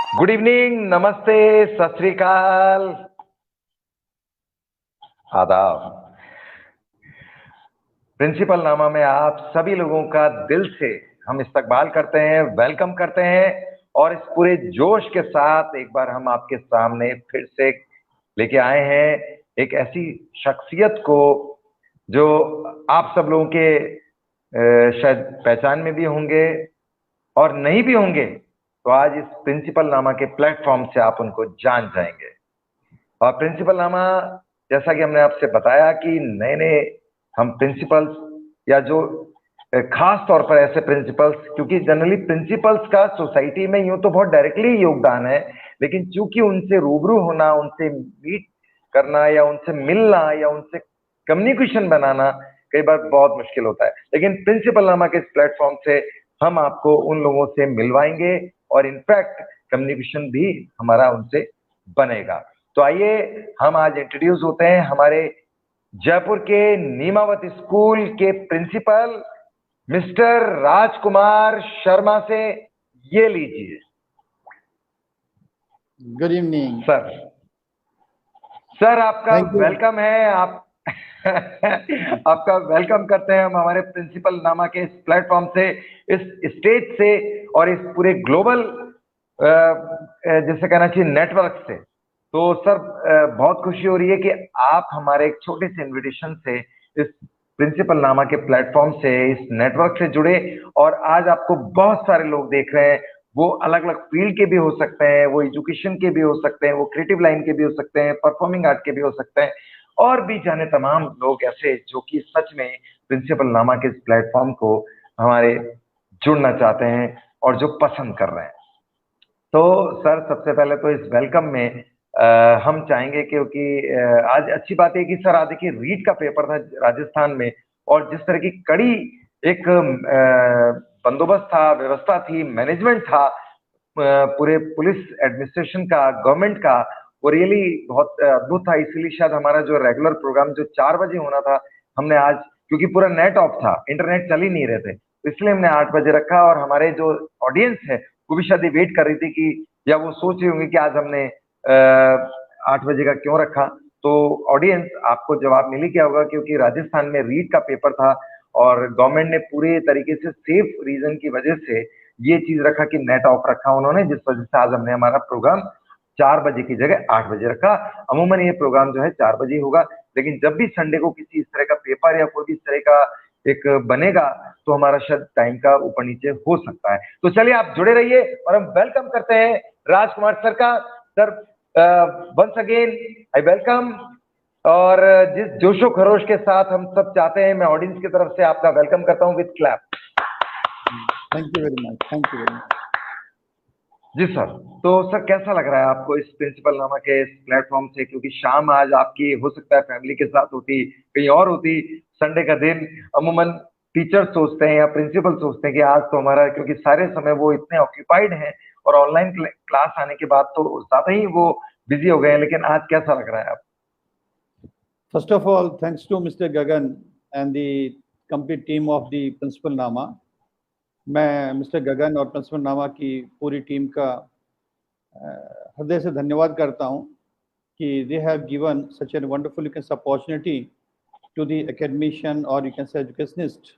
Good evening, नमस्ते, सत श्री अकाल, आदाब। प्रिंसिपल नामा में आप सभी लोगों का दिल से हम इस्तकबाल करते हैं, वेलकम करते हैं और इस पूरे जोश के साथ एक बार हम आपके सामने फिर से लेके आए हैं एक ऐसी शख्सियत को जो आप सब लोगों के शायद पहचान में भी होंगे और नहीं भी होंगे, तो आज इस प्रिंसिपल नामा के प्लेटफॉर्म से आप उनको जान जाएंगे। और प्रिंसिपल नामा, जैसा कि हमने आपसे बताया कि नए नए हम प्रिंसिपल्स या जो खास तौर पर ऐसे प्रिंसिपल्स, क्योंकि जनरली प्रिंसिपल्स का सोसाइटी में यूं तो बहुत डायरेक्टली योगदान है, लेकिन चूंकि उनसे रूबरू होना, उनसे मीट करना या उनसे मिलना या उनसे कम्युनिकेशन बनाना कई बार बहुत मुश्किल होता है। लेकिन प्रिंसिपल नामा के इस प्लेटफॉर्म से हम आपको उन लोगों से मिलवाएंगे और इनफैक्ट कम्युनिकेशन भी हमारा उनसे बनेगा। तो आइए हम आज इंट्रोड्यूस होते हैं हमारे जयपुर के नीमावत स्कूल के प्रिंसिपल मिस्टर राजकुमार शर्मा से। ये लीजिए गुड इवनिंग सर। सर आपका थैंक यू। वेलकम है। आप आपका वेलकम करते हैं हम हमारे प्रिंसिपल नामा के इस प्लेटफॉर्म से, इस स्टेज से और इस पूरे ग्लोबल जैसे कहना चाहिए नेटवर्क से। तो सर बहुत खुशी हो रही है कि आप हमारे एक छोटे से इनविटेशन से इस प्रिंसिपल नामा के प्लेटफॉर्म से, इस नेटवर्क से जुड़े और आज आपको बहुत सारे लोग देख रहे हैं। वो अलग अलग फील्ड के भी हो सकते हैं, वो एजुकेशन के भी हो सकते हैं, वो क्रिएटिव लाइन के भी हो सकते हैं, परफॉर्मिंग आर्ट के भी हो सकते हैं और भी जाने तमाम लोग ऐसे जो कि सच में प्रिंसिपल नामा के इस प्लेटफॉर्म को हमारे जुड़ना चाहते हैं और जो पसंद कर रहे हैं। तो सर सबसे पहले तो इस वेलकम में हम चाहेंगे, क्योंकि आज अच्छी बात है कि सर आज देखिए रीट का पेपर था राजस्थान में और जिस तरह की कड़ी एक बंदोबस्त था, व्यवस्था थी, मैनेजमेंट था पूरे पुलिस एडमिनिस्ट्रेशन का, गवर्नमेंट का, वो रियली बहुत अद्भुत था। इसीलिए शायद हमारा जो रेगुलर प्रोग्राम जो 4 बजे होना था, हमने आज, क्योंकि पूरा नेट ऑफ था, इंटरनेट चल ही नहीं रहे थे, तो इसलिए हमने 8 बजे रखा और हमारे जो ऑडियंस है वो भी शायद वेट कर रही थी कि, या वो सोच रही होंगी कि आज हमने 8 बजे का क्यों रखा। तो ऑडियंस आपको जवाब मिल ही गया होगा, क्योंकि राजस्थान में रीट का पेपर था और गवर्नमेंट ने पूरे तरीके से सेफ रीजन की वजह से ये चीज रखा कि नेट ऑफ रखा उन्होंने, जिस वजह से आज हमने हमारा प्रोग्राम 4 बजे की जगह 8 बजे रखा। अमूमन ये प्रोग्राम जो है 4 बजे होगा, लेकिन जब भी संडे को किसी इस तरह का पेपर या कोई भी इस तरह का एक बनेगा तो हमारा शायद टाइम का ऊपर नीचे हो सकता है। तो चलिए आप जुड़े रहिए और हम वेलकम करते हैं राजकुमार सर का। Sir once again I welcome. और जिस जोशो खरोश के साथ हम सब चाहते हैं, मैं ऑडियंस की तरफ से आपका वेलकम करता हूं with clap. Thank you very much, thank you very much. जी सर। तो सर कैसा लग रहा है आपको इस प्रिंसिपल नामा के इस प्लेटफॉर्म से, क्योंकि शाम आज आपकी हो सकता है फैमिली के साथ होती, कहीं और होती, संडे का दिन अमूमन टीचर सोचते हैं या प्रिंसिपल सोचते हैं कि आज तो हमारा, क्योंकि सारे समय वो इतने ऑक्यूपाइड हैं और ऑनलाइन क्लास आने के बाद तो ज्यादा ही वो बिजी हो गए हैं, लेकिन आज कैसा लग रहा है आप? First of all thanks to mister Gagan and the complete team of the principal नामा। मैं मिस्टर गगन और प्रिंसिपल नामा की पूरी टीम का हृदय से धन्यवाद करता हूं कि they have given such an wonderful opportunity to the academician और यू कैन से एजुकेशनिस्ट।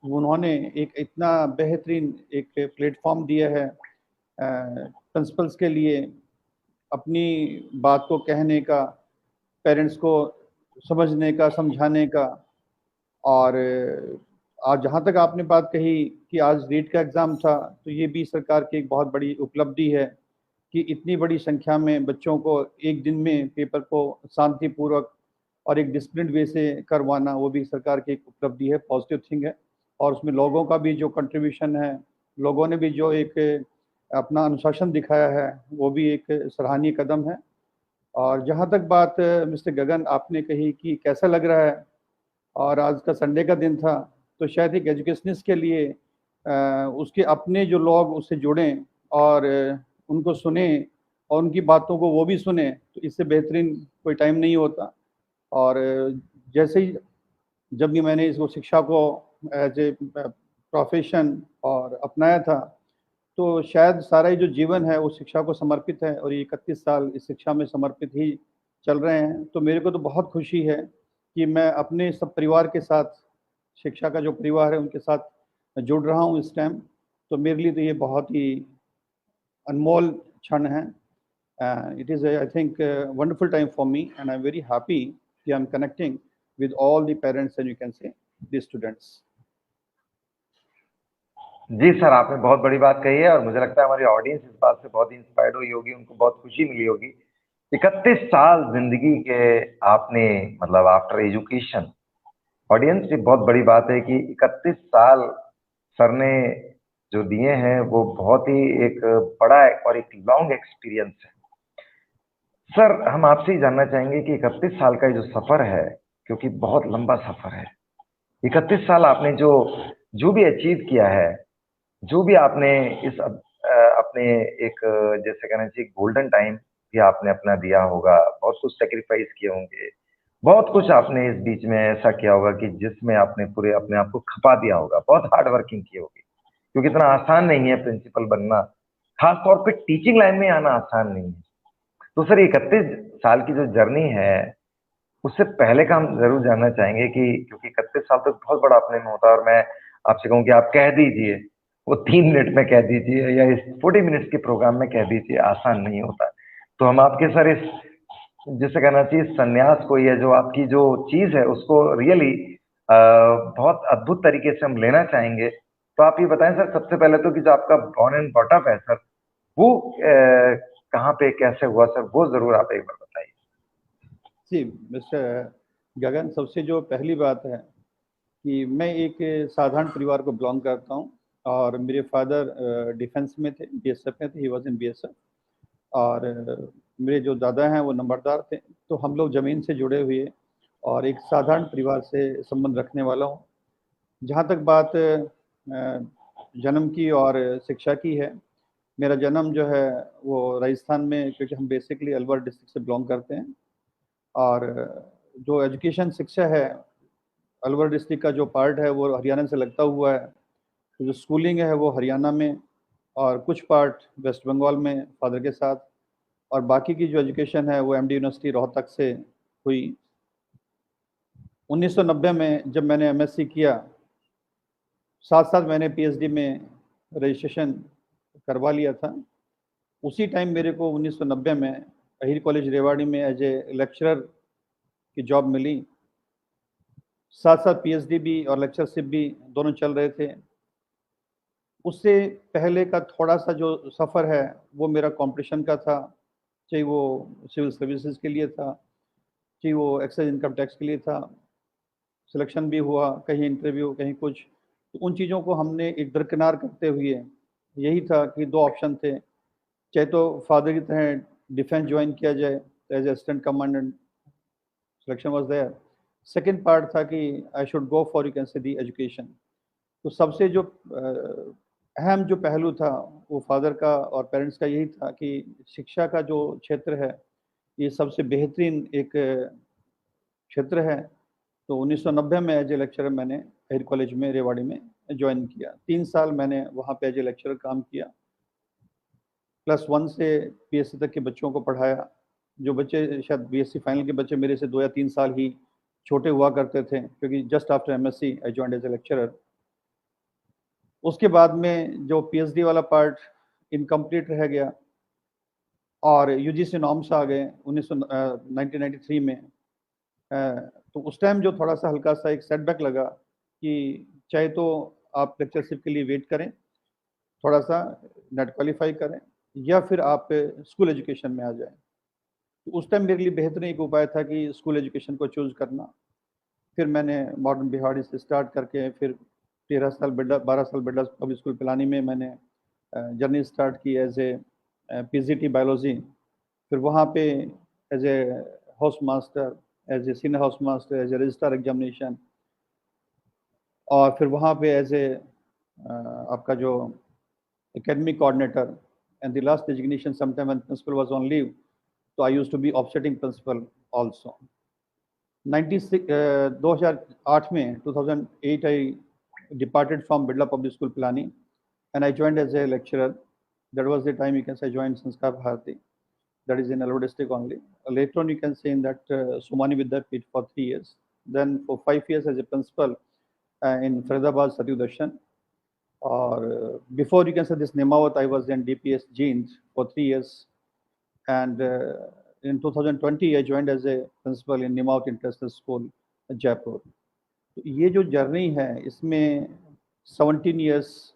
उन्होंने एक इतना बेहतरीन एक प्लेटफॉर्म दिया है प्रिंसिपल्स के लिए अपनी बात को कहने का, पेरेंट्स को समझने का, समझाने का। और आज जहाँ तक आपने बात कही कि आज रीट का एग्ज़ाम था, तो ये भी सरकार की एक बहुत बड़ी उपलब्धि है कि इतनी बड़ी संख्या में बच्चों को एक दिन में पेपर को शांतिपूर्वक और एक डिसिप्लिन वे से करवाना, वो भी सरकार की एक उपलब्धि है, पॉजिटिव थिंग है। और उसमें लोगों का भी जो कंट्रीब्यूशन है, लोगों ने भी जो एक अपना अनुशासन दिखाया है, वो भी एक सराहनीय कदम है। और जहाँ तक बात मिस्टर गगन आपने कही कि कैसा लग रहा है, और आज का संडे का दिन था, तो शायद एक एजुकेशनिस्ट के लिए उसके अपने जो लोग उससे जुड़ें और उनको सुने और उनकी बातों को वो भी सुने, तो इससे बेहतरीन कोई टाइम नहीं होता। और जैसे ही जब भी मैंने इसको शिक्षा को एज ए प्रोफेशन और अपनाया था, तो शायद सारा ही जो जीवन है वो शिक्षा को समर्पित है और ये 31 साल इस शिक्षा में समर्पित ही चल रहे हैं। तो मेरे को तो बहुत खुशी है कि मैं अपने सब परिवार के साथ, शिक्षा का जो परिवार है उनके साथ जुड़ रहा हूँ इस टाइम। तो मेरे लिए तो ये बहुत ही अनमोल क्षण है। It is, I think, a wonderful time for me, and I'm very happy that I'm connecting with all the parents and you can say the students. जी सर, आपने बहुत बड़ी बात कही है और मुझे लगता है हमारी ऑडियंस इस बात से बहुत इंस्पायर्ड हुई होगी, उनको बहुत खुशी मिली होगी। 31 साल जिंदगी के आपने, मतलब आफ्टर एजुकेशन, ऑडियंस की बहुत बड़ी बात है कि 31 साल सर ने जो दिए हैं वो बहुत ही एक बड़ा और एक लॉन्ग एक्सपीरियंस है। सर, हम आपसे ही जानना चाहेंगे कि 31 साल का ये जो सफर है, क्योंकि बहुत लंबा सफर है, 31 साल आपने जो जो भी अचीव किया है, जो भी आपने इस अपने एक जैसे कहना चाहिए गोल्डन टाइम भी आपने अपना दिया होगा, बहुत कुछ सेक्रीफाइस किए होंगे, बहुत कुछ आपने इस बीच में ऐसा किया होगा कि जिसमें आपने पूरे अपने आप को खपा दिया होगा, बहुत हार्ड वर्किंग की होगी, क्योंकि इतना आसान नहीं है प्रिंसिपल बनना, खास तौर पे टीचिंग लाइन में आना आसान नहीं है। तो सर, 31 साल की जो जर्नी है, उससे पहले का हम जरूर जानना चाहेंगे कि क्योंकि 31 साल तो बहुत बड़ा अपने में होता है, और मैं आपसे कहूँ कि आप कह दीजिए, वो 3 मिनट में कह दीजिए या इस 40 मिनट्स के प्रोग्राम में कह दीजिए, आसान नहीं होता। तो हम आपके सर इस, जिसे कहना चाहिए संन्यास को, या जो आपकी जो चीज है उसको रियली बहुत अद्भुत तरीके से हम लेना चाहेंगे। तो आप ये बताएं सर, सबसे पहले तो कि जो आपका बॉर्न एंड बॉट अप है सर, वो कहाँ पे कैसे हुआ सर, वो जरूर आप एक बार बताइए। जी मिस्टर गगन, सबसे जो पहली बात है कि मैं एक साधारण परिवार को बिलोंग करता हूँ और मेरे फादर डिफेंस में थे, बीएसएफ में थे, ही वॉज इन बीएसएफ। और मेरे जो दादा हैं वो नंबरदार थे। तो हम लोग ज़मीन से जुड़े हुए और एक साधारण परिवार से संबंध रखने वाला हूँ। जहाँ तक बात जन्म की और शिक्षा की है, मेरा जन्म जो है वो राजस्थान में, क्योंकि हम बेसिकली अलवर डिस्ट्रिक्ट से बिलोंग करते हैं। और जो एजुकेशन शिक्षा है, अलवर डिस्ट्रिक्ट का जो पार्ट है वो हरियाणा से लगता हुआ है। तो जो स्कूलिंग है वो हरियाणा में और कुछ पार्ट वेस्ट बंगाल में फादर के साथ, और बाकी की जो एजुकेशन है वो एमडी यूनिवर्सिटी रोहतक से हुई। 1990 में जब मैंने एमएससी किया, साथ साथ मैंने पीएचडी में रजिस्ट्रेशन करवा लिया था। उसी टाइम मेरे को 1990 में अहिर कॉलेज रेवाड़ी में एज ए लेक्चरर की जॉब मिली। साथ साथ पीएचडी भी और लेक्चरशिप भी दोनों चल रहे थे। उससे पहले का थोड़ा सा जो सफ़र है वो मेरा कंपटीशन का था, चाहे वो सिविल सर्विसेज के लिए था, चाहे वो एक्साइज इनकम टैक्स के लिए था। सिलेक्शन भी हुआ, कहीं इंटरव्यू, कहीं कुछ। तो उन चीज़ों को हमने एक दरकिनार करते हुए, यही था कि दो ऑप्शन थे, चाहे तो फादर की तरह डिफेंस ज्वाइन किया जाए as assistant commandant, selection was there. Second part था कि I should go for, you can say, the education. तो सबसे जो अहम जो पहलू था वो फादर का और पेरेंट्स का यही था कि शिक्षा का जो क्षेत्र है ये सबसे बेहतरीन एक क्षेत्र है। तो 1990 में एज ए लेक्चरर मैंने अहिर कॉलेज में रेवाड़ी में ज्वाइन किया। 3 साल मैंने वहाँ पे एज ए लेक्चरर काम किया। +1 से पीएससी तक के बच्चों को पढ़ाया। जो बच्चे शायद बीएससी फाइनल के बच्चे मेरे से 2 या 3 साल ही छोटे हुआ करते थे, क्योंकि just after MSc I joined as a lecturer. उसके बाद में जो पीएचडी वाला पार्ट इनकम्प्लीट रह गया और यूजीसी नॉर्म्स आ गए 1993 में। तो उस टाइम जो थोड़ा सा हल्का सा एक सेटबैक लगा कि चाहे तो आप लेक्चरशिप के लिए वेट करें, थोड़ा सा नेट क्वालिफाई करें, या फिर आप स्कूल एजुकेशन में आ जाएं। तो उस टाइम मेरे लिए बेहतरीन एक उपाय था कि स्कूल एजुकेशन को चूज़ करना। फिर मैंने मॉडर्न बिहाड़ी से स्टार्ट करके फिर 13 साल बिरला, 12 साल बिरला पब्लिक स्कूल पिलानी में मैंने जर्नी स्टार्ट की एज ए पीजीटी बायोलॉजी। फिर वहाँ पे as a house master, as a senior house master, as a registrar examination, और फिर वहाँ पे एज ए आपका जो academic coordinator, and the last designation sometime when principal was on leave, तो I used to be offsetting principal also. 2008 में 2008 I departed from Bidla Public School Pilani and I joined as a lecturer That was the time you can say I joined Sanskar Bharati. That is in Alwar district only. Later on, you can say in that Somani Vidyapeeth for 3 years. Then for 5 years as a principal in Faridabad Satyu Darshan. Or before you can say this Nemawat, I was in DPS Jeans for 3 years. And in 2020, I joined as a principal in Nemawat International School, Jaipur. तो ये जो journey है इसमें 17 years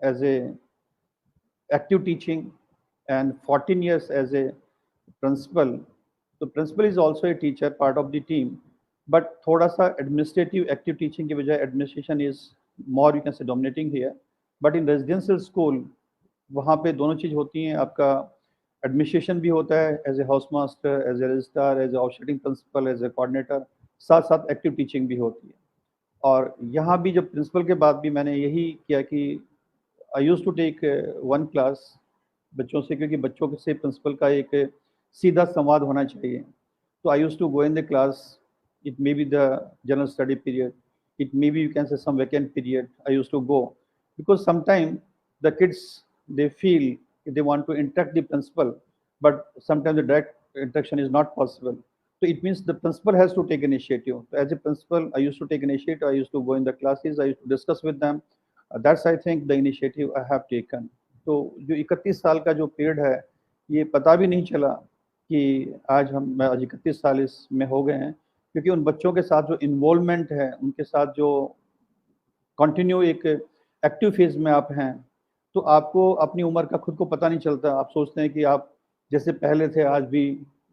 as a active teaching and 14 years as a principal. So principal is also a teacher, part of the team, but थोड़ा सा administrative active teaching के बजाय administration is more you can say dominating here. But in residential school वहाँ पे दोनों चीज़ होती हैं, आपका एडमिनिस्ट्रेशन भी होता है as a house master, as a registrar, as a official principal, as a coordinator, साथ साथ एक्टिव टीचिंग भी होती है। और यहाँ भी जब प्रिंसिपल के बाद भी मैंने यही किया कि आई यूज टू टेक 1 क्लास बच्चों से, क्योंकि बच्चों से प्रिंसिपल का एक सीधा संवाद होना चाहिए। तो I use to go in the class, it may be the general study period, it may be you can say some vacant period. I used to go because sometimes the kids they feel they want to interact the principal, but sometimes the direct interaction is not possible. So it means the principal has to take initiative. So as a principal, I used to take initiative. I used to go in the classes. I used to discuss with them. That's I think the initiative I have taken. तो जो 31 साल का जो period है, ये पता भी नहीं चला कि आज 31 साल इसमें हो गए हैं, क्योंकि उन बच्चों के साथ जो इन्वॉल्वमेंट है, उनके साथ जो कंटिन्यू एक एक्टिव फेज में आप हैं, तो आपको अपनी उम्र का खुद को पता नहीं चलता। आप सोचते हैं कि आप जैसे पहले थे आज भी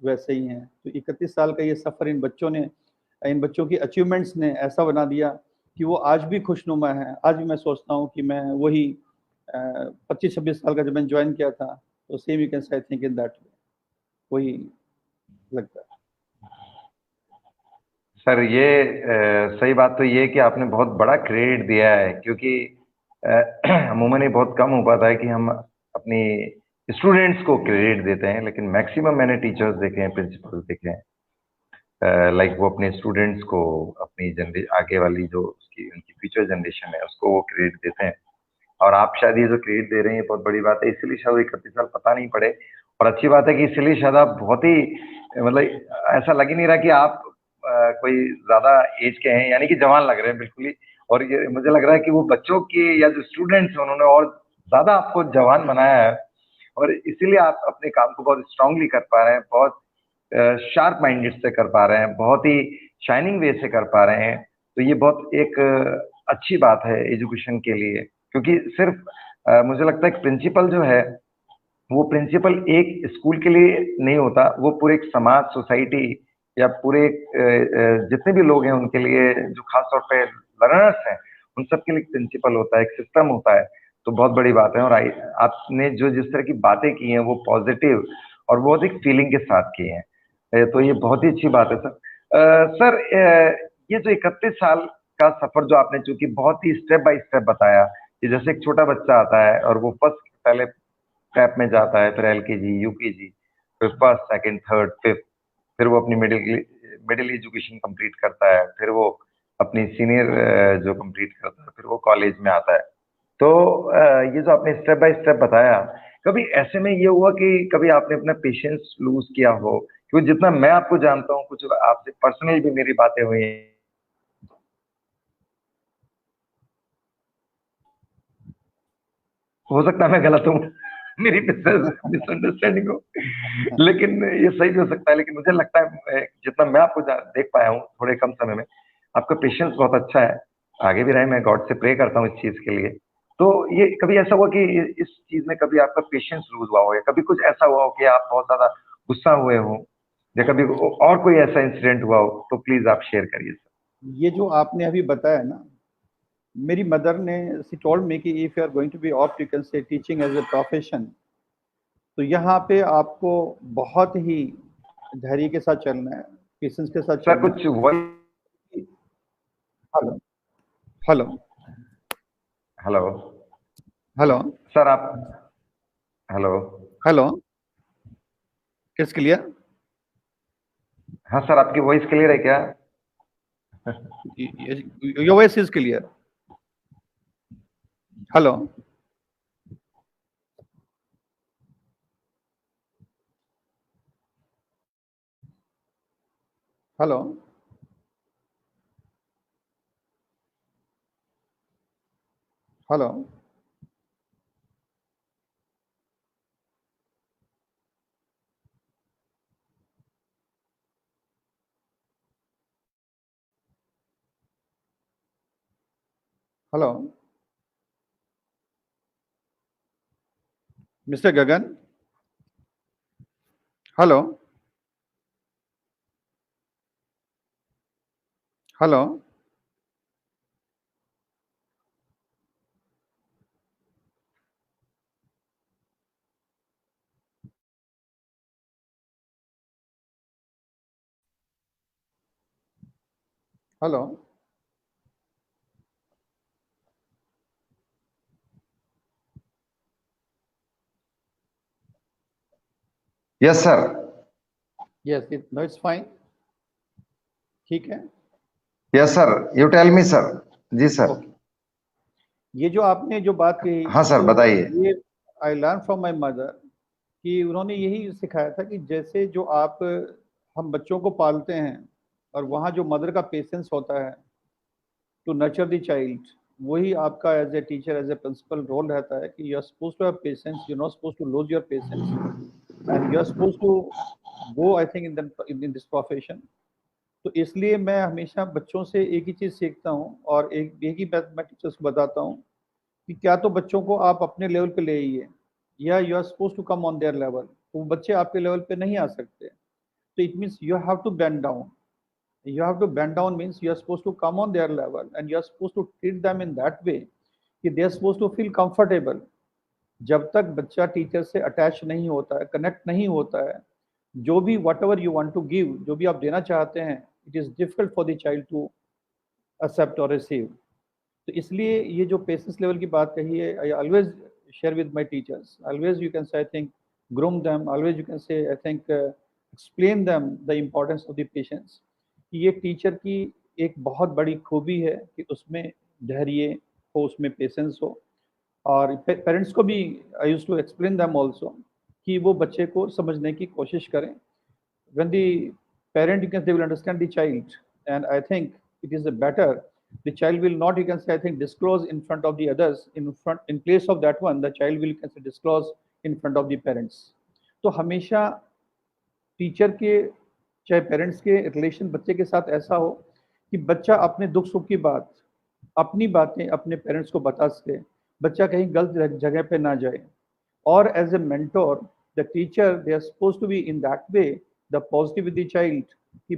वैसे ही हैं। तो 31 साल का ये सफ़र इन बच्चों की अचीवमेंट्स ने ऐसा बना दिया कि वो आज भी खुशनुमा है। आज भी मैं सोचता हूँ कि मैं वही 25-26 साल का जब मैंने ज्वाइन किया था, तो same you can say I think in that वे, वही लगता है। सर ये सही बात तो ये कि आपने बहुत बड़ा क्रेडिट दिया है, क्योंकि अमूमन ये बहुत कम हो पाता है कि हम अपनी स्टूडेंट्स को क्रेडिट देते हैं, लेकिन मैक्सिमम मैंने टीचर्स देखे हैं, प्रिंसिपल्स देखे हैं, लाइक वो अपने स्टूडेंट्स को, अपनी आगे वाली जो उनकी फ्यूचर जनरेशन है उसको वो क्रेडिट देते हैं। और आप शायद ये जो क्रेडिट दे रहे हैं बहुत बड़ी बात है, इसलिए शायद 31 साल पता नहीं पड़े। और अच्छी बात है कि इसलिए शायद आप बहुत ही मतलब ऐसा लग ही नहीं रहा कि आप कोई ज्यादा एज के हैं, यानी कि जवान लग रहे हैं बिल्कुल ही। और ये मुझे लग रहा है कि वो बच्चों के या जो स्टूडेंट्स हैं उन्होंने और ज्यादा आपको जवान बनाया है, और इसीलिए आप अपने काम को बहुत स्ट्रांगली कर पा रहे हैं, बहुत शार्प माइंडेड से कर पा रहे हैं, बहुत ही शाइनिंग वे से कर पा रहे हैं। तो ये बहुत एक अच्छी बात है एजुकेशन के लिए, क्योंकि सिर्फ मुझे लगता है कि प्रिंसिपल जो है वो प्रिंसिपल एक स्कूल के लिए नहीं होता, वो पूरे एक समाज, सोसाइटी या पूरे जितने भी लोग हैं उनके लिए, जो खास तौर पे लर्नर्स हैं, उन सब के लिए प्रिंसिपल होता है, एक सिस्टम होता है। तो बहुत बड़ी बात है। और आपने जो जिस तरह की बातें की हैं वो पॉजिटिव और बहुत एक फीलिंग के साथ की हैं, तो ये बहुत ही अच्छी बात है सर। सर ये जो 31 साल का सफर जो आपने चूंकि बहुत ही स्टेप बाय स्टेप बताया कि जैसे एक छोटा बच्चा आता है और वो पहले स्टेप में जाता है, फिर LKG, UKG, फिर फर्स्ट, सेकंड, थर्ड, फिफ्थ, फिर वो अपनी मिडिल एजुकेशन कंप्लीट करता है, फिर वो अपनी सीनियर जो कंप्लीट करता है, फिर वो कॉलेज में आता है। तो ये जो आपने स्टेप बाय स्टेप बताया, कभी ऐसे में ये हुआ कि कभी आपने अपना पेशेंस लूज किया हो? क्योंकि जितना मैं आपको जानता हूँ, कुछ आपसे पर्सनल भी मेरी बातें हुई हैं। हो सकता है मैं गलत हूँ, मेरी मिसअंडरस्टैंडिंग हो, लेकिन ये सही भी हो सकता है। लेकिन मुझे लगता है जितना मैं आपको देख पाया हूँ थोड़े कम समय में, आपका पेशेंस बहुत अच्छा है, आगे भी रहे। मैं गॉड से प्रे करता हूँ इस चीज के लिए। तो ये कभी ऐसा हुआ कि इस चीज में कभी आपका पेशेंस लूज हुआ हो, या कभी कुछ ऐसा हुआ हो कि आप बहुत ज्यादा गुस्सा हुए हो, या कभी और कोई ऐसा इंसिडेंट हुआ हो, तो प्लीज आप शेयर करिए सर। ये जो आपने अभी बताया ना, मेरी मदर ने शी टोल्ड मी कि if you are going to be opt you can say teaching as a profession, तो यहाँ पे आपको बहुत ही धैर्य के साथ चलना है, पेशेंस के साथ सर चलना कुछ वही। Hello hello hello hello sir, आप हेलो हेलो, इट्स क्लियर? हाँ सर, आपकी वॉइस क्लियर है क्या? Your voice is clear. Hello hello, hello, hello, mister Gagan, hello, hello, hello, yes sir. Yes, no it's fine, ठीक है, yes sir, you tell me sir. जी sir. Okay. ये जो आपने जो बात कही, हाँ सर, तो बताइए। ये I learn from my mother कि उन्होंने यही सिखाया था कि जैसे जो आप हम बच्चों को पालते हैं और वहाँ जो मदर का पेशेंस होता है टू नर्चर द चाइल्ड, वही आपका as a teacher as a principal role रहता है कि you are suppose to have patience, you not suppose to lose your patience, and you are suppose to go I think in this profession. तो इसलिए मैं हमेशा बच्चों से एक ही चीज़ सीखता हूँ और एक ही बात मैं टीचर्स को बताता हूँ कि क्या तो बच्चों को आप अपने लेवल पे ले आइए, या you are suppose to come on their level, तो वो बच्चे आपके लेवल पे नहीं आ सकते। तो it means you have to bend down, you have to bend down means you are supposed to come on their level and you are supposed to treat them in that way कि they are supposed to feel comfortable। जब तक बच्चा teacher से attach नहीं होता है, connect नहीं होता है, जो भी whatever you want to give, जो भी आप देना चाहते हैं, it is difficult for the child to accept और रिसीव। तो इसलिए ये जो पेशेंस लेवल की बात कही है, I always share with my teachers, always you can say I think groom them, always you can say I think explain them the importance of the patience. कि ये टीचर की एक बहुत बड़ी खूबी है कि उसमें धैर्य हो, उसमें पेशेंस हो। और पेरेंट्स को भी I use to explain them also कि वो बच्चे को समझने की कोशिश करें। when the parent, you can say, will understand the child, and I think it is a better, the child will not, you can say, I think, disclose in front of the others, in place of that one the child will, you can say, disclose in front of the parents। तो हमेशा teacher के चाहे parents के relation बच्चे के साथ ऐसा हो कि बच्चा अपने दुख सुख की बात, अपनी बातें अपने पेरेंट्स को बता सके, बच्चा कहीं गलत जगह पे ना जाए। और as a mentor, the teacher, they are suppose to be in that way the positive with the child कि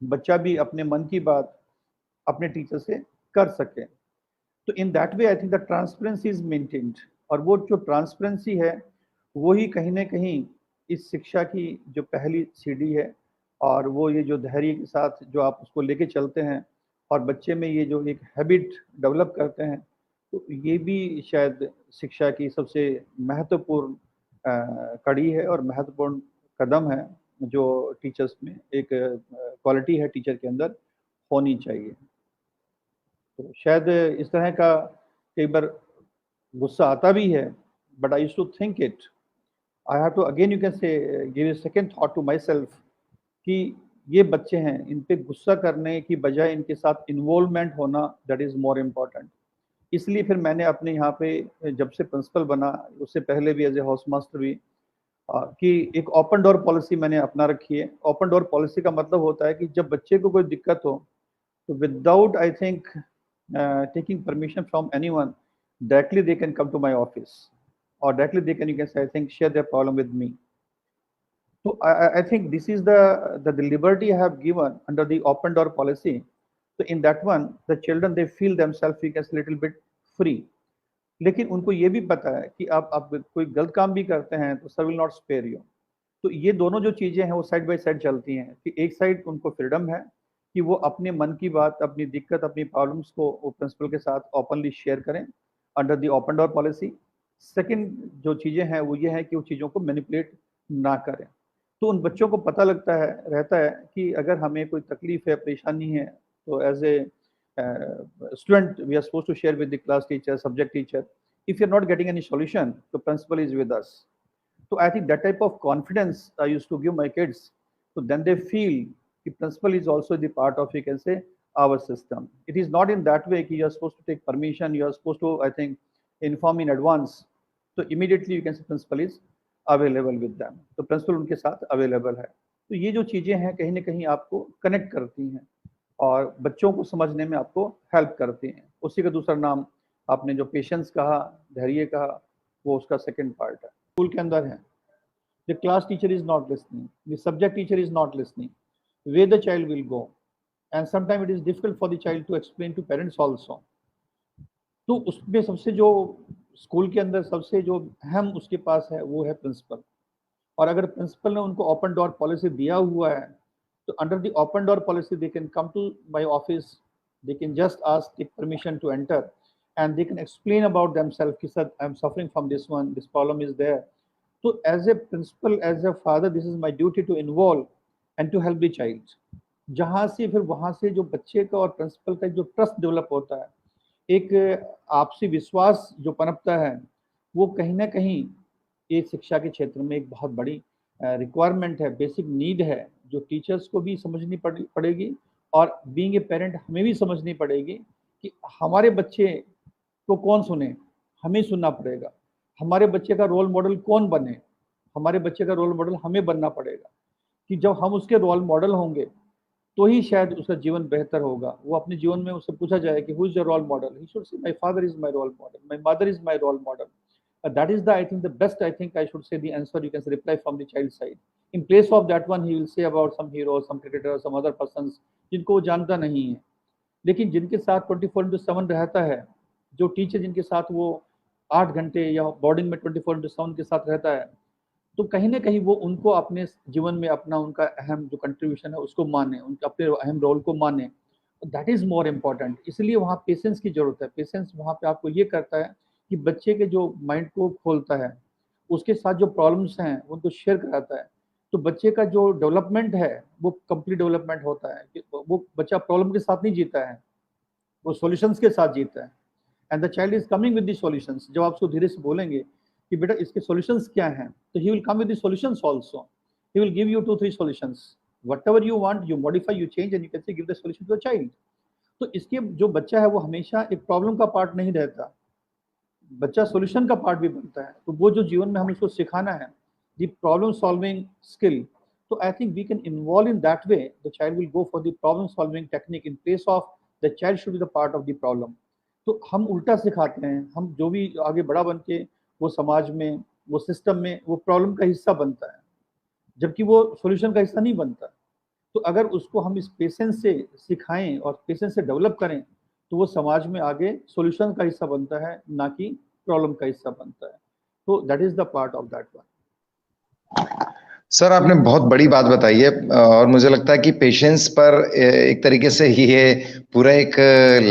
बच्चा भी अपने मन की बात अपने टीचर से कर सके। तो इन that way I think the transparency is maintained, और वो जो ट्रांसपेरेंसी है वही कहीं ना कहीं इस शिक्षा की जो पहली सीढ़ी है। और वो ये जो धैर्य के साथ जो आप उसको लेके चलते हैं और बच्चे में ये जो एक हैबिट डेवलप करते हैं, तो ये भी शायद शिक्षा की सबसे महत्वपूर्ण कड़ी है और महत्वपूर्ण कदम है जो टीचर्स में एक क्वालिटी है टीचर के अंदर होनी चाहिए। तो शायद इस तरह का कई बार गुस्सा आता भी है, but I used to think it, I have to again, you can say, give a second thought to my self कि ये बच्चे हैं, इन पे गुस्सा करने की बजाय इनके साथ इन्वॉल्वमेंट होना, दैट इज़ मोर इम्पॉर्टेंट। इसलिए फिर मैंने अपने यहाँ पे जब से प्रिंसिपल बना, उससे पहले भी एज ए हाउस मास्टर भी, कि एक ओपन डोर पॉलिसी मैंने अपना रखी है। ओपन डोर पॉलिसी का मतलब होता है कि जब बच्चे को कोई दिक्कत हो, तो without I think taking permission from anyone, directly they can come to my office, or directly they can, you can say, I think, share their problem with me. So I think this is the liberty I have given under the open door policy. So in that one, the children, they feel themselves, you can say, little bit free. लेकिन उनको ये भी पता है कि आप कोई गलत काम भी करते हैं तो sir will not spare you. तो ये दोनों जो चीजें हैं वो साइड बाय साइड चलती हैं कि एक साइड उनको फ्रीडम है कि वो अपने मन की बात, अपनी दिक्कत, अपनी प्रॉब्लम्स को वो प्रिंसिपल के साथ ओपनली शेयर करें under the open door policy. Second जो चीजें हैं वो ये है कि वो चीज़ों को मैनिपुलेट ना करें। तो उन बच्चों को पता लगता है, रहता है कि अगर हमें कोई तकलीफ है, परेशानी है, तो as a student we are supposed to share with the class teacher, subject teacher. If you're not getting any solution, the principal is with us. So I think that type of confidence I used to give my kids, so then they feel कि principal is also the part of, you can say, our system. It is not in that way कि you are supposed to take permission, you are supposed to, I think, inform in advance. So immediately you can say principal is available with them. तो principal उनके साथ available है. तो ये जो चीजें हैं कहीं ना कहीं आपको कनेक्ट करती हैं और बच्चों को समझने में आपको हेल्प करती हैं. उसी का दूसरा नाम आपने जो पेशेंस कहा, धैर्य कहा, वो उसका सेकंड पार्ट है. स्कूल के अंदर है, the class teacher is not listening, the subject teacher is not listening, where the child will go, and sometimes it is difficult for the child to explain to parents also. तो उसमें सबसे जो school के अंदर सबसे जो अहम उसके पास है वो है प्रिंसिपल. और अगर प्रिंसिपल ने उनको ओपन डोर पॉलिसी दिया हुआ है तो under the open door policy they can come to my office, they can just ask take permission to enter and they can explain about themselves कि sir I am suffering from this one, this problem is there. तो as a principal, as a father, this is my duty to involve and to help the child. जहाँ से फिर वहाँ से जो बच्चे का और प्रिंसिपल का जो ट्रस्ट डेवलप होता है, एक आपसी विश्वास जो पनपता है, वो कहीं ना कहीं ये शिक्षा के क्षेत्र में एक बहुत बड़ी रिक्वायरमेंट है, बेसिक नीड है, जो टीचर्स को भी समझनी पड़ेगी और बीइंग ए पेरेंट हमें भी समझनी पड़ेगी कि हमारे बच्चे को कौन सुने, हमें सुनना पड़ेगा. हमारे बच्चे का रोल मॉडल कौन बने, हमारे बच्चे का रोल मॉडल हमें बनना पड़ेगा. कि जब हम उसके रोल मॉडल होंगे तो ही शायद उसका जीवन बेहतर होगा. वो अपने जीवन में उससे पूछा जाए कि who is your role model, he should say my father is my role model, my mother is my role model. That is the, I think, the best, I think I should say, the answer you can say, reply from the child side. In place of that one, he will say about some hero, some cricketer, some other persons जिनको वो जानता नहीं है, लेकिन जिनके साथ 24/7 रहता है, जो टीचर जिनके साथ वो 8 घंटे या बोर्डिंग में 24/7 के साथ रहता है, तो कहीं ना कहीं वो उनको अपने जीवन में अपना उनका अहम जो कंट्रीब्यूशन है उसको माने, उनके अपने अहम रोल को माने. That is more important. इसलिए वहाँ पेशेंस की जरूरत है. पेशेंस वहाँ पे आपको ये करता है कि बच्चे के जो माइंड को खोलता है, उसके साथ जो प्रॉब्लम्स हैं उनको शेयर कराता है, तो बच्चे का जो डेवलपमेंट है वो कंप्लीट डेवलपमेंट होता है. कि वो बच्चा प्रॉब्लम के साथ नहीं जीता है, वो सॉल्यूशंस के साथ जीता है. And the child is coming with the solutions. जब आप उसको धीरे से बोलेंगे कि बेटा इसके सॉल्यूशंस क्या हैं, तो he will come with the solutions also. He will give you 2-3 solutions. Whatever you want, you modify, you change and you can say give the solution to the child. तो इसके जो बच्चा है वो हमेशा एक प्रॉब्लम का पार्ट नहीं रहता, बच्चा सॉल्यूशन का पार्ट भी बनता है. तो वो जो जीवन में हमें उसको सिखाना है, द प्रॉब्लम सॉल्विंग स्किल, तो I think we can involve in that way. The child will go for the problem solving technique in place of the child should be the part of the problem. तो हम उल्टा सिखाते हैं. हम जो भी आगे बड़ा बन के वो समाज में, वो सिस्टम में वो प्रॉब्लम का हिस्सा बनता है, जबकि वो सॉल्यूशन का हिस्सा नहीं बनता. तो अगर उसको हम इस पेशेंस से सिखाएं और पेशेंस से डेवलप करें, तो वो समाज में आगे सॉल्यूशन का हिस्सा बनता है, ना कि प्रॉब्लम का हिस्सा बनता है. तो that is the part of that one. Sir आपने बहुत बड़ी बात बताई है और मुझे लगता है कि पेशेंस पर एक तरीके से ये पूरा एक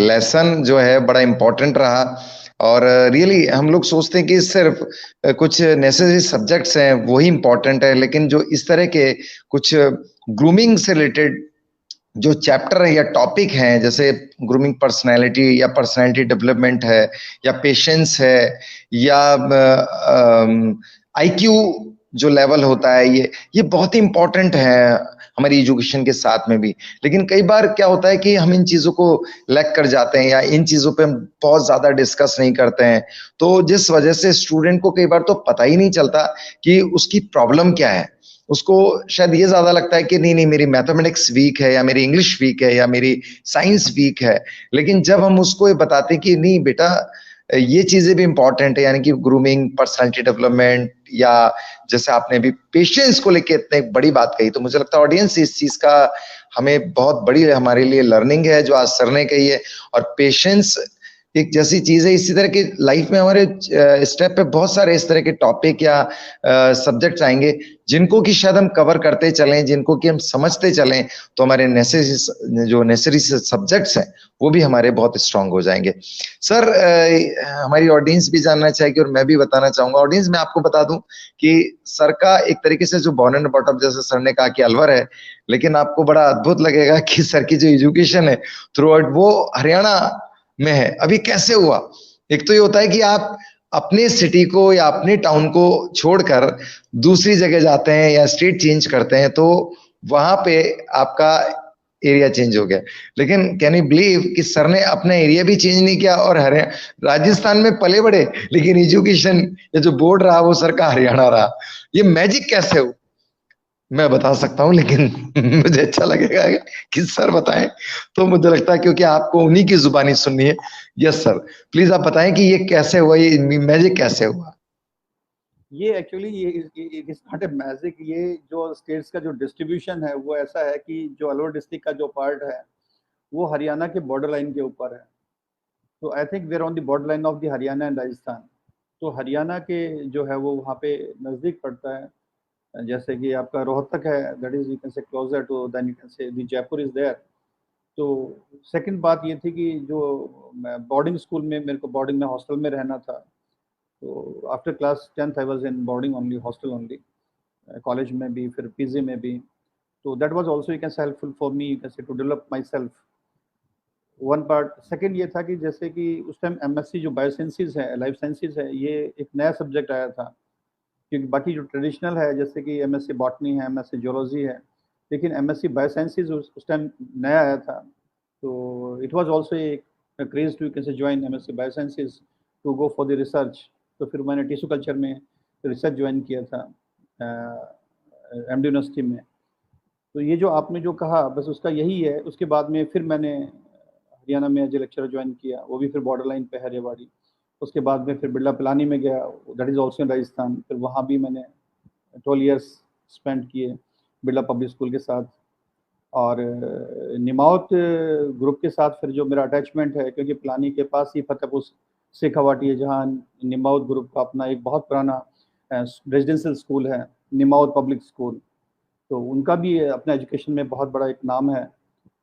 लेसन जो है बड़ा इम्पोर्टेंट रहा. और रियली हम लोग सोचते हैं कि सिर्फ कुछ नेसेसरी सब्जेक्ट्स हैं वही इम्पोर्टेंट है, लेकिन जो इस तरह के कुछ ग्रूमिंग से रिलेटेड जो चैप्टर है या टॉपिक हैं, जैसे ग्रूमिंग पर्सनैलिटी या पर्सनैलिटी डेवलपमेंट है या पेशेंस है या आईक्यू जो लेवल होता है, ये बहुत ही इंपॉर्टेंट है हमारी एजुकेशन के साथ में भी. लेकिन कई बार क्या होता है कि हम इन चीजों को लैग कर जाते हैं या इन चीजों पे हम बहुत ज्यादा डिस्कस नहीं करते हैं, तो जिस वजह से स्टूडेंट को कई बार तो पता ही नहीं चलता कि उसकी प्रॉब्लम क्या है. उसको शायद ये ज्यादा लगता है कि नहीं मेरी मैथमेटिक्स वीक है या मेरी इंग्लिश वीक है या मेरी साइंस वीक है. लेकिन जब हम उसको ये बताते हैं कि नहीं बेटा ये चीजें भी इंपॉर्टेंट है, यानी कि ग्रूमिंग, पर्सनालिटी डेवलपमेंट या जैसे आपने भी पेशेंस को लेके इतने बड़ी बात कही, तो मुझे लगता है ऑडियंस इस चीज का हमें बहुत बड़ी हमारे लिए लर्निंग है जो आज सर ने कही है. और पेशेंस एक जैसी चीज है, इसी तरह की लाइफ में हमारे स्टेप पे बहुत सारे इस तरह के टॉपिक या सब्जेक्ट्स आएंगे जिनको कि शायद हम कवर करते चलें, जिनको कि हम समझते चलें, तो हमारे नेसेसरी सब्जेक्ट्स हैं वो भी हमारे बहुत स्ट्रांग हो जाएंगे. सर हमारी ऑडियंस भी जानना चाहेगी और मैं भी बताना चाहूंगा ऑडियंस में. आपको बता दूं कि सर का एक तरीके से जो बॉर्न एंड बॉटम, जैसे सर ने कहा कि अलवर है, लेकिन आपको बड़ा अद्भुत लगेगा कि सर की जो एजुकेशन है थ्रू आउट वो हरियाणा में है. अभी कैसे हुआ? एक तो ये होता है कि आप अपने सिटी को या अपने टाउन को छोड़कर दूसरी जगह जाते हैं या स्टेट चेंज करते हैं, तो वहां पे आपका एरिया चेंज हो गया। लेकिन कैन यू बिलीव कि सर ने अपना एरिया भी चेंज नहीं किया और हरियाणा राजस्थान में पले बड़े, लेकिन एजुकेशन या जो बोर्ड रहा वो सर का हरियाणा रहा। ये मैजिक कैसे हो, मैं बता सकता हूं, लेकिन मुझे अच्छा लगेगा कि सर बताएं। तो मुझे लगता है क्योंकि आपको उन्हीं की जुबानी सुननी है। यस सर, प्लीज आप बताएं कि ये कैसे हुआ, ये मैजिक कैसे हुआ। ये एक्चुअली ये it is not a magic. ये जो स्टेट्स का जो डिस्ट्रीब्यूशन है वो ऐसा है कि जो अलवर डिस्ट्रिक्ट का जो पार्ट है वो हरियाणा के बॉर्डर लाइन के ऊपर है। तो I think we're on the border line of the Haryana and Rajasthan. तो हरियाणा के जो है वो वहाँ पे नज़दीक पड़ता है। जैसे कि आपका रोहतक है, that is you can say closer to, then you can say the Jaipur is there. तो सेकंड बात ये थी कि जो बोर्डिंग स्कूल में मेरे को बोर्डिंग में हॉस्टल में रहना था। तो after class 10th I was in boarding only, hostel only, college में भी फिर पीजी में भी। तो that was also you can say helpful for me, you can say to develop my self, one part. Second ये था कि जैसे कि उस टाइम एमएससी जो बायोसाइंसिस है, लाइफ साइंसिस है, ये एक नया सब्जेक्ट आया था। क्योंकि बाकी जो ट्रेडिशनल है जैसे कि एमएससी बॉटनी है, एमएससी जियोलॉजी है, लेकिन एमएससी बायोसाइंसिस उस टाइम नया आया था। तो इट वाज आल्सो एक क्रेज टू कैसे join MSc biosciences to go for the research. तो फिर मैंने टिश्यू कल्चर में रिसर्च ज्वाइन किया था एमडी यूनिवर्सिटी में। तो ये जो आपने जो कहा बस उसका यही है। उसके बाद में फिर मैंने हरियाणा में एज ए लेक्चरर ज्वाइन किया, वो भी फिर बॉर्डर लाइन पे है रेवाड़ी। उसके बाद में फिर बिरला पिलानी में गया, that is also in Rajasthan. फिर वहाँ भी मैंने 12 ईयर्स स्पेंड किए बिरला पब्लिक स्कूल के साथ। और निमावत ग्रुप के साथ फिर जो मेरा अटैचमेंट है, क्योंकि पिलानी के पास ही फतेहपुर शेखावाटी है, जहाँ निमावत ग्रुप का अपना एक बहुत पुराना रेजिडेंशियल स्कूल है, निमावत पब्लिक स्कूल। तो उनका भी अपने एजुकेशन में बहुत बड़ा एक नाम है।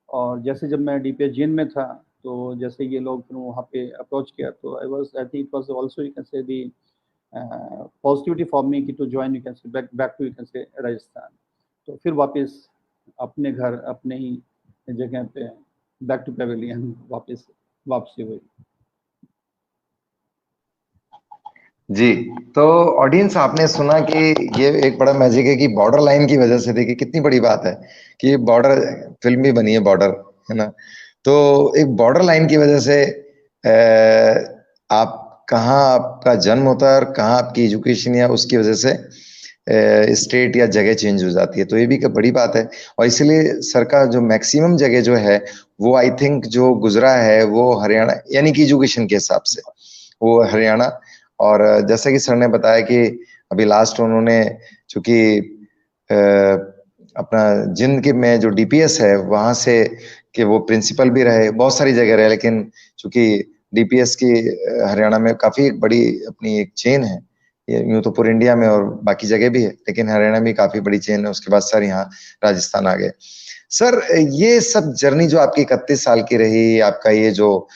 और जैसे जब मैं डीपीएस जीएन में था, तो जैसे ये लोग फिर वहाँ पे अप्रोच किया, तो I think it was also you can say the positivity for me कि to join, you can say back to, you can say Rajasthan. तो फिर वापस अपने घर, अपने ही जगह पे बैक टू पेविलियन वापस वापसी हुई। जी, तो ऑडियंस आपने सुना कि ये एक बड़ा मैजिक है कि बॉर्डर लाइन की वजह से, देखिए कितनी बड़ी बात है कि बॉर्डर फिल्म भी बनी है बॉर्डर, है ना। तो एक बॉर्डर लाइन की वजह से आप कहाँ आपका जन्म होता है और कहाँ आपकी एजुकेशन या उसकी वजह से स्टेट या जगह चेंज हो जाती है। तो ये भी एक बड़ी बात है। और इसलिए सर का जो मैक्सिमम जगह जो है वो आई थिंक जो गुजरा है वो हरियाणा, यानी कि एजुकेशन के हिसाब से वो हरियाणा। और जैसे कि सर ने बताया कि अभी लास्ट उन्होंने चूंकि अपना जिंद के में जो डीपीएस है वहां से कि वो प्रिंसिपल भी रहे, बहुत सारी जगह रहे, लेकिन चूंकि डीपीएस की हरियाणा में काफी एक बड़ी अपनी एक चेन है, यूं तो पूरे इंडिया में और बाकी जगह भी है, लेकिन हरियाणा में काफी बड़ी चेन है। उसके बाद सर यहाँ राजस्थान आ गए। सर ये सब जर्नी जो आपकी 31 साल की रही, आपका ये जो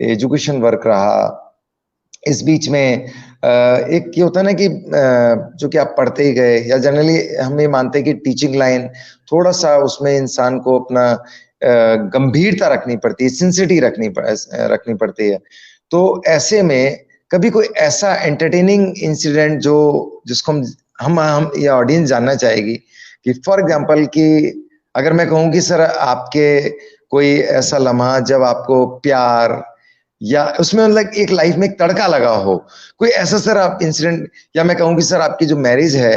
एजुकेशन वर्क रहा, इस बीच में एक ये होता है ना कि जो कि आप पढ़ते ही गए, या जनरली हम ये मानते हैं कि टीचिंग लाइन थोड़ा सा उसमें इंसान को अपना गंभीरता रखनी पड़ती है, सिंसिटी रखनी पड़ती है। तो ऐसे में कभी कोई ऐसा एंटरटेनिंग इंसिडेंट जो जिसको हम ये ऑडियंस जानना चाहेगी कि फॉर एग्जांपल कि अगर मैं कहूँ कि सर आपके कोई ऐसा लम्हा जब आपको प्यार या उसमें मतलब एक लाइफ में एक तड़का लगा हो, कोई ऐसा सर आप इंसिडेंट, या मैं कहूँ कि सर आपकी जो मैरिज है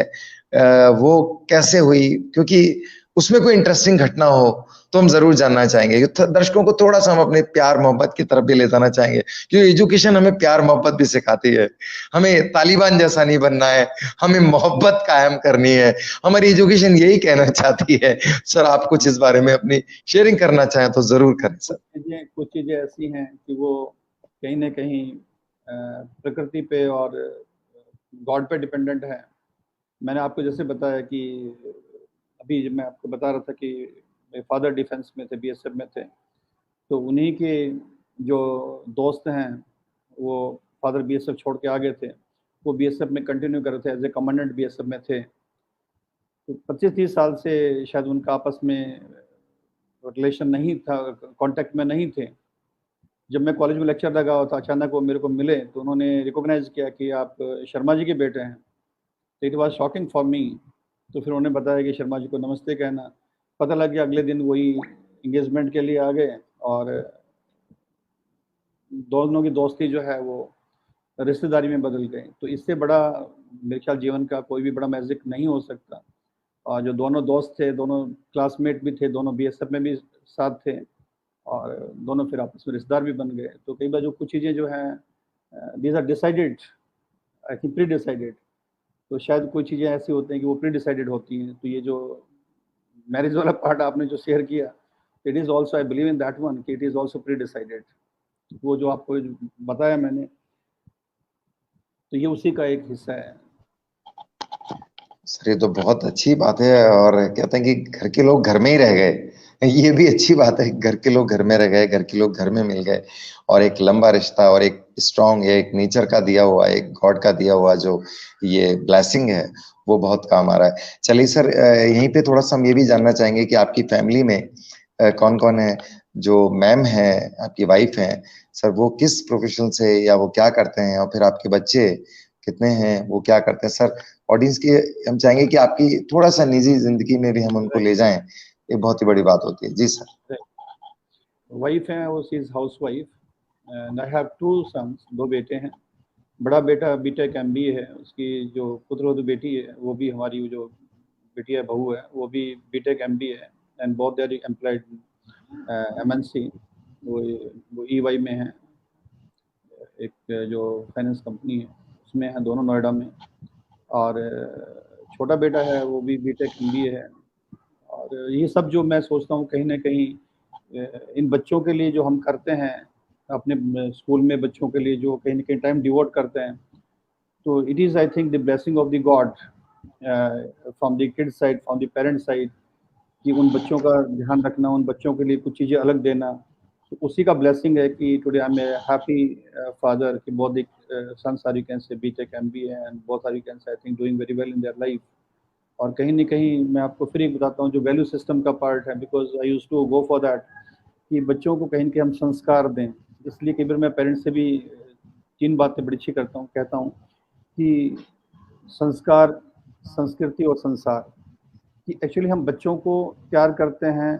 वो कैसे हुई, क्योंकि उसमें कोई इंटरेस्टिंग घटना हो तो हम जरूर जानना चाहेंगे। दर्शकों को थोड़ा सा हम अपने प्यार मोहब्बत की तरफ भी ले जाना चाहेंगे, क्योंकि एजुकेशन हमें प्यार मोहब्बत भी सिखाती है। हमें तालिबान जैसा नहीं बनना है, हमें मोहब्बत कायम करनी है। हमारी एजुकेशन यही कहना चाहती है। सर आप कुछ इस बारे में अपनी शेयरिंग करना चाहें तो जरूर करें सर। कुछ चीज़ें ऐसी हैं कि वो कहीं ना कहीं प्रकृति पे और गॉड पे डिपेंडेंट है। मैंने आपको जैसे बताया कि अभी जब मैं आपको बता रहा था कि मेरे फादर डिफेंस में थे, बीएसएफ में थे, तो उन्हीं के जो दोस्त हैं वो फादर बीएसएफ छोड़ के आ गए थे, वो बीएसएफ में कंटिन्यू कर रहे थे, एज ए कमांडेंट बीएसएफ में थे। तो 25-30 साल से शायद उनका आपस में रिलेशन नहीं था, कांटेक्ट में नहीं थे। जब मैं कॉलेज में लेक्चर लगा हुआ था, अचानक वो मेरे को मिले, तो उन्होंने रिकॉग्नाइज किया कि आप शर्मा जी के बेटे हैं। तो it was shocking for me. तो फिर उन्होंने बताया कि शर्मा जी को नमस्ते कहना। पता लग गया अगले दिन वही इंगेजमेंट के लिए आ गए और दोनों की दोस्ती जो है वो रिश्तेदारी में बदल गई। तो इससे बड़ा मेरे ख्याल जीवन का कोई भी बड़ा मैजिक नहीं हो सकता। और जो दोनों दोस्त थे, दोनों क्लासमेट भी थे, दोनों बीएसएफ में भी साथ थे और दोनों फिर आपस में रिश्तेदार भी बन गए। तो कई बार जो कुछ चीज़ें जो हैं these are decided, I think pre decided. तो शायद कोई चीज़ें ऐसी होती हैं कि वो प्री डिसाइडेड होती हैं। तो ये जो मैरिज वाला पार्ट आपने जो शेयर किया, it is also, I believe in that one कि it is also pre decided. वो जो आपको बताया मैंने, तो ये उसी का एक हिस्सा है। सर ये तो बहुत अच्छी बात है। और कहते हैं कि घर के लोग घर में ही रह गए, ये भी अच्छी बात है। घर के लोग घर में रह गए, घर के लोग घर में मिल गए, और एक लंबा रिश्ता और एक स्ट्रॉन्ग, एक नेचर का दिया हुआ, एक गॉड का दिया हुआ जो ये ब्लेसिंग है, वो बहुत काम आ रहा है। चलिए सर, यहीं पे थोड़ा सा हम ये भी जानना चाहेंगे कि आपकी फैमिली में कौन कौन है। जो मैम है, आपकी वाइफ है सर, वो किस प्रोफेशन से, या वो क्या करते हैं, और फिर आपके बच्चे कितने हैं, वो क्या करते हैं सर। ऑडियंस की हम चाहेंगे कि आपकी थोड़ा सा निजी जिंदगी में भी हम उनको ले जाएं, ये बहुत ही बड़ी बात होती है। जी सर। वाइफ है वो, she is housewife and I have 2 sons, 2 बेटे हैं। बड़ा बेटा बीटेक एमबीए है, उसकी जो पुत्रवधू बेटी है वो भी हमारी जो बिटिया बहू है वो भी बीटेक एमबीए है and both they are employed MNC. वो ईवाई में है, एक जो फाइनेंस कंपनी है उसमें है, दोनों नोएडा में। और छोटा बेटा है वो भी बीटेक एमबीए है। और ये सब जो मैं सोचता हूँ कहीं ना कहीं इन बच्चों के लिए जो हम करते हैं अपने स्कूल में, बच्चों के लिए जो कहीं ना कहीं टाइम डिवोट करते हैं, तो it is I think the blessing of the God from the kid side, from the parent side, कि उन बच्चों का ध्यान रखना, उन बच्चों के लिए कुछ चीज़ें अलग देना। तो उसी का ब्लेसिंग है कि today I am a happy father कि both the sons are, you can say, BTech MBA and both are, you can say, I think doing very well in their life। और कहीं ना कहीं मैं आपको फिर एक बताता हूँ जो वैल्यू सिस्टम का पार्ट है, because I use to go for that, कि बच्चों को कहीं ना कहीं हम संस्कार दें। इसलिए कई बार मैं पेरेंट्स से भी 3 बातें बड़ी अच्छी करता हूँ, कहता हूँ कि संस्कार, संस्कृति और संसार। कि एक्चुअली हम बच्चों को तैयार करते हैं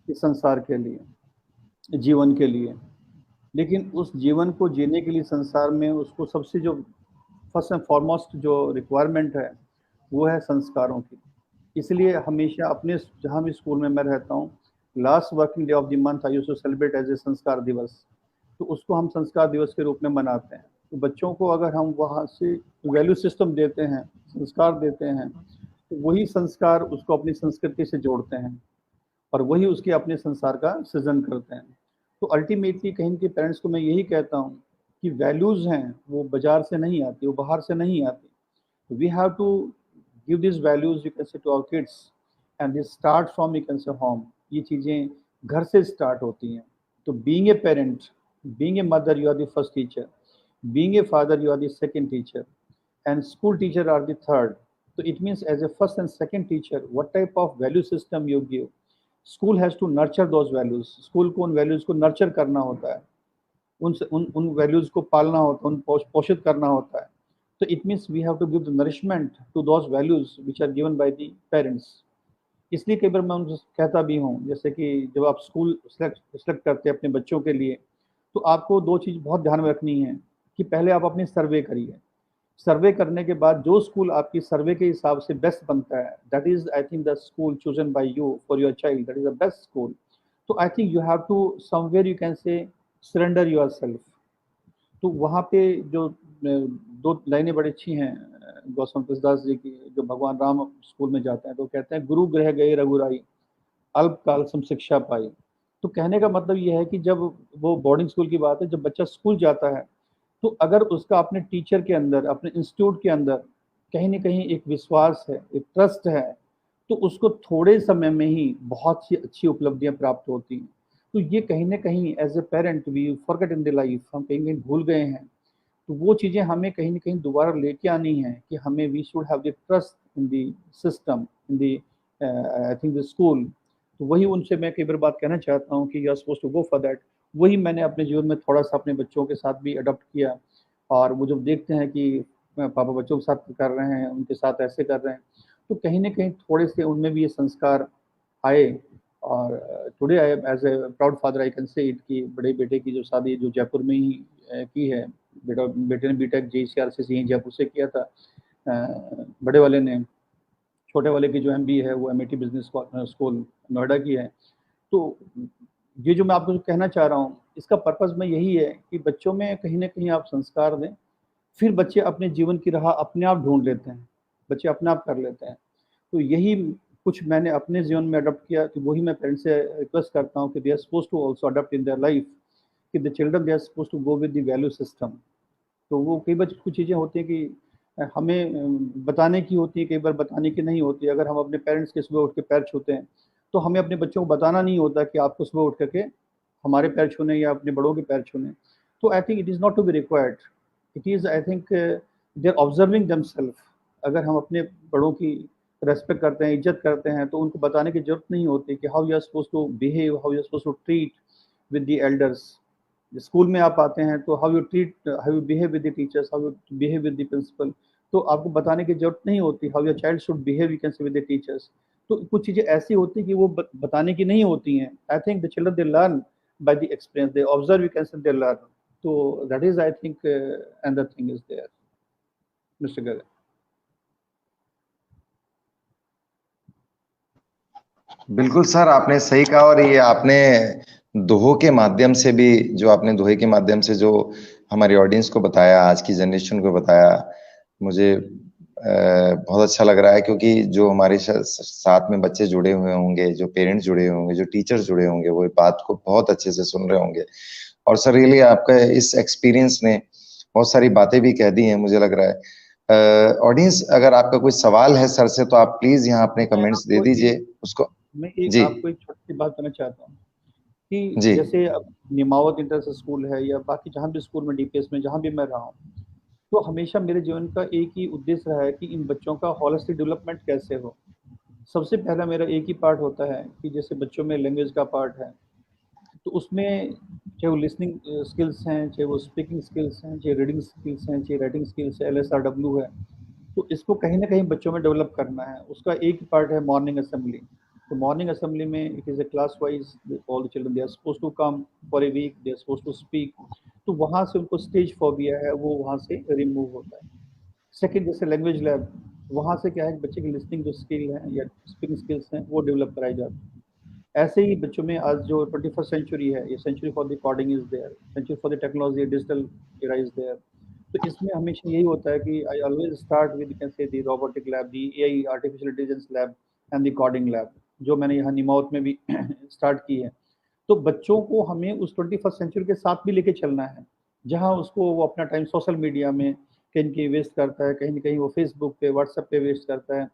इस संसार के लिए, जीवन के लिए, लेकिन उस जीवन को जीने के लिए संसार में उसको सबसे जो फर्स्ट एंड फॉरमोस्ट जो रिक्वायरमेंट है वो है संस्कारों की। इसलिए हमेशा अपने जहाँ भी स्कूल में मैं रहता हूँ, last working day of the month I used to celebrate as a Sanskar Diwas. तो उसको हम संस्कार दिवस के रूप में मनाते हैं। तो बच्चों को अगर हम वहाँ से वैल्यू सिस्टम देते हैं, संस्कार देते हैं, तो वही संस्कार उसको अपनी संस्कृति से जोड़ते हैं और वही उसके अपने संसार का सृजन करते हैं। तो अल्टीमेटली कहीं के पेरेंट्स को मैं यही कहता हूँ कि वैल्यूज़ हैं वो बाजार से नहीं आती, वो बाहर से नहीं आती। We have to give this values, you can say, to our kids and this start from, you can say, home. ये चीज़ें घर से स्टार्ट होती हैं। तो being a parent, being a mother, you are the first teacher, being a father, you are the second teacher, and school teacher are the third. So it means as a first and second teacher, what type of value system you give, school has to nurture those values। school को उन values को nurture करना होता है, उन values को पालना होता है, उन पोषित करना होता है। तो it means we have to give the nourishment to those values which are given by the parents। इसलिए कई बार मैं उनसे कहता भी हूँ, जैसे कि जब आप स्कूल सेलेक्ट करते हैं अपने बच्चों के लिए, तो आपको 2 चीज़ बहुत ध्यान में रखनी है कि पहले आप अपनी सर्वे करिए। सर्वे करने के बाद जो स्कूल आपकी सर्वे के हिसाब से बेस्ट बनता है, that is I think the school chosen by you for your child, that is the best school. तो I think you have to somewhere, you can say, surrender yourself. तो वहाँ पे जो 2 लाइनें बड़ी अच्छी हैं गौतम तुलसीदास जी की, जो भगवान राम स्कूल में जाते हैं तो कहते हैं, गुरु गृह गए रघुराई, अल्प काल सम शिक्षा पाई। तो कहने का मतलब ये है कि जब वो बोर्डिंग स्कूल की बात है, जब बच्चा स्कूल जाता है तो अगर उसका अपने टीचर के अंदर, अपने इंस्टीट्यूट के अंदर कहीं ना कहीं एक विश्वास है, एक ट्रस्ट है, तो उसको थोड़े समय में ही बहुत सी अच्छी उपलब्धियां प्राप्त होती हैं। तो ये कहीं ना कहीं as a parent we forget in the life, हम कहीं कहीं भूल गए हैं। तो वो चीज़ें हमें कहीं ना कहीं दोबारा लेके आनी है कि हमें we should have the trust in the system, in the I think the school. तो वही उनसे मैं कई बार बात कहना चाहता हूँ कि you are suppose to go for that. वही मैंने अपने जीवन में थोड़ा सा अपने बच्चों के साथ भी अडॉप्ट किया। और वो जब देखते हैं कि पापा बच्चों के साथ कर रहे हैं, उनके साथ ऐसे कर रहे हैं, तो कहीं ना कहीं थोड़े से उनमें भी ये संस्कार आए। और today I as a proud father I can say it कि बड़े बेटे की जो शादी जो जयपुर में ही की है, बेटे ने बीटेक JCRC से यहीं जयपुर से किया था, बड़े वाले ने, छोटे वाले की जो MBA है वो MIT बिजनेस स्कूल नोएडा की है। तो ये जो मैं आपको कहना चाह रहा हूँ, इसका पर्पज़ में यही है कि बच्चों में कहीं न कहीं आप संस्कार दें, फिर बच्चे अपने जीवन की राह अपने आप ढूँढ लेते हैं, बच्चे अपने आप कर लेते हैं। तो यही कुछ मैंने अपने जीवन में अडॉप्ट किया, कि वही मैं पेरेंट्स से रिक्वेस्ट करता हूँ कि they are supposed to also adopt in their life, कि the children they are supposed to go with the value system. तो वो कई बार कुछ चीज़ें होती हैं कि हमें बताने की होती है, कई बार बताने की नहीं होती। अगर हम अपने पेरेंट्स के सुबह उठ के पैर छूते हैं, तो हमें अपने बच्चों को बताना नहीं होता कि आपको सुबह उठ करके हमारे पैर छूने या अपने बड़ों के पैर छूने। तो I think it is not to be required, it is I think they are observing themself. अगर हम अपने बड़ों की रेस्पेक्ट करते हैं, इज्जत करते हैं, तो उनको बताने की ज़रूरत नहीं होती कि how you are supposed to behave, how you are supposed to treat with the elders. School में आप आते हैं तो how you behave with the teachers, how you behave with the principal. तो आपको बताने की जरूरत नहीं होती how your child should behave you can say with the teachers. तो कुछ चीजें ऐसी होती हैं कि वो बताने की नहीं होती हैं। I think the children they learn by the experience, they observe you can say they learn. तो that is I think another thing is there mister Gagan. बिल्कुल सर, आपने सही कहा। और ये आपने दोहों के माध्यम से भी, जो आपने दोहे के माध्यम से जो हमारी ऑडियंस को बताया, आज की जनरेशन को बताया, मुझे बहुत अच्छा लग रहा है। क्योंकि जो हमारे साथ में बच्चे जुड़े हुए होंगे, जो पेरेंट्स जुड़े हुए होंगे, जो टीचर्स जुड़े होंगे, वो बात को बहुत अच्छे से सुन रहे होंगे। और सर रियली आपका इस एक्सपीरियंस ने बहुत सारी बातें भी कह दी हैं, मुझे लग रहा है। ऑडियंस, अगर आपका कोई सवाल है सर से, तो आप प्लीज यहाँ अपने कमेंट्स दे दीजिए उसको। मैं एक जी आपको एक छोटी सी बात करना चाहता हूँ कि जी जैसे अब निमावत इंटर स्कूल है या बाकी जहाँ भी स्कूल में DPS में जहाँ भी मैं रहा हूँ, तो हमेशा मेरे जीवन का एक ही उद्देश्य रहा है कि इन बच्चों का होलिस्टिक डेवलपमेंट कैसे हो। सबसे पहला मेरा एक ही पार्ट होता है कि जैसे बच्चों में लैंग्वेज का पार्ट है, तो उसमें चाहे वो लिसनिंग स्किल्स हैं, चाहे वो स्पीकिंग स्किल्स हैं, चाहे रीडिंग स्किल्स हैं, चाहे राइटिंग स्किल्स है, LSRW है, तो इसको कहीं ना कहीं बच्चों में डेवलप करना है। उसका एक ही पार्ट है मॉर्निंग असेंबली। तो मॉर्निंग असेंबली में it is a class wise, all the children they are suppose to come for a week, they are suppose to speak. तो वहाँ से उनको स्टेज फोबिया है वो वहाँ से रिमूव होता है। सेकंड जैसे लैंग्वेज लैब, वहाँ से क्या है कि बच्चे की लिसनिंग जो स्किल है या स्पीकिंग स्किल्स हैं वो डेवलप कराई जाती है। ऐसे ही बच्चों में आज जो 21st सेंचुरी है, ये century for the coding is there, century for the technology, digital era is there. तो इसमें हमेशा यही होता है कि I always start with can say the robotic lab, the AI artificial intelligence lab and the coding lab, जो मैंने यहाँ निमावत में भी स्टार्ट की है। तो बच्चों को हमें उस 21st सेंचुरी के साथ भी लेके चलना है, जहाँ उसको वो अपना टाइम सोशल मीडिया में कहीं कहीं वेस्ट करता है, कहीं ना कहीं वो फेसबुक पे व्हाट्सएप पे वेस्ट करता है।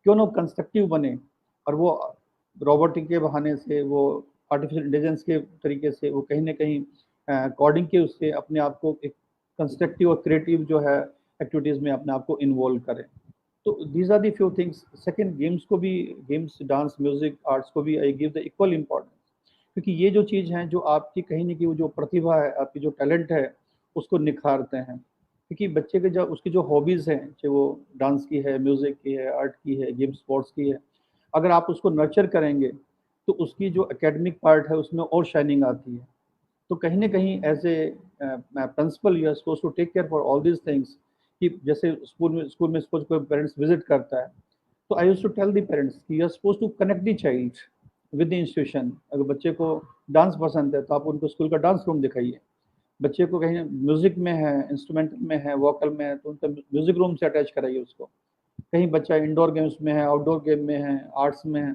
क्यों ना कंस्ट्रक्टिव बने, और वो रोबोटिक के बहाने से, वो आर्टिफिशियल इंटेलिजेंस के तरीके से वो कहीं ना कहीं कोडिंग के उससे अपने आप को एक कंस्ट्रक्टिव और क्रिएटिव जो है एक्टिविटीज़ में अपने आप को इन्वॉल्व करें। तो these are the few things. Second, games को भी, गेम्स, डांस, म्यूजिक, आर्ट्स को भी I give the equal importance, क्योंकि ये जो चीज़ हैं जो आपकी कहीं ना कहीं वो जो प्रतिभा है, आपकी जो टैलेंट है, उसको निखारते हैं। क्योंकि बच्चे के जो उसकी जो हॉबीज़ हैं, चाहे वो डांस की है, म्यूज़िक की है, आर्ट की है, गेम स्पोर्ट्स की है, अगर आप उसको नर्चर करेंगे तो उसकी जो एकेडमिक पार्ट है उसमें और शाइनिंग आती है। तो कहीं ना कहीं as a principal you are suppose to take care for all these things. कि जैसे स्कूल में सपोज कोई पेरेंट्स विजिट करता है, तो I used to tell the parents कि you are suppose to connect the child with the institution. अगर बच्चे को डांस पसंद है तो आप उनको स्कूल का डांस रूम दिखाइए। बच्चे को कहीं म्यूजिक में है, इंस्ट्रूमेंटल में है, वोकल में है, तो उनका म्यूजिक रूम से अटैच कराइए उसको। कहीं बच्चा इंडोर गेम्स में है, आउटडोर गेम में है, आर्ट्स में है,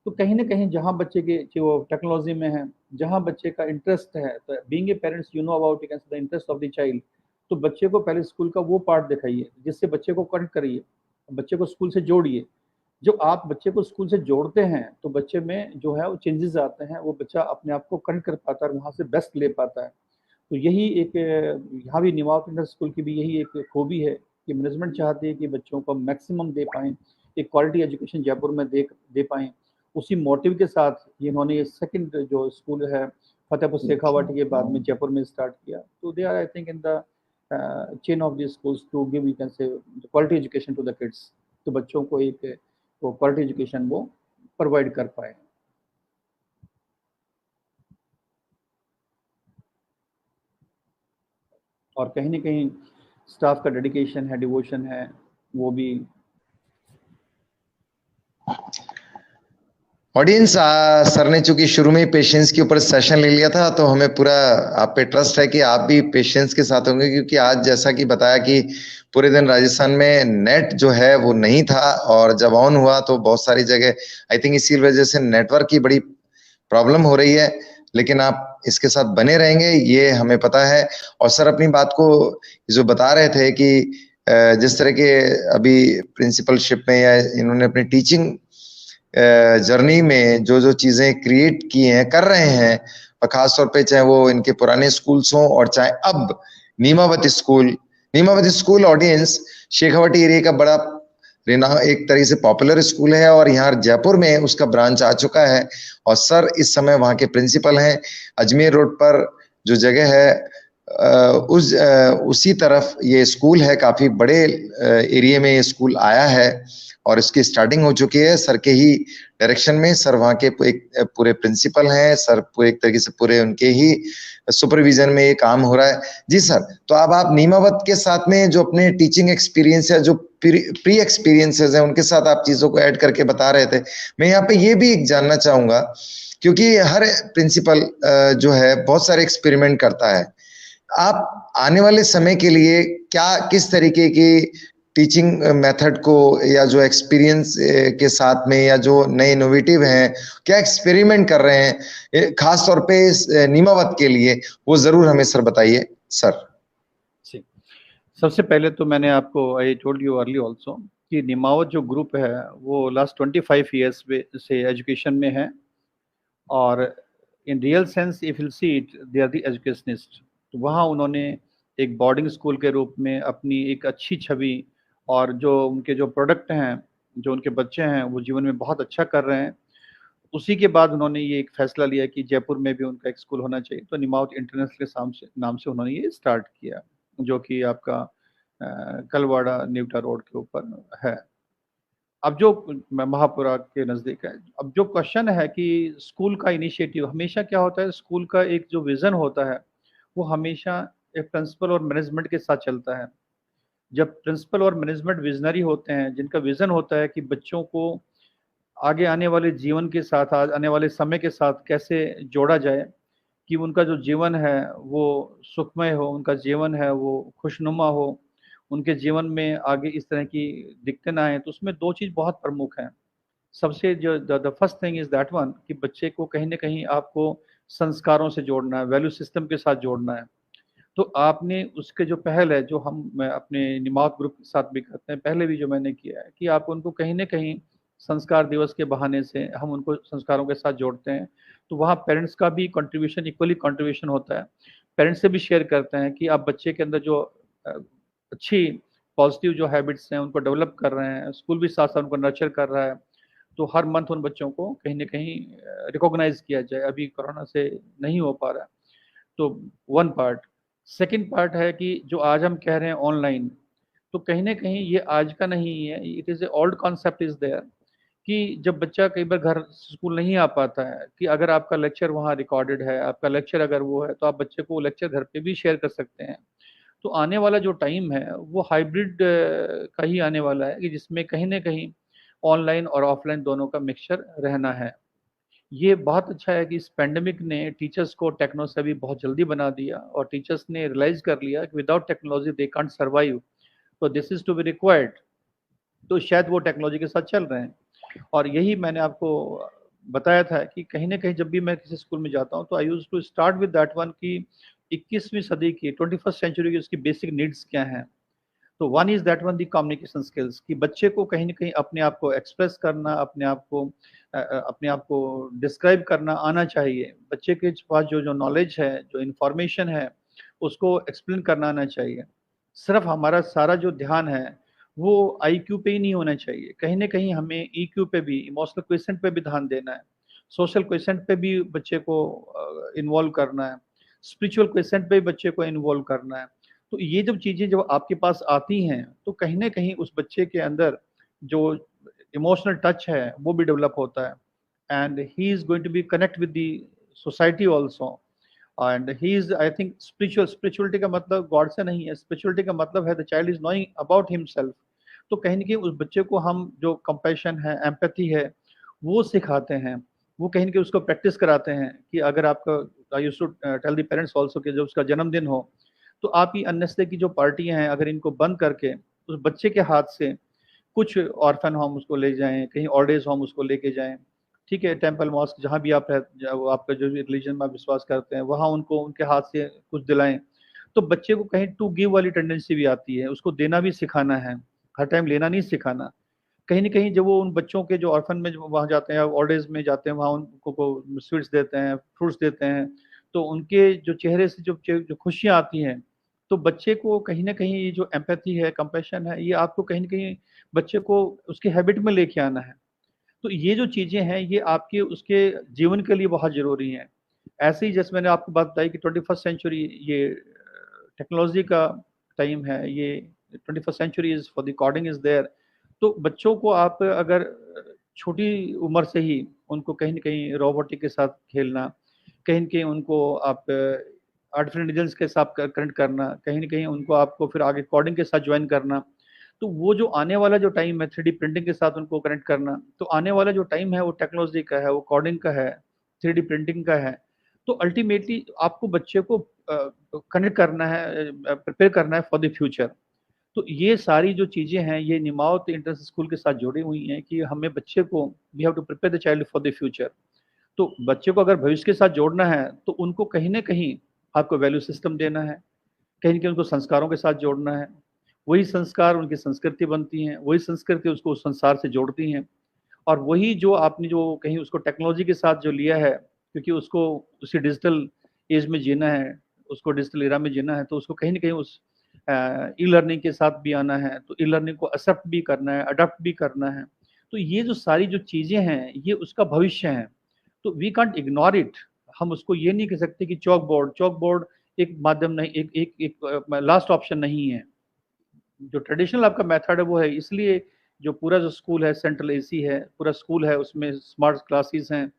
तो कहीं ना कहीं जहाँ बच्चे के वो टेक्नोलॉजी में है, जहाँ बच्चे का इंटरेस्ट है, तो being a parents you know about the interest of the child. तो बच्चे को पहले स्कूल का वो पार्ट दिखाइए जिससे बच्चे को कनेक्ट करिए, बच्चे को स्कूल से जोड़िए। जो आप बच्चे को स्कूल से जोड़ते हैं तो बच्चे में जो है वो चेंजेस आते हैं, वो बच्चा अपने आप को कनेक्ट कर पाता है और वहाँ से बेस्ट ले पाता है। तो यही एक यहाँ भी निवास इंटर स्कूल की भी यही एक खूबी है कि मैनेजमेंट चाहती है कि बच्चों को मैक्सिमम दे पाएँ, एक क्वालिटी एजुकेशन जयपुर में दे पाएँ। उसी मोटिव के साथ इन्होंने ये सेकंड जो स्कूल है फतेहपुर शेखावाटी के बाद में जयपुर में स्टार्ट किया। तो they are I think in the chain of the schools to give you can say quality education to the kids. तो बच्चों को एक वो क्वालिटी एजुकेशन वो प्रोवाइड कर पाए। और कहीं ना कहीं स्टाफ का डेडिकेशन है, डिवोशन है, वो भी। ऑडियंस, सर ने चूंकि शुरू में ही पेशेंस के ऊपर सेशन ले लिया था, तो हमें पूरा आप पे ट्रस्ट है कि आप भी पेशेंस के साथ होंगे, क्योंकि आज जैसा कि बताया कि पूरे दिन राजस्थान में नेट जो है वो नहीं था, और जब ऑन हुआ तो बहुत सारी जगह आई थिंक इसी वजह से नेटवर्क की बड़ी प्रॉब्लम हो रही है। लेकिन आप इसके साथ बने रहेंगे ये हमें पता है। और सर अपनी बात को जो बता रहे थे कि जिस तरह के अभी प्रिंसिपलशिप में या इन्होंने अपनी टीचिंग जर्नी में जो जो चीजें क्रिएट की हैं, कर रहे हैं, और खासतौर पे चाहे वो इनके पुराने स्कूल्स हों और चाहे अब नीमावती स्कूल ऑडियंस शेखावटी एरिया का बड़ा एक तरीके से पॉपुलर स्कूल है, और यहाँ जयपुर में उसका ब्रांच आ चुका है। और सर इस समय वहाँ के प्रिंसिपल हैं। अजमेर रोड पर जो जगह है उसी तरफ ये स्कूल है। काफी बड़े एरिया में ये स्कूल आया है और इसकी स्टार्टिंग हो चुकी है सर के ही डायरेक्शन में। सर वहाँ के एक पूरे प्रिंसिपल हैं, सर पूरे एक तरीके से पूरे उनके ही सुपरविजन में ये काम हो रहा है। जी सर, तो अब आप नीमावत के साथ में जो अपने टीचिंग एक्सपीरियंस है, जो प्री एक्सपीरियंसेस हैं, उनके साथ आप चीजों को ऐड करके बता रहे थे। मैं यहाँ पे ये भी जानना चाहूंगा, क्योंकि हर प्रिंसिपल जो है बहुत सारे एक्सपेरिमेंट करता है। आप आने वाले समय के लिए क्या किस तरीके की टीचिंग मेथड को, या जो एक्सपीरियंस के साथ में, या जो नए इनोवेटिव हैं, क्या एक्सपेरिमेंट कर रहे हैं खास तौर पे नीमावत के लिए, वो जरूर हमें सर बताइए सर। सबसे पहले तो मैंने आपको I told you early also कि नीमावत जो ग्रुप है वो लास्ट 25 ईयर्स से एजुकेशन में है, और in real sense if you see it they are the educationist. तो वहाँ उन्होंने एक बोर्डिंग स्कूल के रूप में अपनी एक अच्छी छवि, और जो उनके जो प्रोडक्ट हैं, जो उनके बच्चे हैं, वो जीवन में बहुत अच्छा कर रहे हैं। उसी के बाद उन्होंने ये एक फैसला लिया कि जयपुर में भी उनका एक स्कूल होना चाहिए, तो नीमावत इंटरनेशनल के नाम से उन्होंने ये स्टार्ट किया, जो कि आपका कलवाड़ा न्यूटा रोड के ऊपर है। अब जो महापुरा के नज़दीक है। अब जो क्वेश्चन है कि स्कूल का इनिशिएटिव हमेशा क्या होता है, स्कूल का एक जो विज़न होता है वो हमेशा एक प्रिंसिपल और मैनेजमेंट के साथ चलता है। जब प्रिंसिपल और मैनेजमेंट विजनरी होते हैं, जिनका विज़न होता है कि बच्चों को आगे आने वाले जीवन के साथ, आने वाले समय के साथ कैसे जोड़ा जाए, कि उनका जो जीवन है वो सुखमय हो, उनका जीवन है वो खुशनुमा हो, उनके जीवन में आगे इस तरह की दिक्कतें ना आए, तो उसमें दो चीज़ बहुत प्रमुख हैं। सबसे जो the first thing is that one, कि बच्चे को कहीं न कहीं आपको संस्कारों से जोड़ना है, वैल्यू सिस्टम के साथ जोड़ना है। तो आपने उसके जो पहल है, जो हम अपने नीमावत ग्रुप के साथ भी करते हैं, पहले भी जो मैंने किया है, कि आप उनको कहीं न कहीं संस्कार दिवस के बहाने से हम उनको संस्कारों के साथ जोड़ते हैं। तो वहाँ पेरेंट्स का भी कंट्रीब्यूशन, इक्वली कंट्रीब्यूशन होता है। पेरेंट्स से भी शेयर करते हैं कि आप बच्चे के अंदर जो अच्छी पॉजिटिव जो हैबिट्स हैं उनको डेवलप कर रहे हैं, स्कूल भी साथ-साथ उनको नर्चर कर रहा है। तो हर मंथ उन बच्चों को कहीं न कहीं रिकॉग्नाइज़ किया जाए। अभी कोरोना से नहीं हो पा रहा है। तो वन पार्ट। सेकंड पार्ट है कि जो आज हम कह रहे हैं ऑनलाइन, तो कहीं न कहीं ये आज का नहीं है, it is a old concept is there, कि जब बच्चा कई बार घर स्कूल नहीं आ पाता है, कि अगर आपका लेक्चर वहाँ रिकॉर्डेड है, आपका लेक्चर अगर वो है, तो आप बच्चे को लेक्चर घर पे भी शेयर कर सकते हैं। तो आने वाला जो टाइम है वो हाइब्रिड का ही आने वाला है, कि जिसमें कहीं न कहीं ऑनलाइन और ऑफलाइन दोनों का मिक्सचर रहना है। ये बहुत अच्छा है कि इस पैंडेमिक ने टीचर्स को टेक्नो सेवी बहुत जल्दी बना दिया, और टीचर्स ने रियलाइज़ कर लिया कि without technology they can't survive, तो this is to be required. तो शायद वो टेक्नोलॉजी के साथ चल रहे हैं। और यही मैंने आपको बताया था कि कहीं न कहीं जब भी मैं किसी स्कूल में जाता हूँ, तो I used to start with that one, कि 21वीं सदी की 21st सेंचुरी की उसकी बेसिक नीड्स क्या हैं। तो one is that one, the communication skills, कि बच्चे को कहीं न कहीं अपने आप को एक्सप्रेस करना, अपने आप को डिस्क्राइब करना आना चाहिए। बच्चे के पास जो नॉलेज है, जो इन्फॉर्मेशन है, उसको एक्सप्लेन करना आना चाहिए। सिर्फ हमारा सारा जो ध्यान है वो आईक्यू पे ही नहीं होना चाहिए। कहीं न कहीं हमें ईक्यू पे भी, इमोशनल क्वोटिएंट पे भी ध्यान देना है। सोशल क्वोटिएंट पे भी बच्चे को इन्वॉल्व करना है। स्पिरिचुअल क्वोटिएंट पे भी बच्चे को इन्वॉल्व करना है। तो ये जब चीज़ें जब आपके पास आती हैं, तो कहीं न कहीं उस बच्चे के अंदर जो इमोशनल टच है वो भी डेवलप होता है, and he is going to be connect with the society also. And he is I think spirituality का मतलब गॉड से नहीं है, स्पिरिचुअलिटी का मतलब है the child is knowing about himself. तो कहीं ना कहीं उस बच्चे को हम जो कंपैशन है, एम्पैथी है, वो सिखाते हैं, वो कहीं ना कहीं उसको प्रैक्टिस कराते हैं कि अगर आपका, I used to tell the parents also कि जब उसका जन्मदिन हो तो आप ये अननेसेसरी की जो पार्टियां हैं अगर इनको बंद करके उस बच्चे के हाथ से कुछ ऑर्फन होम उसको ले जाएं, कहीं ओल्ड एज होम उसको लेके जाएं, ठीक है, टेम्पल मॉस्क जहाँ भी आप आपका जो रिलीजन में आप विश्वास करते हैं वहाँ उनको उनके हाथ से कुछ दिलाएं। तो बच्चे को कहीं टू गिव वाली टेंडेंसी भी आती है, उसको देना भी सिखाना है, हर टाइम लेना नहीं सिखाना। कहीं ना कहीं जब वो उन बच्चों के जो ऑर्फन में वहाँ जाते हैं, ओल्ड एज में जाते हैं, वहाँ उनको स्वीट्स देते हैं, फ्रूट्स देते हैं, तो उनके जो चेहरे से जो खुशियाँ आती हैं, तो बच्चे को कहीं ना कहीं ये जो एम्पैथी है, कंपैशन है, ये आपको कहीं ना कहीं बच्चे को उसके हैबिट में लेके आना है। तो ये जो चीज़ें हैं ये आपके उसके जीवन के लिए बहुत ज़रूरी हैं। ऐसे ही जैसे मैंने आपको बात बताई कि 21st सेंचुरी ये टेक्नोलॉजी का टाइम है, ये 21st century is for the coding is there. तो बच्चों को आप अगर छोटी उम्र से ही उनको कहीं न कहीं रोबोटिक के साथ खेलना, कहीं न कहीं उनको आप आर्टिफिशियल इंटेलिजेंस के साथ कनेक्ट करना, कहीं न कहीं उनको आपको फिर आगे कोडिंग के साथ जॉइन करना, तो वो जो आने वाला जो टाइम है 3D प्रिंटिंग के साथ उनको कनेक्ट करना, तो आने वाला जो टाइम है वो टेक्नोलॉजी का है, वो कोडिंग का है, 3D प्रिंटिंग का है। तो अल्टीमेटली आपको बच्चे को कनेक्ट करना है, प्रिपेयर करना है फॉर द फ्यूचर। तो ये सारी जो चीज़ें हैं ये निमावत इंटरनेशनल स्कूल के साथ जुड़ी हुई हैं कि हमें बच्चे को we have to prepare the child for the future. तो बच्चे को अगर भविष्य के साथ जोड़ना है तो उनको कहीं न कहीं आपको वैल्यू सिस्टम देना है, कहीं न कहीं उनको संस्कारों के साथ जोड़ना है। वही संस्कार उनकी संस्कृति बनती हैं, वही संस्कृति उसको उस संसार से जोड़ती हैं, और वही जो आपने जो कहीं उसको टेक्नोलॉजी के साथ जो लिया है, क्योंकि उसको उसी डिजिटल एज में जीना है, उसको डिजिटल एरा में जीना है, तो उसको कहीं न कहीं उस ई लर्निंग के साथ भी आना है, तो ई लर्निंग को एक्सेप्ट भी करना है, अडॉप्ट भी करना है। तो ये जो सारी जो चीज़ें हैं, ये उसका भविष्य है, तो वी कांट इग्नोर इट। हम उसको ये नहीं कह सकते कि चॉक बोर्ड एक माध्यम नहीं, एक लास्ट ऑप्शन नहीं है। जो ट्रेडिशनल आपका मेथड है वो है, इसलिए जो पूरा जो स्कूल है सेंट्रल एसी है, पूरा स्कूल है, उसमें स्मार्ट क्लासेस हैं,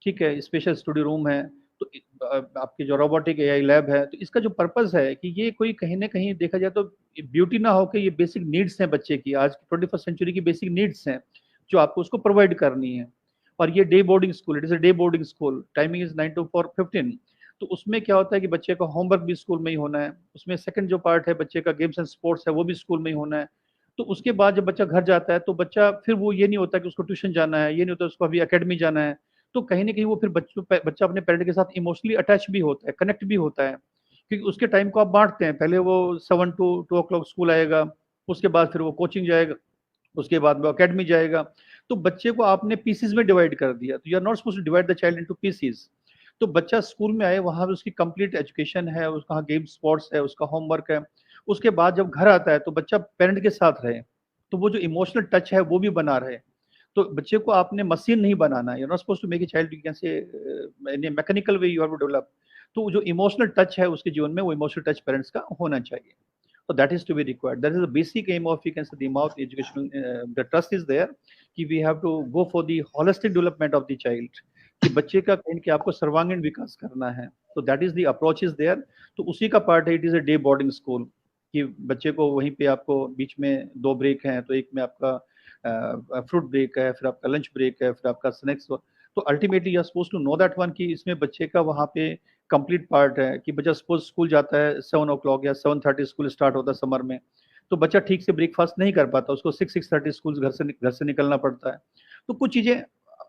ठीक है, स्पेशल स्टडी रूम है, तो आपकी जो रोबोटिक एआई लैब है, तो इसका जो पर्पस है कि ये कोई कहीं ना कहीं देखा जाए तो ब्यूटी ना हो कि ये बेसिक नीड्स हैं बच्चे की, आज की 21st सेंचुरी की बेसिक नीड्स हैं जो आपको उसको प्रोवाइड करनी है। और ये day boarding school, it is a day boarding school, timing is 9 to 4:15। तो उसमें क्या होता है कि बच्चे का होमवर्क भी स्कूल में ही होना है, उसमें सेकंड जो पार्ट है बच्चे का गेम्स एंड स्पोर्ट्स है वो भी स्कूल में ही होना है। तो उसके बाद जब बच्चा घर जाता है तो बच्चा फिर वो ये नहीं होता कि उसको ट्यूशन जाना है, ये नहीं होता उसको अभी अकेडमी जाना है, तो कहीं ना कहीं वो फिर बच्चा अपने पेरेंट के साथ इमोशनली अटैच भी होता है, कनेक्ट भी होता है, क्योंकि उसके टाइम को आप बांटते हैं, पहले वो 7 to 2 o'clock स्कूल आएगा, उसके बाद फिर वो कोचिंग जाएगा, उसके बाद वो अकेडमी जाएगा। तो बच्चे को आपने पीसीज में डिवाइड कर दिया, तो you are not supposed to divide the child into pieces. तो बच्चा स्कूल में आए, वहां उसकी कंप्लीट एजुकेशन है, उसका गेम स्पोर्ट्स है, उसका होमवर्क है, उसके बाद जब घर आता है तो बच्चा पेरेंट के साथ रहे, तो वो जो इमोशनल टच है वो भी बना रहे। तो बच्चे को आपने मशीन नहीं बनाना, you are not supposed to make a child कैसे in a mechanical way, you have to develop. तो जो इमोशनल टच है उसके जीवन में, वो इमोशनल टच पेरेंट्स का होना चाहिए। So that is to be required. That is the basic aim of, you can say, the mouth educational. The trust is there कि we have to go for the holistic development of the child. कि बच्चे का कहीं कि आपको सर्वांगीण विकास करना है, तो that is the approach is there. तो उसी का पार्ट है, it is a day boarding school कि बच्चे को वहीं पे आपको बीच में 2 ब्रेक हैं, तो एक में आपका फ्रूट ब्रेक है, फिर आपका लंच ब्रेक है, फिर आपका स्नैक्स। तो ultimately you are suppose to know that one कि इसमें बच्चे का वहाँ पे कंप्लीट पार्ट है कि बच्चा सपोज स्कूल जाता है 7 o'clock या 7:30 स्कूल स्टार्ट होता है समर में, तो बच्चा ठीक से ब्रेकफास्ट नहीं कर पाता, उसको 6:30 स्कूल घर से निकलना पड़ता है। तो कुछ चीज़ें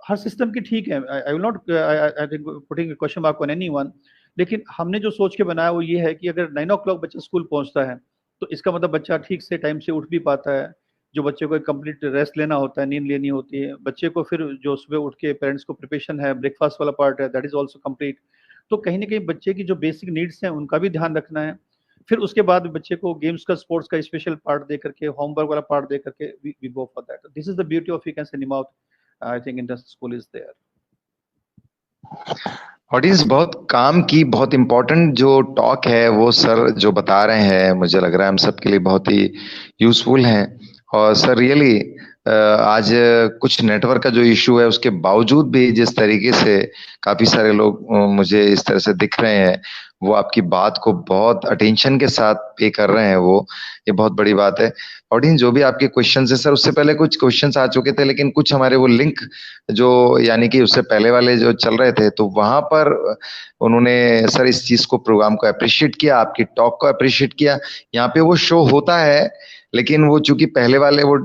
हर सिस्टम की ठीक है, I will not I think putting a question mark on anyone, लेकिन हमने जो सोच के बनाया वो ये है कि अगर 9 o'clock बच्चा स्कूल पहुंचता है तो इसका मतलब बच्चा ठीक से टाइम से उठ भी पाता है, जो बच्चे को कंप्लीट रेस्ट लेना होता है, नींद लेनी होती है, बच्चे को फिर जो सुबह उठ के पेरेंट्स को प्रिपरेशन है, ब्रेकफास्ट वाला पार्ट है, दैट इज ऑल्सो कंप्लीट। तो कहीं ना कहीं बच्चे की जो बेसिक नीड्स हैं उनका भी ध्यान रखना है। फिर उसके बाद बच्चे को गेम्स का, स्पोर्ट्स का स्पेशल पार्ट दे करके, होमवर्क वाला पार्ट दे करके we go for that. This is the beauty of, you can say, निमाउत I think international school is there. Audience बहुत काम की, बहुत इंपॉर्टेंट जो टॉक है वो सर जो बता रहे हैं, मुझे लग रहा है हम सबके लिए बहुत ही यूजफुल है। और सर रियली आज कुछ नेटवर्क का जो इशू है उसके बावजूद भी जिस तरीके से काफी सारे लोग मुझे इस तरह से दिख रहे हैं, वो आपकी बात को बहुत अटेंशन के साथ पे कर रहे हैं, वो ये बहुत बड़ी बात है। ऑडियंस, जो भी आपके क्वेश्चंस है सर, उससे पहले कुछ क्वेश्चंस आ चुके थे, लेकिन कुछ हमारे वो लिंक जो यानी कि उससे पहले वाले जो चल रहे थे, तो वहां पर उन्होंने सर इस चीज को, प्रोग्राम को अप्रिशिएट किया, आपकी टॉक को अप्रिशिएट किया। यहाँ पे वो शो होता है, लेकिन वो चूंकि पहले वाले वो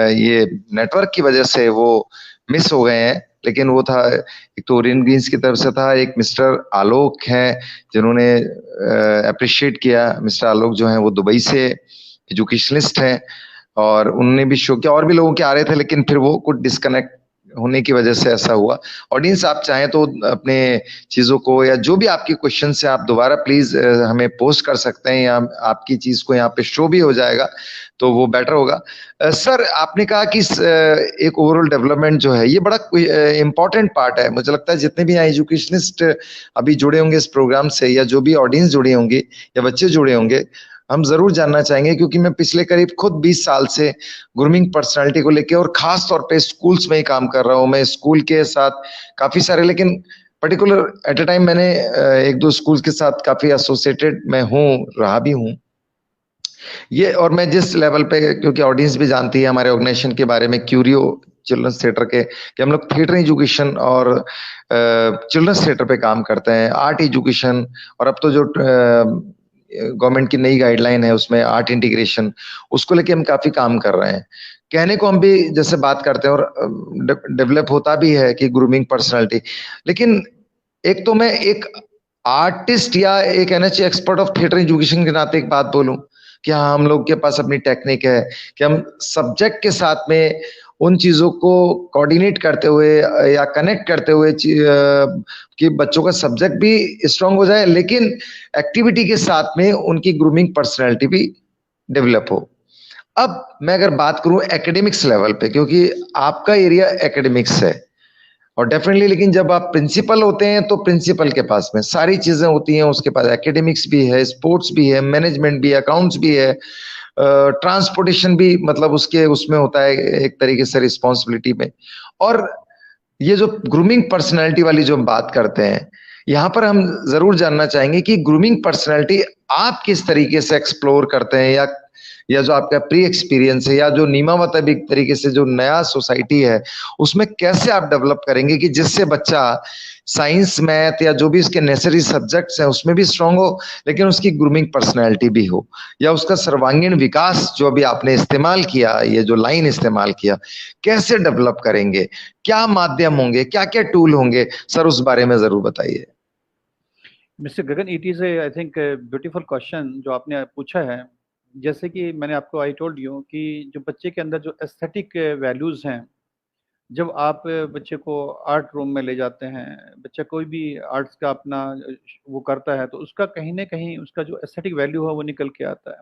ये नेटवर्क की वजह से वो मिस हो गए हैं। लेकिन वो था, एक तो ओरियन ग्रीन्स की तरफ से था, एक मिस्टर आलोक हैं जिन्होंने अप्रिशिएट किया। मिस्टर आलोक जो हैं वो दुबई से एजुकेशनिस्ट हैं, और उन्होंने भी शो किया। और भी लोगों के आ रहे थे, लेकिन फिर वो कुछ डिस्कनेक्ट होने की वजह से ऐसा हुआ। ऑडियंस, आप चाहें तो अपने चीजों को या जो भी आपके क्वेश्चन है आप दोबारा प्लीज हमें पोस्ट कर सकते हैं, या आपकी चीज को यहाँ पे शो भी हो जाएगा, तो वो बेटर होगा। सर, आपने कहा कि एक ओवरऑल डेवलपमेंट जो है ये बड़ा इंपॉर्टेंट पार्ट है। मुझे लगता है जितने भी यहाँ एजुकेशनिस्ट अभी जुड़े होंगे इस प्रोग्राम से, या जो भी ऑडियंस जुड़े होंगे या बच्चे जुड़े होंगे, हम जरूर जानना चाहेंगे, क्योंकि मैं पिछले करीब खुद 20 साल से ग्रूमिंग पर्सनालिटी को लेके और खास तौर पे स्कूल्स में ही काम कर रहा हूँ। मैं स्कूल के साथ काफी सारे, लेकिन पर्टिकुलर एट ए टाइम मैंने एक दो स्कूल्स के साथ काफी एसोसिएटेड मैं हूँ, रहा भी हूँ ये। और मैं जिस लेवल पे, क्योंकि ऑडियंस भी जानती है हमारे ऑर्गेनाइजेशन के बारे में, क्यूरियो चिल्ड्रंस थिएटर के, कि हम लोग थिएटर एजुकेशन और चिल्ड्रंस थिएटर पे काम करते हैं, आर्ट एजुकेशन, और अब तो जो गवर्नमेंट की नई गाइडलाइन है उसमें आर्ट इंटीग्रेशन, उसको लेके हम काफी काम कर रहे हैं। कहने को हम भी जैसे बात करते हैं, और डेवलप होता भी है कि ग्रूमिंग पर्सनालिटी, लेकिन एक तो मैं एक आर्टिस्ट या एक NH expert of theatre education के नाते एक बात बोलूं कि हाँ, हम लोग के पास अपनी टेक्निक है कि हम सब्जेक्ट के साथ में उन चीजों को कोऑर्डिनेट करते हुए या कनेक्ट करते हुए कि बच्चों का सब्जेक्ट भी स्ट्रांग हो जाए, लेकिन एक्टिविटी के साथ में उनकी ग्रूमिंग पर्सनैलिटी भी डेवलप हो। अब मैं अगर बात करूं एकेडमिक्स लेवल पे, क्योंकि आपका एरिया एकेडमिक्स है और डेफिनेटली, लेकिन जब आप प्रिंसिपल होते हैं तो प्रिंसिपल के पास में सारी चीजें होती हैं, उसके पास एकेडमिक्स भी है, स्पोर्ट्स भी है, मैनेजमेंट भी है, अकाउंट्स भी है, ट्रांसपोर्टेशन भी, मतलब उसके उसमें होता है एक तरीके से रिस्पॉन्सिबिलिटी में। और ये जो ग्रूमिंग पर्सनैलिटी वाली जो हम बात करते हैं, यहाँ पर हम जरूर जानना चाहेंगे कि ग्रूमिंग पर्सनैलिटी आप किस तरीके से एक्सप्लोर करते हैं, या जो आपका प्री एक्सपीरियंस है, या जो नियमावत तरीके से जो नया सोसाइटी है उसमें कैसे आप डेवलप करेंगे कि जिससे बच्चा साइंस, मैथ या जो भी इसके नेसेसरी सब्जेक्ट्स हैं उसमें भी स्ट्रांग हो, लेकिन उसकी ग्रूमिंग पर्सनैलिटी भी हो, या उसका सर्वांगीण विकास जो अभी आपने इस्तेमाल किया, ये जो लाइन इस्तेमाल किया, कैसे डेवलप करेंगे, क्या माध्यम होंगे, क्या क्या टूल होंगे, सर उस बारे में जरूर बताइए। Mister Gagan, it is I think beautiful question जो आपने पूछा है। जैसे कि मैंने आपको आई टोल्ड यू कि जो बच्चे के अंदर जो एस्थेटिक वैल्यूज़ हैं, जब आप बच्चे को आर्ट रूम में ले जाते हैं, बच्चा कोई भी आर्ट्स का अपना वो करता है, तो उसका कहीं ना कहीं उसका जो एस्थेटिक वैल्यू है वो निकल के आता है।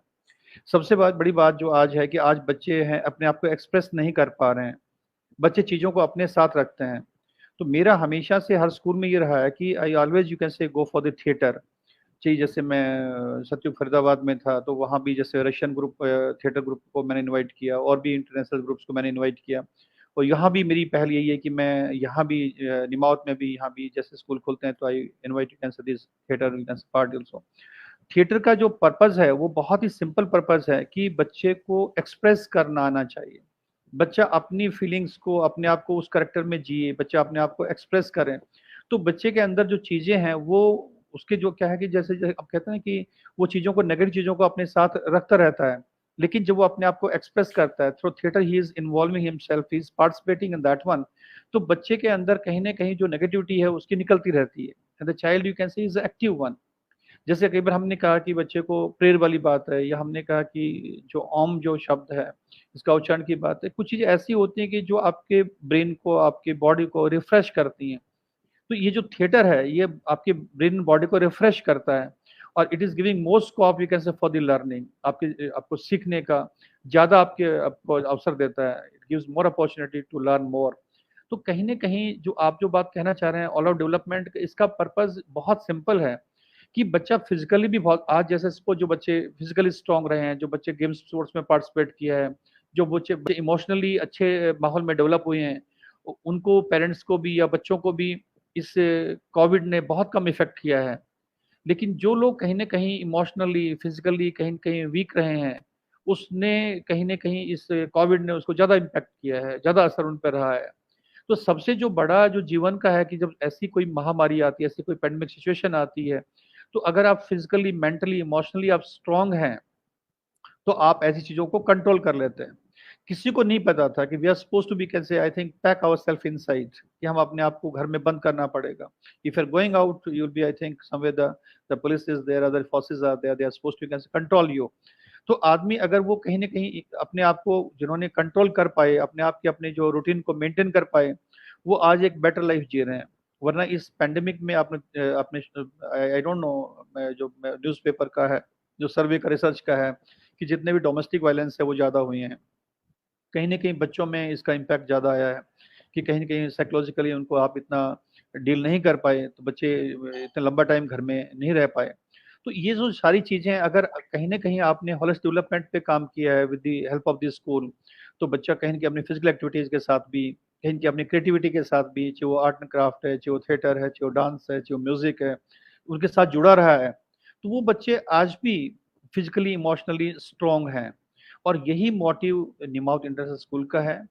सबसे बड़ी बात जो आज है कि आज बच्चे हैं अपने आप को एक्सप्रेस नहीं कर पा रहे हैं, बच्चे चीज़ों को अपने साथ रखते हैं। तो मेरा हमेशा से हर स्कूल में ये रहा है कि आई ऑलवेज यू कैन से गो फॉर द थिएटर। चाहिए जैसे मैं सत्यु फरीदाबाद में था तो वहाँ भी जैसे रशियन ग्रुप थिएटर ग्रुप को मैंने इनवाइट किया, और भी इंटरनेशनल ग्रुप्स को मैंने इनवाइट किया। और यहाँ भी मेरी पहल यही है कि मैं यहाँ भी निमावत में भी, यहाँ भी जैसे स्कूल खोलते हैं तो I invite this theatre part also. Theatre का जो पर्पज़ है वो बहुत ही सिंपल पर्पज़ है कि बच्चे को एक्सप्रेस करना आना चाहिए। बच्चा अपनी फीलिंग्स को, अपने आप को उस करेक्टर में जिए, बच्चा अपने आप को एक्सप्रेस करें। तो बच्चे के अंदर जो चीज़ें हैं वो उसके जो क्या है कि जैसे आप कहते हैं कि वो चीज़ों को, नेगेटिव चीज़ों को अपने साथ रखता रहता है, लेकिन जब वो अपने आप को एक्सप्रेस करता है through theatre, he is involving himself, he is participating in that one, तो बच्चे के अंदर कहीं ना कहीं जो नेगेटिविटी है उसकी निकलती रहती है। And the child you can say is active one. जैसे कई बार हमने कहा कि बच्चे को प्रेयर वाली बात है, या हमने कहा कि जो ओम जो शब्द है इसका उच्चारण की बात है, कुछ चीज़ें ऐसी होती हैं कि जो आपके ब्रेन को, आपके बॉडी को रिफ्रेश करती हैं। तो ये जो थिएटर है ये आपके ब्रेन बॉडी को रिफ्रेश करता है, और it is giving more scope you can say for the learning. आपको सीखने का ज़्यादा आपको अवसर देता है, it gives more opportunity to learn more. तो कहीं ना कहीं जो आप जो बात कहना चाह रहे हैं ऑल आउट डेवलपमेंट, इसका पर्पज बहुत सिंपल है कि बच्चा फिजिकली भी बहुत, आज जैसे सपोज जो बच्चे फिजिकली स्ट्रांग रहे हैं, जो बच्चे गेम्स स्पोर्ट्स में पार्टिसिपेट किया है, जो बच्चे इमोशनली अच्छे माहौल में डेवलप हुए हैं, उनको, पेरेंट्स को भी या बच्चों को भी इस कोविड ने बहुत कम इफेक्ट किया है। लेकिन जो लोग कहीं न कहीं इमोशनली, फिजिकली कहीं न कहीं वीक रहे हैं, उसने कहीं न कहीं इस कोविड ने उसको ज़्यादा इम्पैक्ट किया है, ज़्यादा असर उन पे रहा है। तो सबसे जो बड़ा जो जीवन का है कि जब ऐसी कोई महामारी आती है, ऐसी कोई पैंडेमिक सिचुएशन आती है, तो अगर आप फिजिकली, मेंटली, इमोशनली आप स्ट्रांग हैं, तो आप ऐसी चीज़ों को कंट्रोल कर लेते हैं। किसी को नहीं पता था कि we are supposed to be, can say, I think, pack ourself inside, कि हम अपने आप को घर में बंद करना पड़ेगा। If you are going out, you will be, I think, somewhere the police is there, other forces are there, they are supposed to, can say, control you. तो आदमी अगर वो कहीं न कहीं अपने आप को, जिन्होंने कंट्रोल कर पाए, अपने आप की अपने जो रूटीन को मेंटेन कर पाए, वो आज एक बेटर लाइफ जी रहे हैं। वरना इस पैंडेमिक में आपने आई डोंट नो, जो न्यूज़पेपर का है, जो सर्वे का, रिसर्च का है, कि जितने भी डोमेस्टिक वायलेंस है वो ज़्यादा हुए हैं। कहीं न कहीं बच्चों में इसका इम्पैक्ट ज़्यादा आया है कि कहीं न कहीं साइकोलॉजिकली उनको आप इतना डील नहीं कर पाए, तो बच्चे इतना लंबा टाइम घर में नहीं रह पाए। तो ये जो सारी चीज़ें, अगर कहीं न कहीं आपने होलिस्टिक डेवलपमेंट पे काम किया है with the help of the school, तो बच्चा कहीं न कहीं अपनी फिजिकल एक्टिविटीज़ के साथ भी, कहीं न कहीं अपनी क्रिएटिविटी के साथ भी, चाहे वो आर्ट एंड क्राफ्ट है, चाहे वो थिएटर है, चाहे वो डांस है, चाहे वो म्यूज़िक है, उनके साथ जुड़ा रहा है, तो वो बच्चे आज भी फिजिकली, इमोशनली स्ट्रॉन्ग हैं। और यही मोटिव निमाउथ इंटरनेशनल स्कूल का है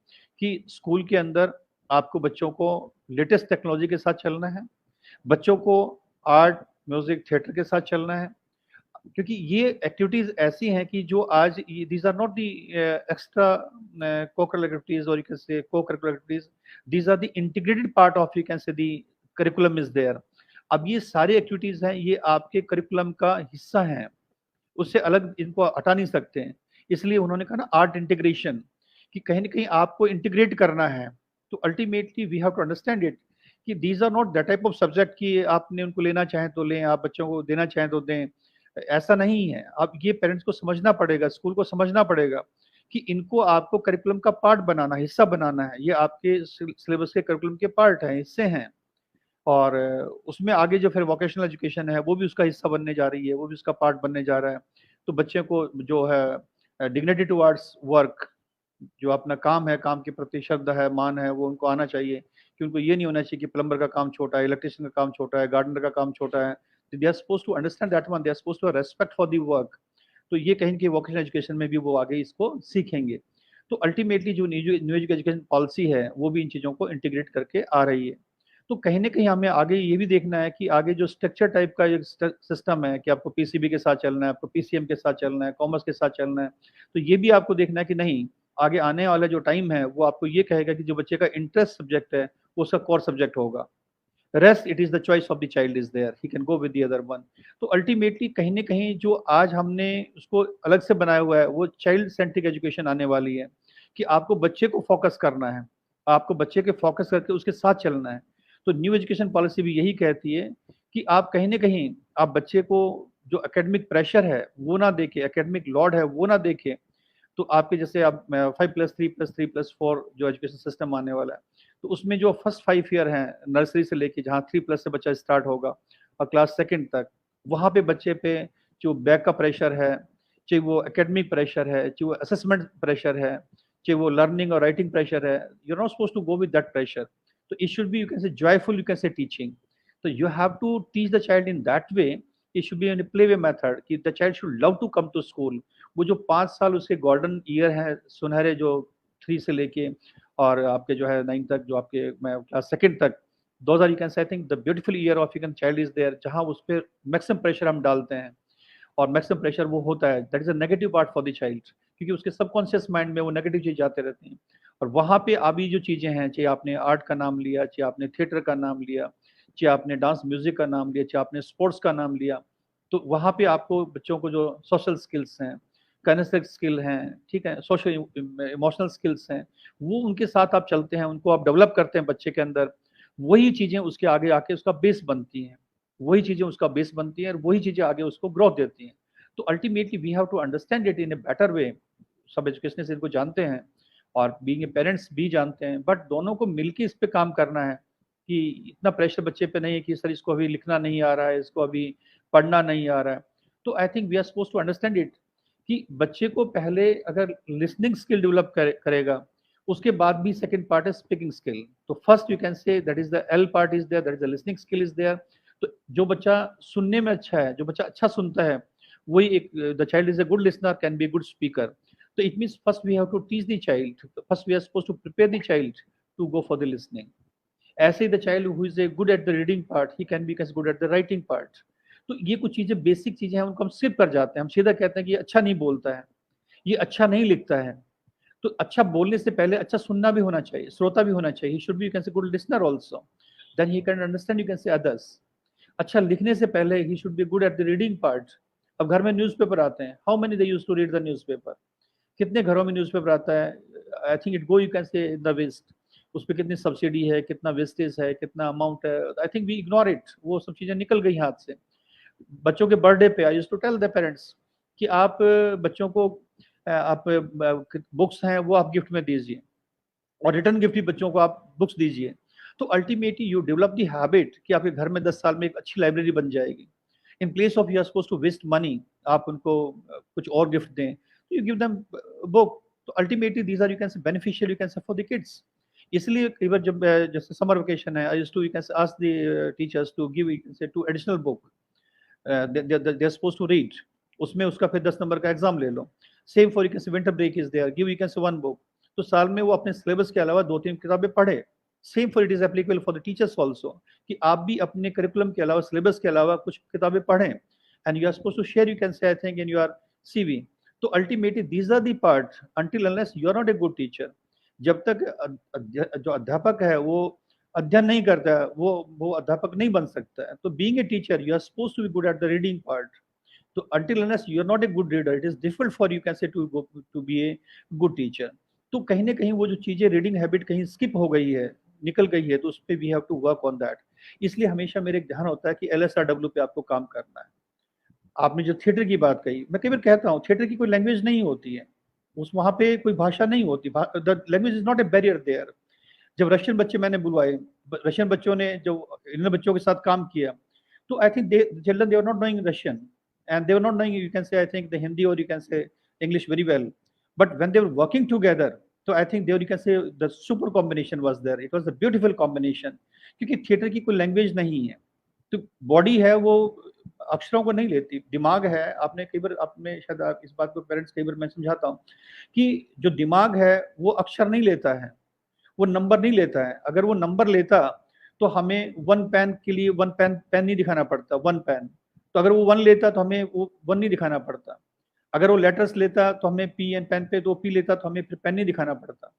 कि स्कूल के अंदर आपको बच्चों को लेटेस्ट टेक्नोलॉजी के साथ चलना है, बच्चों को आर्ट, म्यूजिक, थिएटर के साथ चलना है, क्योंकि ये एक्टिविटीज ऐसी हैं कि जो आज, these are not the extra co-curricular activities, or you can say co-curricular activities, these are the integrated part of, you can say, the curriculum is there। अब ये सारी एक्टिविटीज हैं, ये आपके करिकुलम का हिस्सा हैं, उससे अलग इनको हटा नहीं सकते हैं। इसलिए उन्होंने कहा ना, आर्ट इंटीग्रेशन, कि कहीं न कहीं आपको इंटीग्रेट करना है। तो ultimately we have to understand it, कि these are not that type of subject कि आपने उनको लेना चाहें तो लें, आप बच्चों को देना चाहें तो दें। ऐसा नहीं है। अब ये पेरेंट्स को समझना पड़ेगा, स्कूल को समझना पड़ेगा कि इनको आपको करिकुलम का पार्ट बनाना, हिस्सा बनाना है। ये आपके सिलेबस के करिकुलम के पार्ट हैं, हिस्से हैं। और उसमें आगे जो फिर वोकेशनल एजुकेशन है, वो भी उसका हिस्सा बनने जा रही है, वो भी उसका पार्ट बनने जा रहा है। तो बच्चे को जो है डिग्निटी टुवर्ड्स वर्क, जो अपना काम है, काम के प्रति श्रद्धा है, मान है, वो उनको आना चाहिए, कि उनको ये नहीं होना चाहिए कि प्लम्बर का काम छोटा है, इलेक्ट्रिशियन का काम छोटा है, गार्डनर का काम छोटा है। They are supposed to understand that one, they are supposed to respect for the work. तो ये कहीं कि वोकेशनल एजुकेशन में भी वो आगे इसको सीखेंगे। तो अल्टीमेटली जो न्यू एजुकेशन पॉलिसी है, वो भी इन चीज़ों को इंटीग्रेट करके आ रही है। तो कहीं न कहीं हमें आगे ये भी देखना है कि आगे जो स्ट्रक्चर टाइप का एक सिस्टम है, कि आपको पीसीबी के साथ चलना है, आपको पीसीएम के साथ चलना है, कॉमर्स के साथ चलना है, तो ये भी आपको देखना है कि नहीं, आगे आने वाला जो टाइम है, वो आपको ये कहेगा कि जो बच्चे का इंटरेस्ट सब्जेक्ट है, वो उसका कोर सब्जेक्ट होगा। Rest, it is the choice of the child is there, he can go with the other one. तो अल्टीमेटली कहीं न कहीं जो आज हमने उसको अलग से बनाया हुआ है, वो चाइल्ड सेंट्रिक एजुकेशन आने वाली है, कि आपको बच्चे को फोकस करना है, आपको बच्चे के फोकस करके उसके साथ चलना है। तो न्यू एजुकेशन पॉलिसी भी यही कहती है कि आप कहीं न कहीं, आप बच्चे को जो एकेडमिक प्रेशर है, वो ना देके, एकेडमिक लोड है, वो ना देके, तो आपके जैसे अब 5+3+3+4 जो एजुकेशन सिस्टम आने वाला है, तो उसमें जो फर्स्ट 5 ईयर हैं, नर्सरी से लेके, जहाँ 3+ से बच्चा स्टार्ट होगा और क्लास सेकंड तक, वहाँ पे बच्चे पे जो बैक का प्रेशर है, चाहे वो एकेडमिक प्रेशर है, चाहे वो असेसमेंट प्रेशर है, चाहे वो लर्निंग और राइटिंग प्रेशर है, you are not supposed to go with that pressure. तो it should be, you can say, joyful, you can say, teaching. तो you have to teach the child in that way, it should be in play way method, कि the child should love to come to school. वो जो 5 साल उसके golden year है, सुनहरे, जो 3 से लेके और आपके जो है 9 तक, जो आपके क्लास सेकंड तक, those are, you can say, I think, the beautiful year of, you can, child is there, जहाँ उस पर मैक्सिमम प्रेशर हम डालते हैं। और मैक्सिमम प्रेशर वो होता है, that is a negative part for the child, क्योंकि उसके सबकॉन्शियस माइंड में वो नेगेटिव चीज जाते रहती हैं। और वहाँ पे अभी जो चीजें हैं, चाहे आपने आर्ट का नाम लिया, चाहे आपने थिएटर का नाम लिया, चाहे आपने डांस म्यूजिक का नाम लिया, चाहे आपने स्पोर्ट्स का नाम लिया, तो वहाँ पे आपको बच्चों को जो सोशल स्किल्स हैं, काइनेस्थिक स्किल हैं, ठीक है, सोशल इमोशनल स्किल्स हैं, वो उनके साथ आप चलते हैं, उनको आप डेवलप करते हैं बच्चे के अंदर, वही चीज़ें उसके आगे आके उसका बेस बनती हैं, वही चीज़ें उसका बेस बनती हैं, और वही चीज़ें आगे उसको ग्रोथ देती हैं। तो ultimately we have to understand it in a better way. सब एजुकेशनिस्ट इनको जानते हैं, और बीइंग ए पेरेंट्स भी जानते हैं, बट दोनों को मिलके इस पे काम करना है, कि इतना प्रेशर बच्चे पे नहीं है कि सर इसको अभी लिखना नहीं आ रहा है, इसको अभी पढ़ना नहीं आ रहा है। तो I think we are suppose to understand it, कि बच्चे को पहले अगर लिसनिंग स्किल डेवलप करेगा, उसके बाद भी सेकंड पार्ट है स्पीकिंग स्किल। तो first you can say that is the L part is there, that is the listening skill is there. तो जो बच्चा सुनने में अच्छा है, जो बच्चा अच्छा सुनता है, वही एक the child is a good listener, can be a good speaker. तो it means first we have to teach the child, first we are supposed to prepare the child to go for the listening. ऐसे ही the child who is a good at the reading part, he can be good at the writing part. तो ये कुछ चीजें basic चीजें हैं, उनको हम स्किप कर जाते हैं। हम सीधा कहते हैं कि ये अच्छा नहीं बोलता है, ये अच्छा नहीं लिखता है। तो अच्छा बोलने से पहले अच्छा सुनना भी होना चाहिए, श्रोता भी होना चाहिए। Should be you can say good listener also, then he can understand you can say others. अच्छा लिखने से पहले he should be good at the reading part. अब घर में न्यूज़पेपर आते हैं, how many they used to read the newspaper? कितने घरों में न्यूज़पेपर आता है? I think it go you can say in the waste. उस पर कितनी सब्सिडी है, कितना वेस्टेज है, कितना अमाउंट है, I think we ignore it. वो सब चीजें निकल गई हाथ से। बच्चों के बर्थडे पे I used to tell the parents कि आप बच्चों को आप बुक्स हैं वो आप गिफ्ट में दीजिए, और रिटर्न गिफ्ट भी बच्चों को आप बुक्स दीजिए। तो ultimately you develop the habit कि आपके घर में 10 साल में एक अच्छी लाइब्रेरी बन जाएगी। In place of you are supposed to waste money, आप उनको कुछ और गिफ्ट दें, तो यू गिव देम बुक। तो ultimately these are you can say beneficial you can say for the kids. इसलिए कई बार जब जैसे समर वेकेशन है, I used to you can say ask the teachers to give you can say 2 additional book they are supposed to read. उसमें उसका फिर 10 number का एग्जाम ले लो। Same for you can say winter break is there, give you can say 1 book. तो साल में वो अपने सिलेबस के अलावा 2-3 किताबें पढ़े। Same for it is applicable for the teachers also, कि आप भी अपने करिकुलम के अलावा, सिलेबस के अलावा कुछ किताबें पढ़ें, and you are supposed to share you can say I think in your CV. तो ultimately these are the part until unless you are not a good teacher. जब तक जो अध्यापक है वो अध्ययन नहीं करता है, वो अध्यापक नहीं बन सकता है। तो being a teacher you are supposed to be good at the reading part. तो until unless you are not a good reader, it is difficult for you can say to be a good teacher। तो कहीं ना कहीं वो जो चीजें reading habit कहीं skip हो गई है, निकल गई है, तो उस पर we have to work on that. इसलिए हमेशा मेरे एक ध्यान होता है कि LSRW पे आपको काम करना है। आपने जो थिएटर की बात कही, मैं कई बार कहता हूँ थिएटर की कोई लैंग्वेज नहीं होती है, उस वहाँ पे कोई भाषा नहीं होती, the language is not a barrier there. जब रशियन बच्चे मैंने बुलवाए, रशियन बच्चों ने जो इन बच्चों के साथ काम किया, तो I think children they are not knowing Russian, and they were not knowing you can say I think the Hindi or you can say English very well, but when they were working together, so I think there you can say the super combination was there, it was a beautiful combination। क्योंकि theatre की कोई language नहीं है, तो body है वो अक्षरों को नहीं लेती, दिमाग है। आपने कई बार, आपने शायद आप इस बात को पेरेंट्स कई बार मैं समझाता हूँ कि जो दिमाग है वो अक्षर नहीं लेता है, वो नंबर नहीं लेता है। अगर वो नंबर लेता तो हमें 1 पेन के लिए 1 पेन नहीं दिखाना पड़ता, 1 पेन। तो अगर वो 1 लेता तो हमें वो 1 नहीं दिखाना पड़ता। अगर वो लेटर्स लेता तो हमें पी एन पेन पे तो पी लेता तो हमें फिर पेन नहीं दिखाना पड़ता।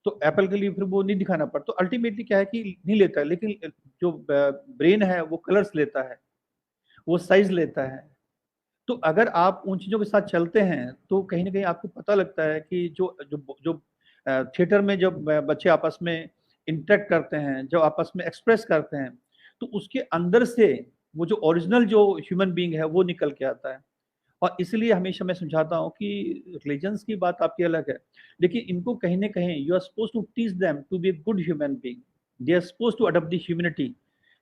तो एप्पल के लिए फिर वो नहीं दिखाना पड़ता। तो अल्टीमेटली क्या है कि नहीं लेता है, लेकिन जो ब्रेन है वो कलर्स लेता है, वो साइज लेता है। तो अगर आप उन चीजों के साथ चलते हैं तो कहीं ना कहीं आपको पता लगता है कि जो जो जो थिएटर में जब बच्चे आपस में इंटरेक्ट करते हैं, जब आपस में एक्सप्रेस करते हैं, तो उसके अंदर से वो जो ओरिजिनल जो ह्यूमन बीइंग है वो निकल के आता है। और इसलिए हमेशा मैं समझाता हूँ कि रिलीजन्स की बात आपकी अलग है, लेकिन इनको कहीं ना कहीं you are suppose to teach them to be a good human being, they are suppose to adopt the humanity,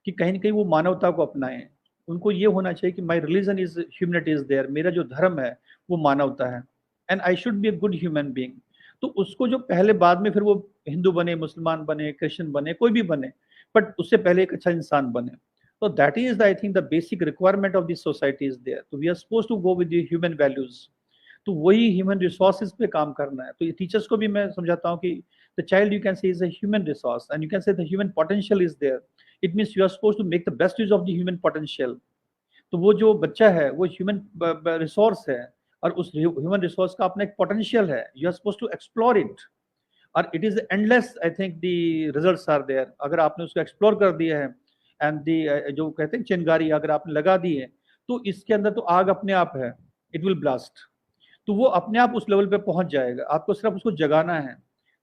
कि कहीं ना कहीं वो मानवता को अपनाएं। उनको ये होना चाहिए कि my religion is humanity is there, मेरा जो धर्म है वो मानवता है, and I should be a good human being. तो उसको जो पहले बाद में फिर वो हिंदू बने, मुसलमान बने, क्रिश्चियन बने, कोई भी बने, बट उससे पहले एक अच्छा इंसान बने। So that is, I think, the basic requirement of the society is there. So we are supposed to go with the human values. तो वही ह्यूमन रिसोर्सेज पे काम करना है। तो ये टीचर्स को भी मैं समझाता हूँ कि the child you can say is a human resource, and you can say the human potential is there. It means you are supposed to make the best use of the human potential. तो वो जो बच्चा है वो human resource है, और उस human resource का अपना एक पोटेंशियल है, you are supposed to explore it. और it is endless, I think the results are there. अगर आपने उसको एक्सप्लोर कर दिया है, एंड दी जो कहते हैं चिंगारी अगर आपने लगा दी है, तो इसके अंदर तो आग अपने आप है, इट विल ब्लास्ट। तो वो अपने आप उस लेवल पे पहुंच जाएगा, आपको सिर्फ उसको जगाना है।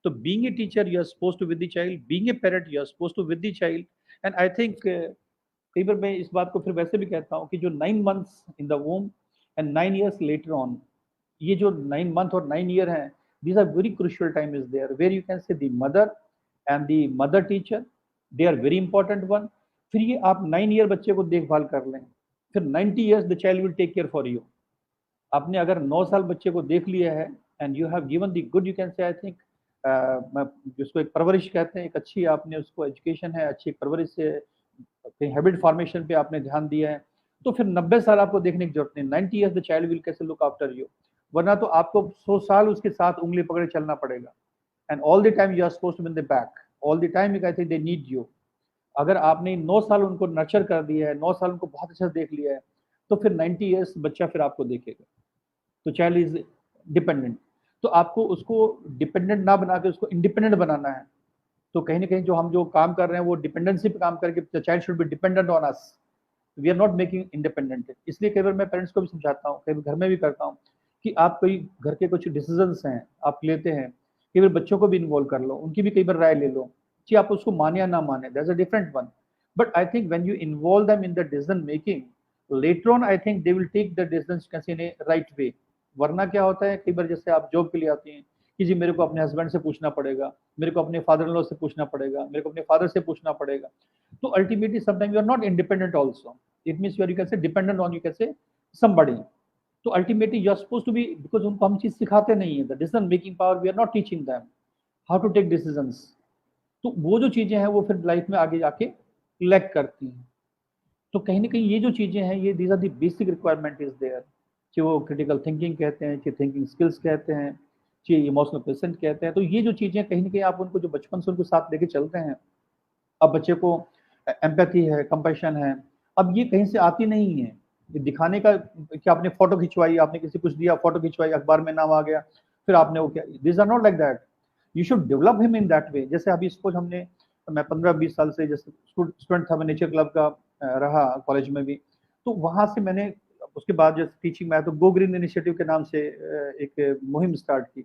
तो being a teacher you are supposed to with the child, being a parent you are supposed to with the child. And I think कई बार मैं इस बात को फिर वैसे भी कहता हूँ कि जो 9 months in the वोम and 9 years later on, ये जो 9 month और 9 year हैं, these are very crucial time is there where you can say the mother and the mother teacher, they are very important one। फिर ये आप 9 year बच्चे को देखभाल कर लें, फिर 90 years the child will take care for you। आपने अगर 9 साल बच्चे को देख लिया है and you have given the good, you can say I think, जिसको एक परवरिश कहते हैं, एक अच्छी आपने उसको एजुकेशन है, अच्छी परवरिश से कहीं हैबिट फॉर्मेशन पे आपने ध्यान दिया है, तो फिर 90 साल आपको देखने की जरूरत नहीं, 90 ईयर्स द चाइल्ड विल कैसे लुक आफ्टर यू। वरना तो आपको 100 साल उसके साथ उंगली पकड़े चलना पड़ेगा, and all the time you are supposed to be in the back, all the time I think they need you. अगर आपने 9 साल उनको नर्चर कर दिया है, 9 साल उनको बहुत अच्छा देख लिया है, तो फिर 90 ईयर्स बच्चा फिर आपको देखेगा। तो चाइल्ड इज डिपेंडेंट, तो आपको उसको डिपेंडेंट ना बना के उसको इंडिपेंडेंट बनाना है। तो कहीं ना कहीं जो हम जो काम कर रहे हैं वो डिपेंडेंसी पे काम करके, the child should be dependent on us, we are not making independent. इसलिए कई बार मैं पेरेंट्स को भी समझाता हूँ, कई बार घर में भी करता हूँ, कि आप कोई घर के कुछ डिसीजंस हैं आप लेते हैं, कई बार बच्चों को भी इन्वॉल्व कर लो, उनकी भी कई बार राय ले लो, कि आप उसको माने या ना माने, that's a different one. But I think when you involve them in the decision making, later on I think they will take the decisions in a right way. वरना क्या होता है, कई बार जैसे आप जॉब के लिए आती हैं कि जी मेरे को अपने हस्बैंड से पूछना पड़ेगा, मेरे को अपने फादर इन लॉ से पूछना पड़ेगा, मेरे को अपने फादर से पूछना पड़ेगा, तो ultimately sometime you are not independent also, it means you can say dependent on, you can say somebody। तो ultimately you are suppose to be, because उनको हम चीज सिखाते नहीं है, the decision making power we are not teaching them how to take decisions. तो वो जो चीजें हैं वो फिर लाइफ में आगे जाके लैक करती हैं। तो कहीं ना कहीं ये जो चीजें हैं, ये these are the basic requirement is there, कि वो क्रिटिकल थिंकिंग कहते हैं, कि थिंकिंग स्किल्स कहते हैं, कि इमोशनल पेशेंट कहते हैं। तो ये जो चीजें कहीं ना कहीं आप उनको जो बचपन से उनको साथ लेके चलते हैं, अब बच्चे को एम्पैथी है, कंपैशन है, अब ये कहीं से आती नहीं है, ये दिखाने का, कि आपने फोटो खिंचवाई, आपने किसी कुछ दिया, फोटो खिंचवाई, अखबार में नाम आ गया, फिर आपने वो क्या, this are not like that, you should develop him in that way. जैसे अभी सपोज हमने, मैं 15-20 साल से जैसे स्टूडेंट था, मैं नेचर क्लब का रहा कॉलेज में भी, तो वहां से मैंने उसके बाद जैसे टीचिंग में आया तो गो ग्रीन इनिशिएटिव के नाम से एक मुहिम स्टार्ट की।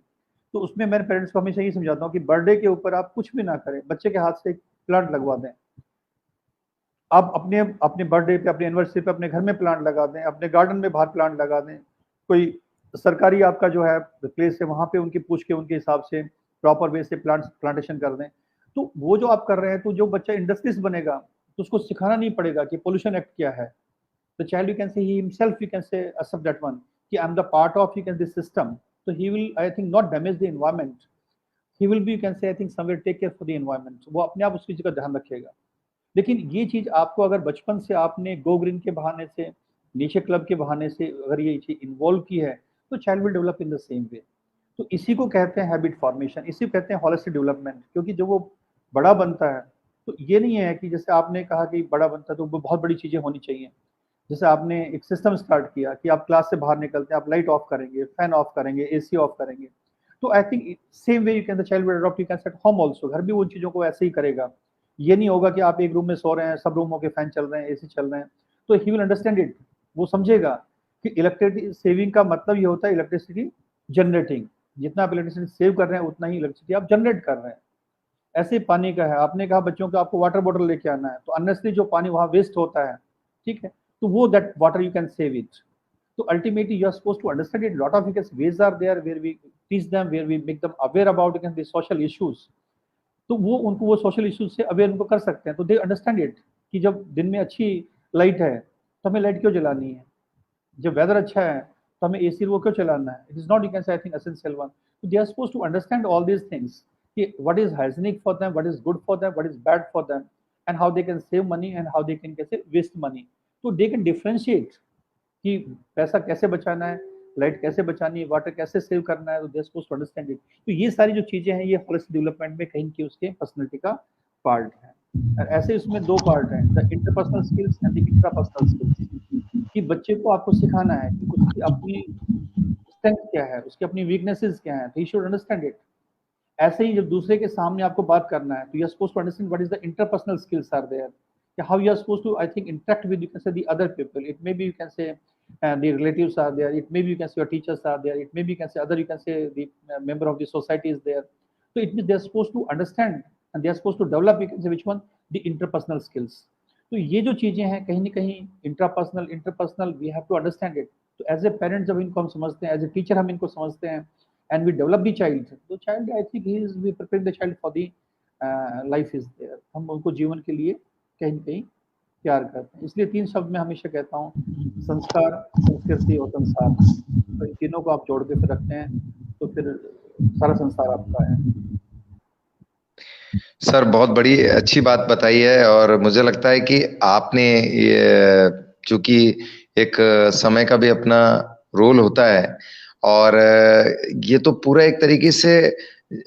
तो उसमें मैं पेरेंट्स को हमेशा ये समझाता हूँ कि बर्थडे के ऊपर आप कुछ भी ना करें, बच्चे के हाथ से एक प्लांट लगवा दें। आप अपने अपने बर्थडे पे, अपने एनिवर्सरी पे अपने घर में प्लांट लगा दें, अपने गार्डन में बाहर प्लांट लगा दें, कोई सरकारी आपका जो है प्लेस है वहां पे उनकी पूछ के उनके हिसाब से प्रॉपर वे से प्लांटेशन कर दें। तो वो जो आप कर रहे हैं, तो जो बच्चा इंडस्ट्रीज बनेगा तो उसको सिखाना नहीं पड़ेगा कि पोल्यूशन एक्ट क्या है। The child, you can say, he himself, you can say, accept that one, कि I'm the part of, you can, this system, so he will, I think, not damage the environment, he will be, you can say, I think, somewhere take care for the environment, वो अपने आप उस चीज का ध्यान रखेगा। लेकिन ये चीज आपको अगर बचपन से आपने गो ग्रीन के बहाने से, नेचर क्लब के बहाने से अगर ये चीज इन्वॉल्व की है, तो child will develop in the same way. तो इसी को कहते हैं हैबिट फॉर्मेशन, इसी को कहते हैं होलिस्टिक डेवलपमेंट। क्योंकि जब वो बड़ा बनता है, तो ये नहीं है कि जैसे आपने कहा कि बड़ा बनता है तो वो बहुत बड़ी चीजें होनी चाहिए। जैसे आपने एक सिस्टम स्टार्ट किया कि आप क्लास से बाहर निकलते हैं, आप लाइट ऑफ करेंगे, फैन ऑफ करेंगे, एसी ऑफ करेंगे, तो I think same way you can the child will adopt, you can set home also, घर भी उन चीजों को ऐसे ही करेगा। ये नहीं होगा कि आप एक रूम में सो रहे हैं, सब रूमों के फैन चल रहे हैं, एसी चल रहे हैं, तो ही विल अंडरस्टैंड इट, वो समझेगा कि इलेक्ट्रिसिटी सेविंग का मतलब ये होता है इलेक्ट्रिसिटी जनरेटिंग, जितना आप इलेक्ट्रिसिटी सेव कर रहे हैं उतना ही इलेक्ट्रिसिटी आप जनरेट कर रहे हैं। ऐसे पानी का है, आपने कहा बच्चों को आपको वाटर बॉटल लेके आना है, तो अननेसरी जो पानी वहां वेस्ट होता है, ठीक है, तो वो that water you can save it. तो ultimately you are suppose to understand it, lot of ways are there where we teach them, where we make them aware about the social issues. तो वो उनको वो social issues से aware उनको कर सकते हैं, तो दे अंडरस्टैंड इट, कि जब दिन में अच्छी लाइट है तो हमें लाइट क्यों जलानी है, जब वेदर अच्छा है तो हमें एसी वो क्यों चलाना है, it is not, you can say, I think, essential one. तो they are suppose to understand all these things, कि what is hygienic for them, what is good for them, what is bad for them, and how they can save money and how they can कैसे waste money. तो they can differentiate कि पैसा कैसे बचाना है, light कैसे बचानी है, वाटर कैसे सेव करना है, तो they are suppose to understand it. तो ये सारी जो चीजें हैं, ये होलिस्टिक डेवलपमेंट में कहीं की उसके पर्सनैलिटी का पार्ट है। और ऐसे इसमें दो पार्ट हैं, the interpersonal skills and the intrapersonal skills, कि बच्चे को आपको सिखाना है कि उसकी अपनी स्ट्रेंथ क्या है, उसकी अपनी वीकनेसेस क्या है, तो ही शुड अंडरस्टैंड इट। ऐसे ही जब दूसरे के सामने आपको बात करना है, तो you are supposed to understand what is the interpersonal skills are there, how you are supposed to, I think, interact with, you can say, the other people. It may be, you can say, the relatives are there, it may be, you can say, your teachers are there, it may be, you can say, other, you can say, the member of the society is there. So it means they are supposed to understand and they are supposed to develop, you can say, which one, the interpersonal skills. तो ये जो चीजें हैं कहीं ना कहीं intrapersonal interpersonal, we have to understand it. तो as a parent जब इनको हम समझते हैं, एज ए टीचर हम इनको समझते हैं, and we develop the child, तो child, I think, he is, we prepare the child for the life is there, हम उनको जीवन के लिए कहीं ना कहीं प्यार करते हैं। इसलिए 3 शब्द मैं हमेशा कहता हूँ, संस्कार, संस्कृति और संसार। तो इन तीनों को आप जोड़ के फिर रखते हैं तो फिर सारा संसार आपका है। सर बहुत बड़ी अच्छी बात बताई है, और मुझे लगता है कि आपने ये, चूंकि एक समय का भी अपना रोल होता है, और ये तो पूरा एक तरीके से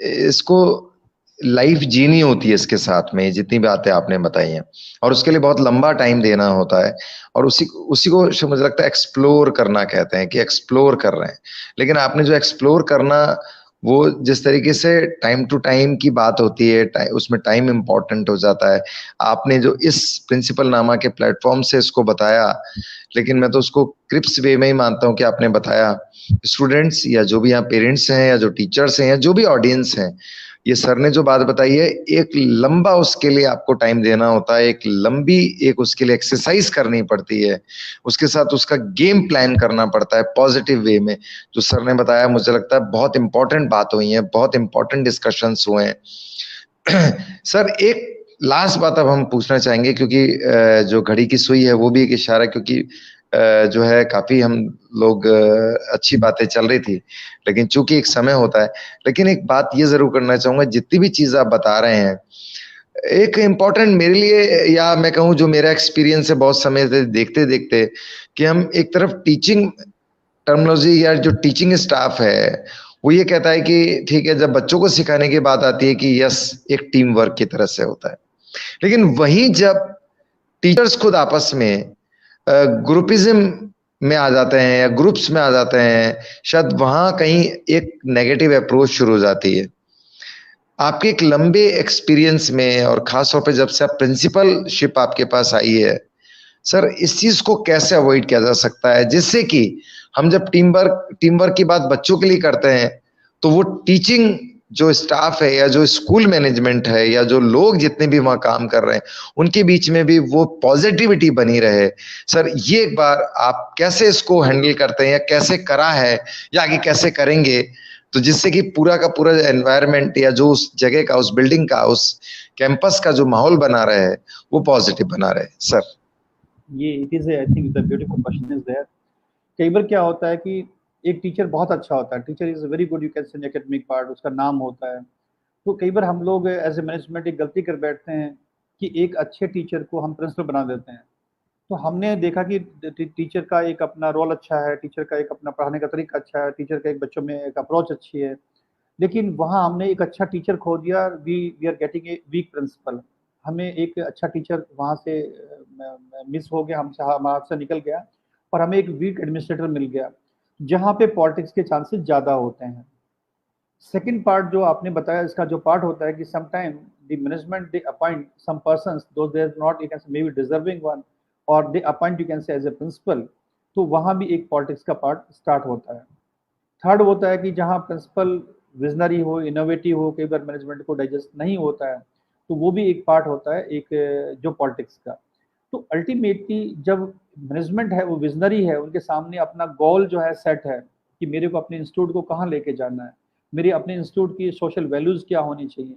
इसको लाइफ जीनी होती है इसके साथ में, जितनी बातें आपने बताई हैं, और उसके लिए बहुत लंबा टाइम देना होता है, और उसी उसी को मुझे लगता है एक्सप्लोर करना कहते हैं, कि एक्सप्लोर कर रहे हैं। लेकिन आपने जो एक्सप्लोर करना, वो जिस तरीके से टाइम टू टाइम की बात होती है, उसमें टाइम इंपॉर्टेंट हो जाता है। आपने जो इस प्रिंसिपल नामा के प्लेटफॉर्म से इसको बताया, लेकिन मैं तो उसको क्रिप्स वे में ही मानता हूं कि आपने बताया स्टूडेंट्स या जो भी यहाँ पेरेंट्स हैं या जो टीचर्स हैं या जो भी ऑडियंस हैं, ये सर ने जो बात बताई है, एक लंबा उसके लिए आपको टाइम देना होता है, एक लंबी एक उसके लिए एक्सरसाइज करनी पड़ती है, उसके साथ उसका गेम प्लान करना पड़ता है पॉजिटिव वे में। जो सर ने बताया, मुझे लगता है बहुत इंपॉर्टेंट बात हुई है, बहुत इंपॉर्टेंट डिस्कशंस हुए हैं। सर एक लास्ट बात अब हम पूछना चाहेंगे, क्योंकि जो घड़ी की सुई है वो भी एक इशारा, क्योंकि जो है काफी हम लोग अच्छी बातें चल रही थी, लेकिन चूंकि एक समय होता है। लेकिन एक बात ये जरूर करना चाहूंगा, जितनी भी चीज आप बता रहे हैं, एक इम्पोर्टेंट मेरे लिए, या मैं कहूँ जो मेरा एक्सपीरियंस है बहुत समय से देखते देखते, कि हम एक तरफ टीचिंग टर्मिनोलॉजी या जो टीचिंग स्टाफ है वो ये कहता है कि ठीक है, जब बच्चों को सिखाने की बात आती है कि यस, एक टीम वर्क की तरह से होता है, लेकिन वहीं जब टीचर्स खुद आपस में ग्रुपिज्म में आ जाते हैं या ग्रुप्स में आ जाते हैं, शायद वहां कहीं एक नेगेटिव अप्रोच शुरू हो जाती है। आपके एक लंबे एक्सपीरियंस में, और खासतौर पे जब से आप प्रिंसिपलशिप आपके पास आई है, सर इस चीज को कैसे अवॉइड किया जा सकता है, जिससे कि हम जब टीम वर्क की बात बच्चों के लिए करते हैं, तो वो टीचिंग जो स्टाफ है या जो स्कूल मैनेजमेंट है या जो लोग जितने भी वहां काम कर रहे हैं, उनके बीच में भी वो पॉजिटिविटी बनी रहे। सर ये एक बार आप कैसे इसको हैंडल करते हैं, या कैसे करा है, या आगे कैसे करेंगे, तो जिससे कि पूरा का पूरा एनवायरनमेंट या जो उस जगह का, उस बिल्डिंग का, उस कैंपस का जो माहौल बना रहे वो पॉजिटिव बना रहे। सर ये it is I think the beautiful question is there. कई बार क्या होता है कि एक टीचर बहुत अच्छा होता है, teacher is very good, you can से एकेडमिक पार्ट, उसका नाम होता है। तो कई बार हम लोग एज ए मैनेजमेंट एक गलती कर बैठते हैं कि एक अच्छे टीचर को हम प्रिंसिपल बना देते हैं। तो हमने देखा कि टीचर का एक अपना रोल अच्छा है, टीचर का एक अपना पढ़ाने का तरीका अच्छा है, टीचर का एक बच्चों में एक अप्रोच अच्छी है, लेकिन वहाँ हमने एक अच्छा टीचर खो दिया। We are getting a weak principal. हमें एक अच्छा टीचर वहाँ से मिस हो गया, हमसे हमारे हाथ से निकल गया, और हमें एक वीक एडमिनिस्ट्रेटर मिल गया, जहाँ पे पॉलिटिक्स के चांसेस ज़्यादा होते हैं। सेकंड पार्ट जो आपने बताया, इसका जो पार्ट होता है कि sometime the management they appoint some persons though they are not, you can say maybe deserving one, और they appoint, you can say as a principal. तो वहाँ भी एक पॉलिटिक्स का पार्ट स्टार्ट होता है। थर्ड होता है कि जहाँ प्रिंसिपल विजनरी हो, इनोवेटिव हो, कई बार मैनेजमेंट को डाइजेस्ट नहीं होता है, तो वो भी एक पार्ट होता है एक जो पॉलिटिक्स का। तो अल्टीमेटली जब मैनेजमेंट है वो विजनरी है, उनके सामने अपना गोल जो है सेट है कि मेरे को अपने इंस्टीट्यूट को कहाँ लेके जाना है, मेरे अपने इंस्टीट्यूट की सोशल वैल्यूज़ क्या होनी चाहिए,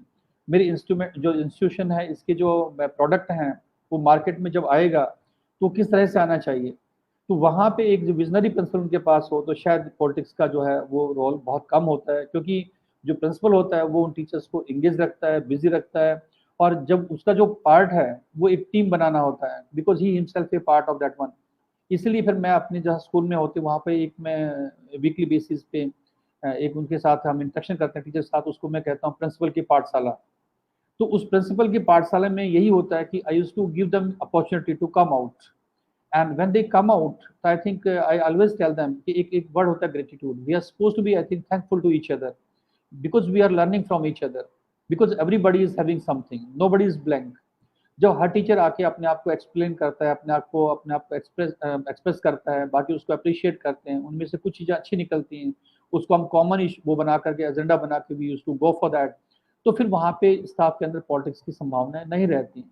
मेरे इंस्ट्रूमेंट जो इंस्टीट्यूशन है इसके जो प्रोडक्ट हैं वो मार्केट में जब आएगा तो किस तरह से आना चाहिए। तो वहाँ पे एक जो विजनरी प्रिंसिपल उनके पास हो तो शायद पॉलिटिक्स का जो है वो रोल बहुत कम होता है, क्योंकि जो प्रिंसिपल होता है वो उन टीचर्स को इंगेज रखता है, बिजी रखता है, और जब उसका जो पार्ट है वो एक टीम बनाना होता है, because he himself A part of that one. इसलिए फिर मैं अपने जहाँ स्कूल में होते वहाँ पे एक मैं वीकली बेसिस पे एक उनके साथ हम इंटरेक्शन करते हैं टीचर के साथ, उसको मैं कहता हूँ प्रिंसिपल की पाठशाला। तो उस प्रिंसिपल की पाठशाला में यही होता है कि I used to give them opportunity to come out, and when they come out, I think I always tell them कि एक word होता है gratitude. We are supposed to be, I think, thankful to each other because we are learning from each other, because everybody is having something, nobody is blank. जब हर teacher आके अपने आप को explain करता है, अपने आप को एक्सप्रेस करता है, बाकी उसको अप्रिशिएट करते हैं, उनमें से कुछ चीज़ें अच्छी निकलती हैं, उसको हम कॉमन वो बना करके एजेंडा बना के we used to go for that. तो फिर वहाँ पे स्टाफ के अंदर पॉलिटिक्स की संभावनाएं नहीं रहती।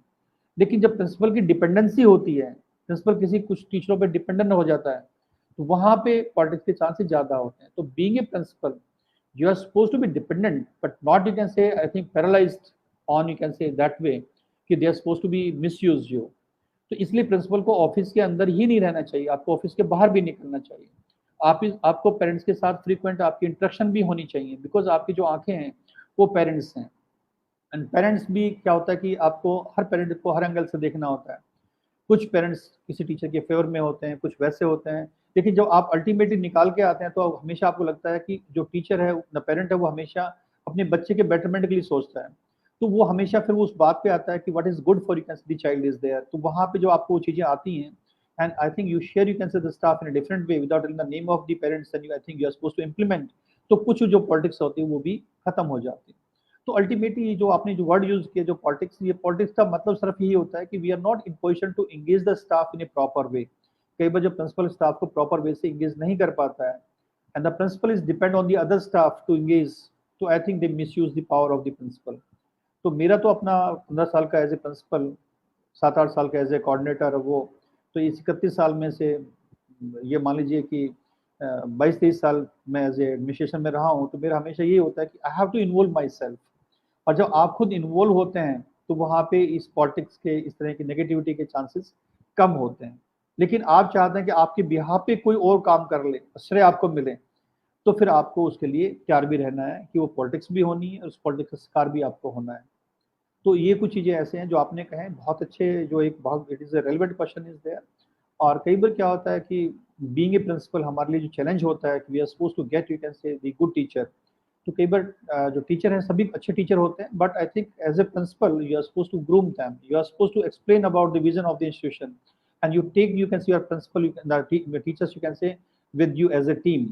लेकिन जब प्रिंसिपल की डिपेंडेंसी होती है, प्रिंसिपल किसी कुछ टीचरों पे डिपेंडेंट हो जाता है, तो वहाँ पे पॉलिटिक्स के चांसेस ज़्यादा होते हैं। तो being a principal you are supposed to be dependent but not, you can say, I think, paralyzed on, you can say that way कि they are supposed to be misuse you. तो इसलिए principal को office के अंदर ही नहीं रहना चाहिए, आपको ऑफिस के बाहर भी निकलना चाहिए। आपको पेरेंट्स के साथ फ्रीक्वेंट आपकी इंटरेक्शन भी होनी चाहिए, बिकॉज आपकी जो आंखें हैं वो पेरेंट्स हैं। एंड पेरेंट्स भी क्या होता है कि आपको हर पेरेंट को हर एंगल से देखना होता है। कुछ पेरेंट्स किसी टीचर के फेवर में होते हैं, कुछ वैसे होते हैं, लेकिन जब आप अल्टीमेटली निकाल के आते हैं तो हमेशा आपको लगता है कि जो टीचर है, द पेरेंट है, वो हमेशा अपने बच्चे के बेटरमेंट के लिए सोचता है। तो वो हमेशा फिर उस बात पे आता है कि what is good for you can the child is there. तो वहाँ पे जो आपको वो चीजें आती हैं, and I think you share you can say the staff in a different way without in the name of the parents, and I think you are supposed to implement. तो कुछ जो पॉलिटिक्स होती है वो भी खत्म हो जाती है। तो अल्टीमेटली जो आपने जो वर्ड यूज किया, जो पॉलिटिक्स, ये पॉलिटिक्स का मतलब सिर्फ यही होता है कि we are not in position to engage the staff in a proper way. कई बार जो प्रिंसिपल स्टाफ को प्रॉपर वे से एंगेज नहीं कर पाता है, and the principal is depend on the other staff to engage, तो I think they misuse the power of the principal. तो मेरा तो अपना 15 साल का एज ए प्रिंसिपल, 7-8 साल का एज ए कोऑर्डिनेटर, वो तो इस 31 साल में से ये मान लीजिए कि 22-23 साल मैं एज ए एडमिनिस्ट्रेशन में रहा हूँ। तो मेरा हमेशा ये होता है कि I have to involve myself, और जब आप खुद इन्वॉल्व होते हैं तो वहाँ पे इस पॉलिटिक्स के, इस तरह की नेगेटिविटी के चांसेस कम होते हैं। लेकिन आप चाहते हैं कि आपके बिहाफ पे कोई और काम कर ले, श्रेय आपको मिले, तो फिर आपको उसके लिए तैयार भी रहना है कि वो पॉलिटिक्स भी होनी है, उस पॉलिटिक्स का शिकार भी आपको होना है। तो ये कुछ चीज़ें ऐसे हैं जो आपने कहे, बहुत अच्छे, जो एक बहुत it is a relevant question is there. और कई बार क्या होता है कि बीइंग ए प्रिंसिपल हमारे लिए जो चैलेंज होता है कि we are supposed to get, you can say, the good teacher. तो कई बार जो टीचर हैं सभी अच्छे टीचर होते हैं, but I think as a principal you are supposed to groom them, you are supposed to explain about the vision of the institution, and you take, you can see your principal, the teachers, you can say, with you as a team,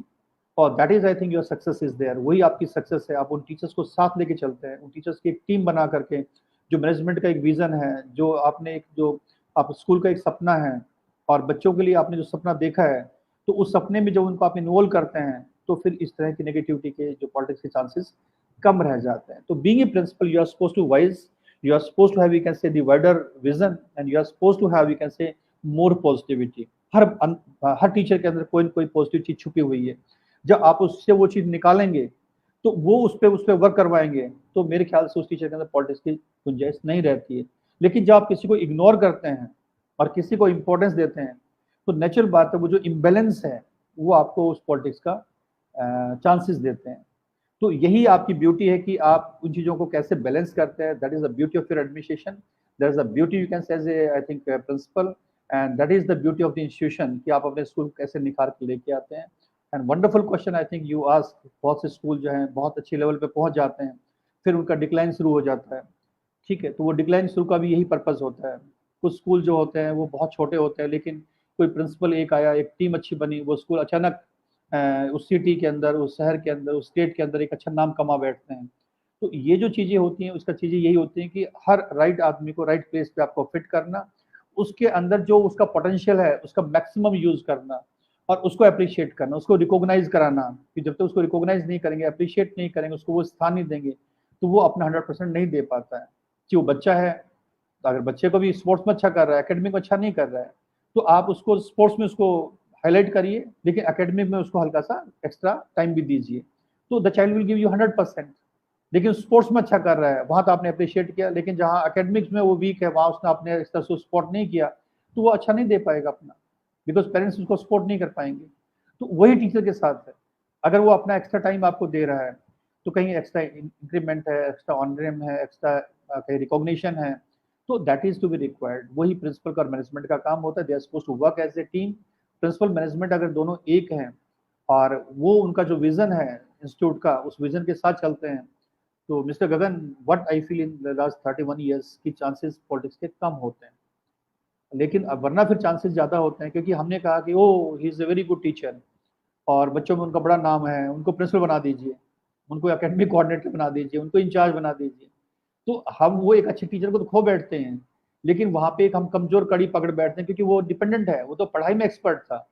और that is I think your success is there। वही आपकी success है, आप उन teachers को साथ लेके चलते हैं, उन टीचर्स की एक टीम बना करके, जो मैनेजमेंट का एक विजन है, जो आपने एक, जो आप स्कूल का एक सपना है और बच्चों के लिए आपने जो सपना देखा है, तो उस सपने में जब उनको आप इन्वॉल्व करते हैं तो फिर इस तरह की नेगेटिविटी के, जो पॉलिटिक्स के चांसेस कम रह जाते हैं। तो being a principal you are supposed to wise, you are supposed to have, you can say, the wider vision, and you are supposed to have, you can say, more positivity। Her teacher के अंदर कोई न कोई positive चीज छुपी हुई है, जब आप उससे वो चीज निकालेंगे तो वो उस पर वर्क करवाएंगे, तो मेरे ख्याल से उस टीचर के अंदर पॉलिटिक्स की गुंजाइश नहीं रहती है। लेकिन जब आप किसी को इग्नोर करते हैं और किसी को इम्पोर्टेंस देते हैं, तो नेचुरल बात है वो जो इम्बैलेंस है वो आपको उस पॉलिटिक्स का चांसेस देते हैं। तो यही आपकी ब्यूटी है कि आप उन चीज़ों को कैसे बैलेंस करते हैं। That is the beauty of your administration, that is the beauty you can say as a, I think, principal, and that is the beauty of the institution कि आप अपने स्कूल कैसे निखार के लेके आते हैं। And wonderful question I think you ask. बहुत से स्कूल जो हैं बहुत अच्छे लेवल पे पहुंच जाते हैं, फिर उनका डिक्लाइन शुरू हो जाता है, ठीक है। तो वो डिक्लाइन शुरू का भी यही पर्पज़ होता है। कुछ स्कूल जो होते हैं वो बहुत छोटे होते हैं, लेकिन कोई प्रिंसिपल एक आया, एक टीम अच्छी बनी, वो स्कूल अचानक उस सिटी के अंदर, उस शहर के अंदर, उस स्टेट के अंदर एक अच्छा नाम कमा बैठते हैं। तो ये जो चीज़ें होती हैं, उसका चीज़ें यही होती हैं कि हर राइट आदमी को राइट प्लेस पे आपको फिट करना, उसके अंदर जो उसका पोटेंशियल है उसका मैक्सिमम यूज़ करना, और उसको अप्रिशिएट करना, उसको रिकॉग्नाइज कराना। कि जब तक उसको रिकॉग्नाइज नहीं करेंगे, अप्रिशिएट नहीं करेंगे, उसको वो स्थान नहीं देंगे, तो वो अपना 100% नहीं दे पाता है। कि वो बच्चा है, तो अगर बच्चे को भी स्पोर्ट्स में अच्छा कर रहा है, एकेडमिक में अच्छा नहीं कर रहा है, तो आप उसको स्पोर्ट्स में उसको हाईलाइट करिए, लेकिन एकेडमिक में उसको हल्का सा एक्स्ट्रा टाइम भी दीजिए, तो the child will give you 100%। लेकिन स्पोर्ट्स में अच्छा कर रहा है, वहाँ तो आपने अप्रिशिएट किया, लेकिन जहाँ एकेडमिक्स में वो वीक है, वहाँ उसने आपने इस तरह से सपोर्ट नहीं किया, तो वो अच्छा नहीं दे पाएगा अपना, बिकॉज पेरेंट्स उसको सपोर्ट नहीं कर पाएंगे। तो वही टीचर के साथ है, अगर वो अपना एक्स्ट्रा टाइम आपको दे रहा है, तो कहीं एक्स्ट्रा इंक्रीमेंट है, एक्स्ट्रा ऑनरेम है, एक्स्ट्रा कहीं रिकॉग्निशन है, तो that is to be required. वही प्रिंसिपल का और मैनेजमेंट का काम होता है। They are supposed to work as a team. Principal management अगर दोनों एक हैं और वो उनका जो विजन है इंस्टीट्यूट का, उस विजन के साथ चलते हैं, तो mister Gagan, what I feel in the last 31 years की चांसेस पॉलिटिक्स के कम होते हैं, लेकिन अब वरना फिर चांसेस ज़्यादा होते हैं, क्योंकि हमने कहा कि oh he is a very good teacher, और बच्चों में उनका बड़ा नाम है, उनको प्रिंसिपल बना दीजिए, उनको एकेडमिक कोऑर्डिनेटर बना दीजिए, उनको इंचार्ज बना दीजिए। तो हम वो एक अच्छे टीचर को तो खो बैठते हैं, लेकिन वहाँ पे एक हम कमजोर कड़ी पकड़ बैठते हैं, क्योंकि वो डिपेंडेंट है, वो तो पढ़ाई में एक्सपर्ट था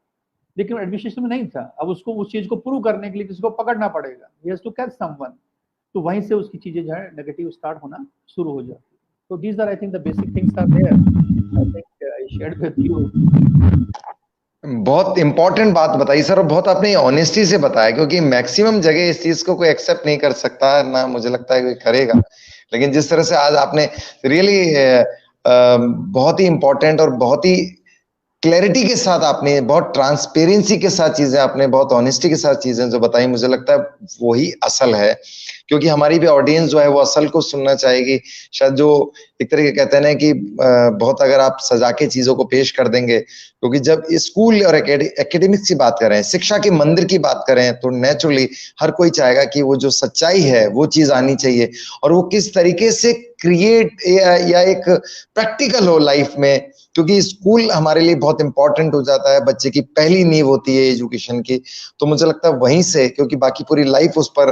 लेकिन एडमिनिस्ट्रेशन में नहीं था। अब उसको उस चीज़ को प्रूव करने के लिए किसी को पकड़ना पड़ेगा, he has to catch someone, तो वहीं से उसकी चीज़ें जो है नेगेटिव स्टार्ट होना शुरू हो जाती है। तो these are I think the basic things are there, I think I shared with you. बहुत इंपॉर्टेंट बात बताई सर, और बहुत आपने ऑनेस्टी से बताया, क्योंकि मैक्सिमम जगह इस चीज को कोई एक्सेप्ट नहीं कर सकता, ना मुझे लगता है कोई करेगा। लेकिन जिस तरह से आज आपने रियली बहुत ही इंपॉर्टेंट और बहुत ही क्लैरिटी के साथ आपने, बहुत ट्रांसपेरेंसी के साथ चीजें आपने, बहुत ऑनेस्टी के साथ चीजें जो बताई, मुझे लगता है वही असल है, क्योंकि हमारी भी ऑडियंस जो है वो असल को सुनना चाहेगी। शायद जो एक तरीके कहते हैं ना कि बहुत अगर आप सजा के चीजों को पेश कर देंगे, क्योंकि जब स्कूल और एकेडमिक्स की बात करें, शिक्षा के मंदिर की बात करें, तो नेचुरली हर कोई चाहेगा कि वो जो सच्चाई है वो चीज आनी चाहिए, और वो किस तरीके से क्रिएट या एक प्रैक्टिकल हो लाइफ में, क्योंकि स्कूल हमारे लिए बहुत इंपॉर्टेंट हो जाता है, बच्चे की पहली नींव होती है एजुकेशन की। तो मुझे लगता है वहीं से, क्योंकि बाकी पूरी लाइफ उस पर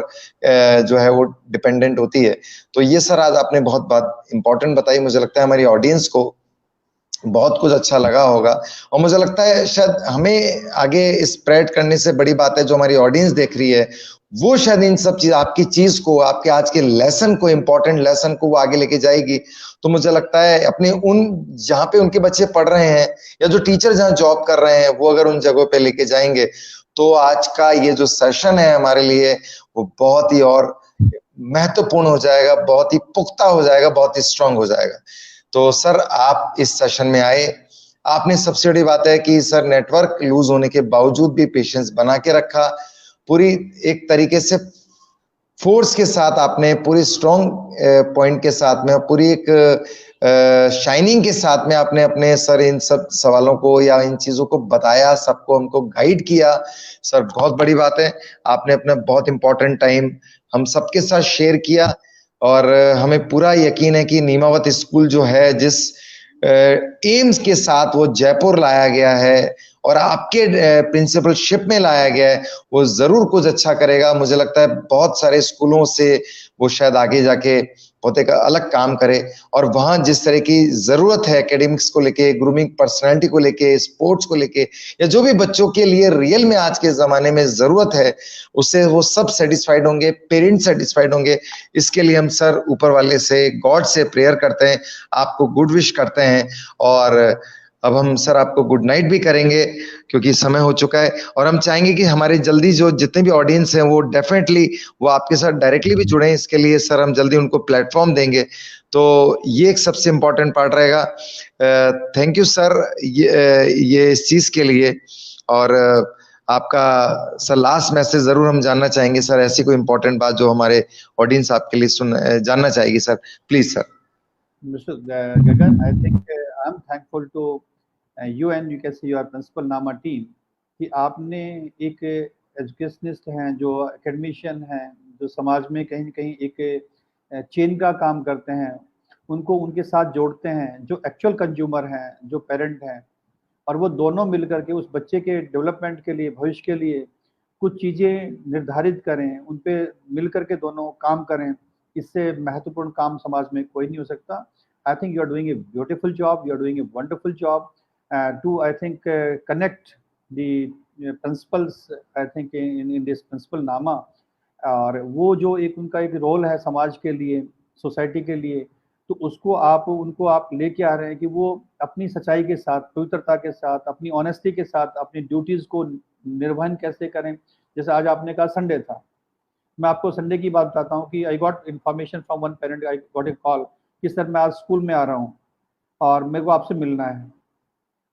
जो है वो डिपेंडेंट होती है। तो ये सर आज आपने बहुत बात इंपॉर्टेंट बताई, मुझे लगता है हमारी ऑडियंस को बहुत कुछ अच्छा लगा होगा, और मुझे लगता है शायद हमें आगे स्प्रेड करने से बड़ी बात है जो हमारी ऑडियंस देख रही है, वो शायद इन सब चीज, आपकी चीज को, आपके आज के लेसन को, इंपॉर्टेंट लेसन को वो आगे लेके जाएगी। तो मुझे लगता है अपने उन, जहां पे उनके बच्चे पढ़ रहे हैं या जो टीचर जहां जॉब कर रहे हैं, वो अगर उन जगहों पे लेके जाएंगे, तो आज का ये जो सेशन है हमारे लिए वो बहुत ही और महत्वपूर्ण हो जाएगा, बहुत ही पुख्ता हो जाएगा, बहुत ही स्ट्रांग हो जाएगा। तो सर आप इस सेशन में आए, आपने सबसे बड़ी बात है कि सर नेटवर्क लूज होने के बावजूद भी पेशेंस बना के रखा, पूरी एक तरीके से फोर्स के साथ आपने, पूरी स्ट्रॉन्ग पॉइंट के साथ में, पूरी एक शाइनिंग के साथ में आपने अपने सर इन सब सवालों को या इन चीजों को बताया, सबको हमको गाइड किया। सर बहुत बड़ी बात है, आपने अपना बहुत इंपॉर्टेंट टाइम हम सबके साथ शेयर किया, और हमें पूरा यकीन है कि नीमावत स्कूल जो है, जिस एम्स के साथ वो जयपुर लाया गया है और आपके प्रिंसिपलशिप में लाया गया है, वो जरूर कुछ अच्छा करेगा। मुझे लगता है बहुत सारे स्कूलों से वो शायद आगे जाके बहुत एक अलग काम करे, और वहां जिस तरह की जरूरत है एकेडमिक्स को लेके, ग्रूमिंग पर्सनालिटी को लेके, स्पोर्ट्स को लेके, या जो भी बच्चों के लिए रियल में आज के जमाने में जरूरत है, उससे वो सब सेटिस्फाइड होंगे, पेरेंट्स सेटिस्फाइड होंगे। इसके लिए हम सर ऊपर वाले से, गॉड से प्रेयर करते हैं, आपको गुड विश करते हैं, और अब हम सर आपको गुड नाइट भी करेंगे क्योंकि समय हो चुका है, और हम चाहेंगे कि हमारे जल्दी जो जितने भी ऑडियंस हैं वो डेफिनेटली वो आपके साथ डायरेक्टली भी जुड़े। इसके लिए सर हम जल्दी उनको प्लेटफॉर्म देंगे, तो ये एक सबसे इम्पोर्टेंट पार्ट रहेगा। थैंक यू सर ये इस चीज के लिए, और आपका सर लास्ट मैसेज जरूर हम जानना चाहेंगे सर, ऐसी कोई इंपॉर्टेंट बात जो हमारे ऑडियंस आपके लिए जानना चाहेगी sir, please sir. Mr. Gagan, I think I'm thankful to you and you can say your principal नामा टीम, कि आपने एक एजुकेशनिस्ट हैं, जो एकेडमिशियन हैं, जो समाज में कहीं न कहीं एक चेन का काम करते हैं, उनको उनके साथ जोड़ते हैं, जो एक्चुअल कंज्यूमर हैं, जो पेरेंट हैं, और वो दोनों मिलकर के उस बच्चे के डेवलपमेंट के लिए, भविष्य के लिए कुछ चीज़ें निर्धारित करें, उन पे मिलकर के दोनों काम करें। इससे महत्वपूर्ण काम समाज में कोई नहीं हो सकता। I think you are doing a beautiful job, you are doing a wonderful job to I think connect the principals, I think in this principal नामा, और वो जो एक उनका एक रोल है समाज के लिए, सोसाइटी के लिए, तो उसको उनको आप लेके आ रहे हैं कि वो अपनी सच्चाई के साथ, पवित्रता के साथ, अपनी ऑनेस्टी के साथ अपनी ड्यूटीज को निर्वहन कैसे करें। जैसे आज आपने कहा संडे था, मैं आपको संडे की बात बताता हूँ कि I got information from one parent, I got a call कि सर मैं आज स्कूल में आ रहा हूँ और मेरे को आपसे मिलना है।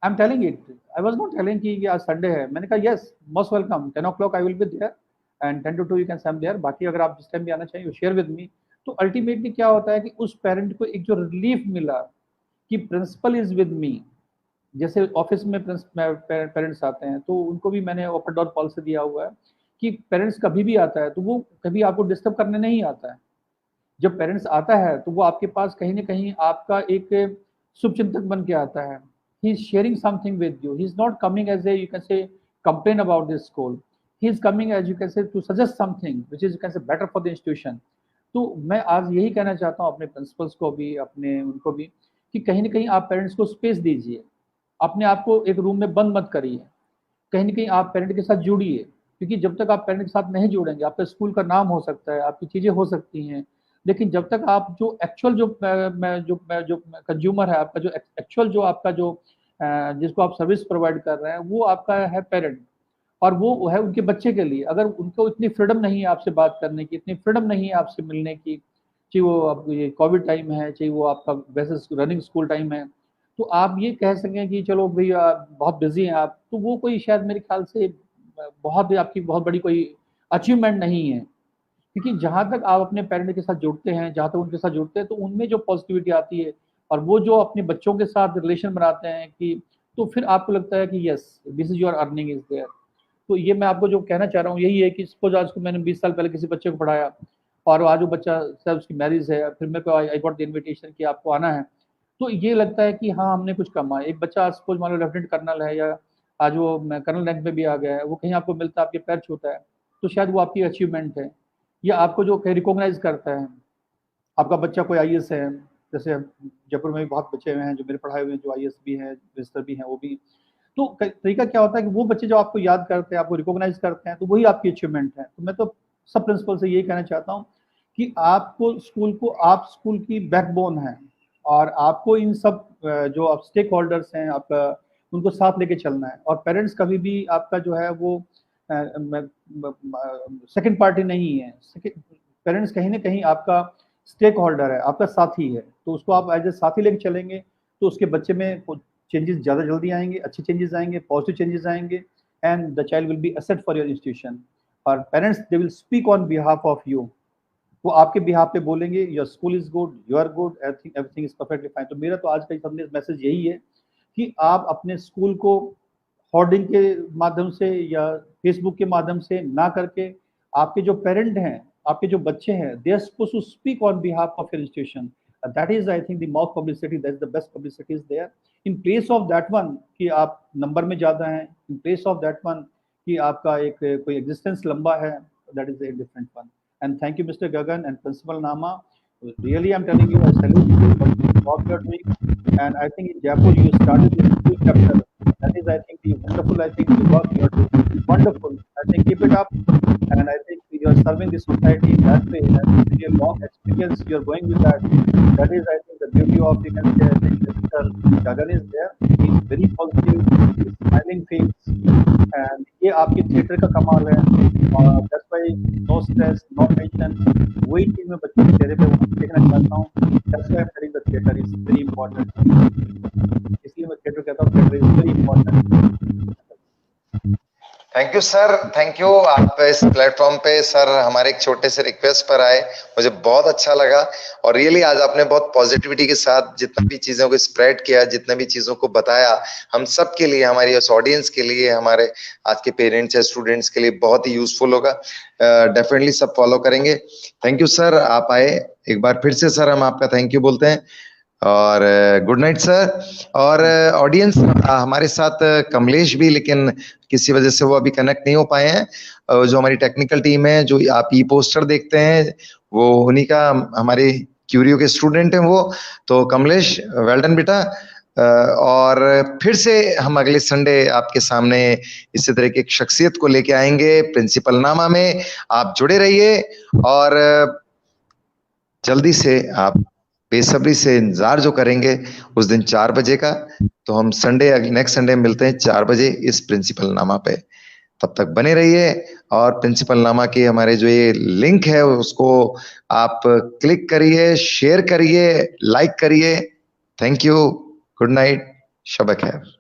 I am telling it, I was not telling कि आज संडे है। मैंने कहा yes, most welcome, 10 o'clock I will be there and 10 to 2 you can same there, बाकी अगर आप जिस टाइम भी आना चाहिए शेयर विद मी। तो अल्टीमेटली क्या होता है कि उस पेरेंट को एक जो रिलीफ मिला कि प्रिंसिपल इज विद मी। जैसे ऑफिस में पेरेंट्स आते हैं तो उनको भी मैंने ओपन डोर पॉलिसी दिया हुआ है कि पेरेंट्स कभी भी आता है तो वो कभी आपको डिस्टर्ब करने नहीं आता है। जब पेरेंट्स आता है तो वो आपके पास कहीं ना कहीं आपका एक शुभचिंतक बन के आता है। He is sharing something with you, he is not coming as a you can say complain about this school, he is coming as you can say to suggest something which is you can say better for the institution. तो मैं आज यही कहना चाहता हूँ अपने principles को भी, अपने उनको भी, कि कहीं ना कहीं आप पेरेंट्स को स्पेस दीजिए, अपने आप को एक रूम में बंद मत करिए, कहीं ना कहीं आप पेरेंट के साथ जुड़िए, क्योंकि जब तक आप पेरेंट के साथ नहीं जुड़ेंगे, आपका स्कूल का नाम हो सकता है, आपकी चीज़ें हो सकती हैं, लेकिन जब तक आप जो एक्चुअल जो कंज्यूमर है आपका, जो एक्चुअल जो आपका जो जिसको आप सर्विस प्रोवाइड कर रहे हैं, वो आपका है पेरेंट, और वो है उनके बच्चे के लिए। अगर उनको इतनी फ्रीडम नहीं है आपसे बात करने की, इतनी फ्रीडम नहीं है आपसे मिलने की, चाहे वो आप ये कोविड टाइम है, चाहे वो आपका वैसे रनिंग स्कूल टाइम है, तो आप ये कह सकें कि चलो भई बहुत बिज़ी हैं आप, तो वो कोई शायद मेरे ख्याल से बहुत आपकी बहुत बड़ी कोई अचीवमेंट नहीं है। क्योंकि जहाँ तक आप अपने पेरेंट के साथ जुड़ते हैं, जहाँ तक उनके साथ जुड़ते हैं, तो उनमें जो पॉज़िटिविटी आती है और वो जो अपने बच्चों के साथ रिलेशन बनाते हैं कि तो फिर आपको लगता है कि yes, this is your earning is there. तो ये मैं आपको जो कहना चाह रहा हूँ यही है कि सपोज़ आज को मैंने 20 साल पहले किसी बच्चे को पढ़ाया और आज वो बच्चा शायद उसकी मैरिज है, फिर मेरे को आई गॉट द इन्विटेशन कि आपको आना है। तो ये लगता है कि हाँ, हमने कुछ कमा। एक बच्चा सपोज़ मान लो लेफ्टिनेंट कर्नल है या आज वो कर्नल रैंक में भी आ गया है, वो कहीं आपको मिलता है, आपके पैर छूता है, तो शायद वो आपकी अचीवमेंट है। या आपको जो कहीं रिकॉग्नाइज़ करता है, आपका बच्चा कोई आईएएस है, जैसे जयपुर में भी बहुत बच्चे हुए हैं जो मेरे पढ़ाए हुए हैं, जो आईएएस भी हैं, रजिस्टर भी हैं, वो भी। तो तरीका क्या होता है कि वो बच्चे जो आपको याद करते हैं, आपको रिकॉग्नाइज़ करते हैं, तो वही आपकी अचीवमेंट है। तो मैं तो सब प्रिंसिपल से यही कहना चाहता हूँ कि आपको स्कूल को आप स्कूल की बैकबोन हैं और आपको इन सब जो आप स्टेक होल्डर्स हैं, आपका उनको साथ लेके चलना है। और पेरेंट्स कभी भी आपका जो है वो सेकंड पार्टी नहीं है। पेरेंट्स कहीं ना कहीं आपका स्टेक होल्डर है, आपका साथी है, तो उसको आप एज ए साथी लेके चलेंगे तो उसके बच्चे में चेंजेस ज़्यादा जल्दी आएंगे, अच्छे चेंजेस आएंगे, पॉजिटिव चेंजेस आएंगे, and the child will be asset for your institution. और parents they will speak on behalf of you, वो आपके बिहाफ पे बोलेंगे your school is good, you are good, everything is perfectly fine. तो मेरा तो आज का संदेश मैसेज यही है कि आप अपने स्कूल को होर्डिंग के माध्यम से या फेसबुक के माध्यम से ना करके आपके जो पेरेंट हैं, आपके जो बच्चे हैं, they are supposed to speak on behalf of your institution. That is I think the mouth publicity, that is the best publicity is there. In place of that one कि आप नंबर में ज़्यादा हैं, in place of that one कि आपका एक कोई existence लंबा है, that is a different one. And thank you, Mr. Gagan and Principal Nama. Really, I'm telling you, I salute you for the work you're doing. And I think in Jaipur, you started this new chapter. That is, I think, the wonderful, I think, the work you're doing. Wonderful. I think keep it up. And I think you're serving the society in that way. And with your long experience, you're going with that. That is, I think, the beauty of, you can say, I think, Mr. Gagan is there. He's very positive, he's smiling face. And ये आपके theatre का कमाल है। और that's why no stress, no tension, वही चीज़ मैं बच्चों के चेहरे पे देखना चाहता हूँ। That's why I am telling the theatre is very important. इसलिए मैं थिएटर कहता हूँ, theatre is very important. Thank you sir, thank you. आप इस प्लेटफॉर्म पे सर हमारे एक छोटे से रिक्वेस्ट पर आए, मुझे बहुत अच्छा लगा। और रियली आज आपने बहुत पॉजिटिविटी के साथ जितना भी चीजों को स्प्रेड किया, जितने भी चीजों को बताया, हम सब के लिए, हमारी इस ऑडियंस के लिए, हमारे आज के पेरेंट्स या स्टूडेंट्स के लिए बहुत ही यूजफुल होगा। डेफिनेटली सब फॉलो करेंगे। थैंक यू सर, आप आए। एक बार फिर से सर हम आपका थैंक यू बोलते हैं और गुड नाइट सर। और ऑडियंस हमारे साथ कमलेश भी, लेकिन किसी वजह से वो अभी कनेक्ट नहीं हो पाए हैं। जो हमारी टेक्निकल टीम है, जो आप ई पोस्टर देखते हैं, वो उन्हीं का, हमारे क्यूरियो के स्टूडेंट हैं वो। तो कमलेश, वेल डन बेटा। और फिर से हम अगले संडे आपके सामने इसी तरह की एक शख्सियत को लेके आएंगे प्रिंसिपल नामा में। आप जुड़े रहिए और जल्दी से आप बेसब्री से इंतजार जो करेंगे उस दिन 4 बजे का, तो हम नेक्स्ट संडे मिलते हैं 4 बजे इस प्रिंसिपल नामा पे। तब तक बने रहिए और प्रिंसिपल नामा के हमारे जो ये लिंक है उसको आप क्लिक करिए, शेयर करिए, लाइक करिए। थैंक यू, गुड नाइट, शब खैर।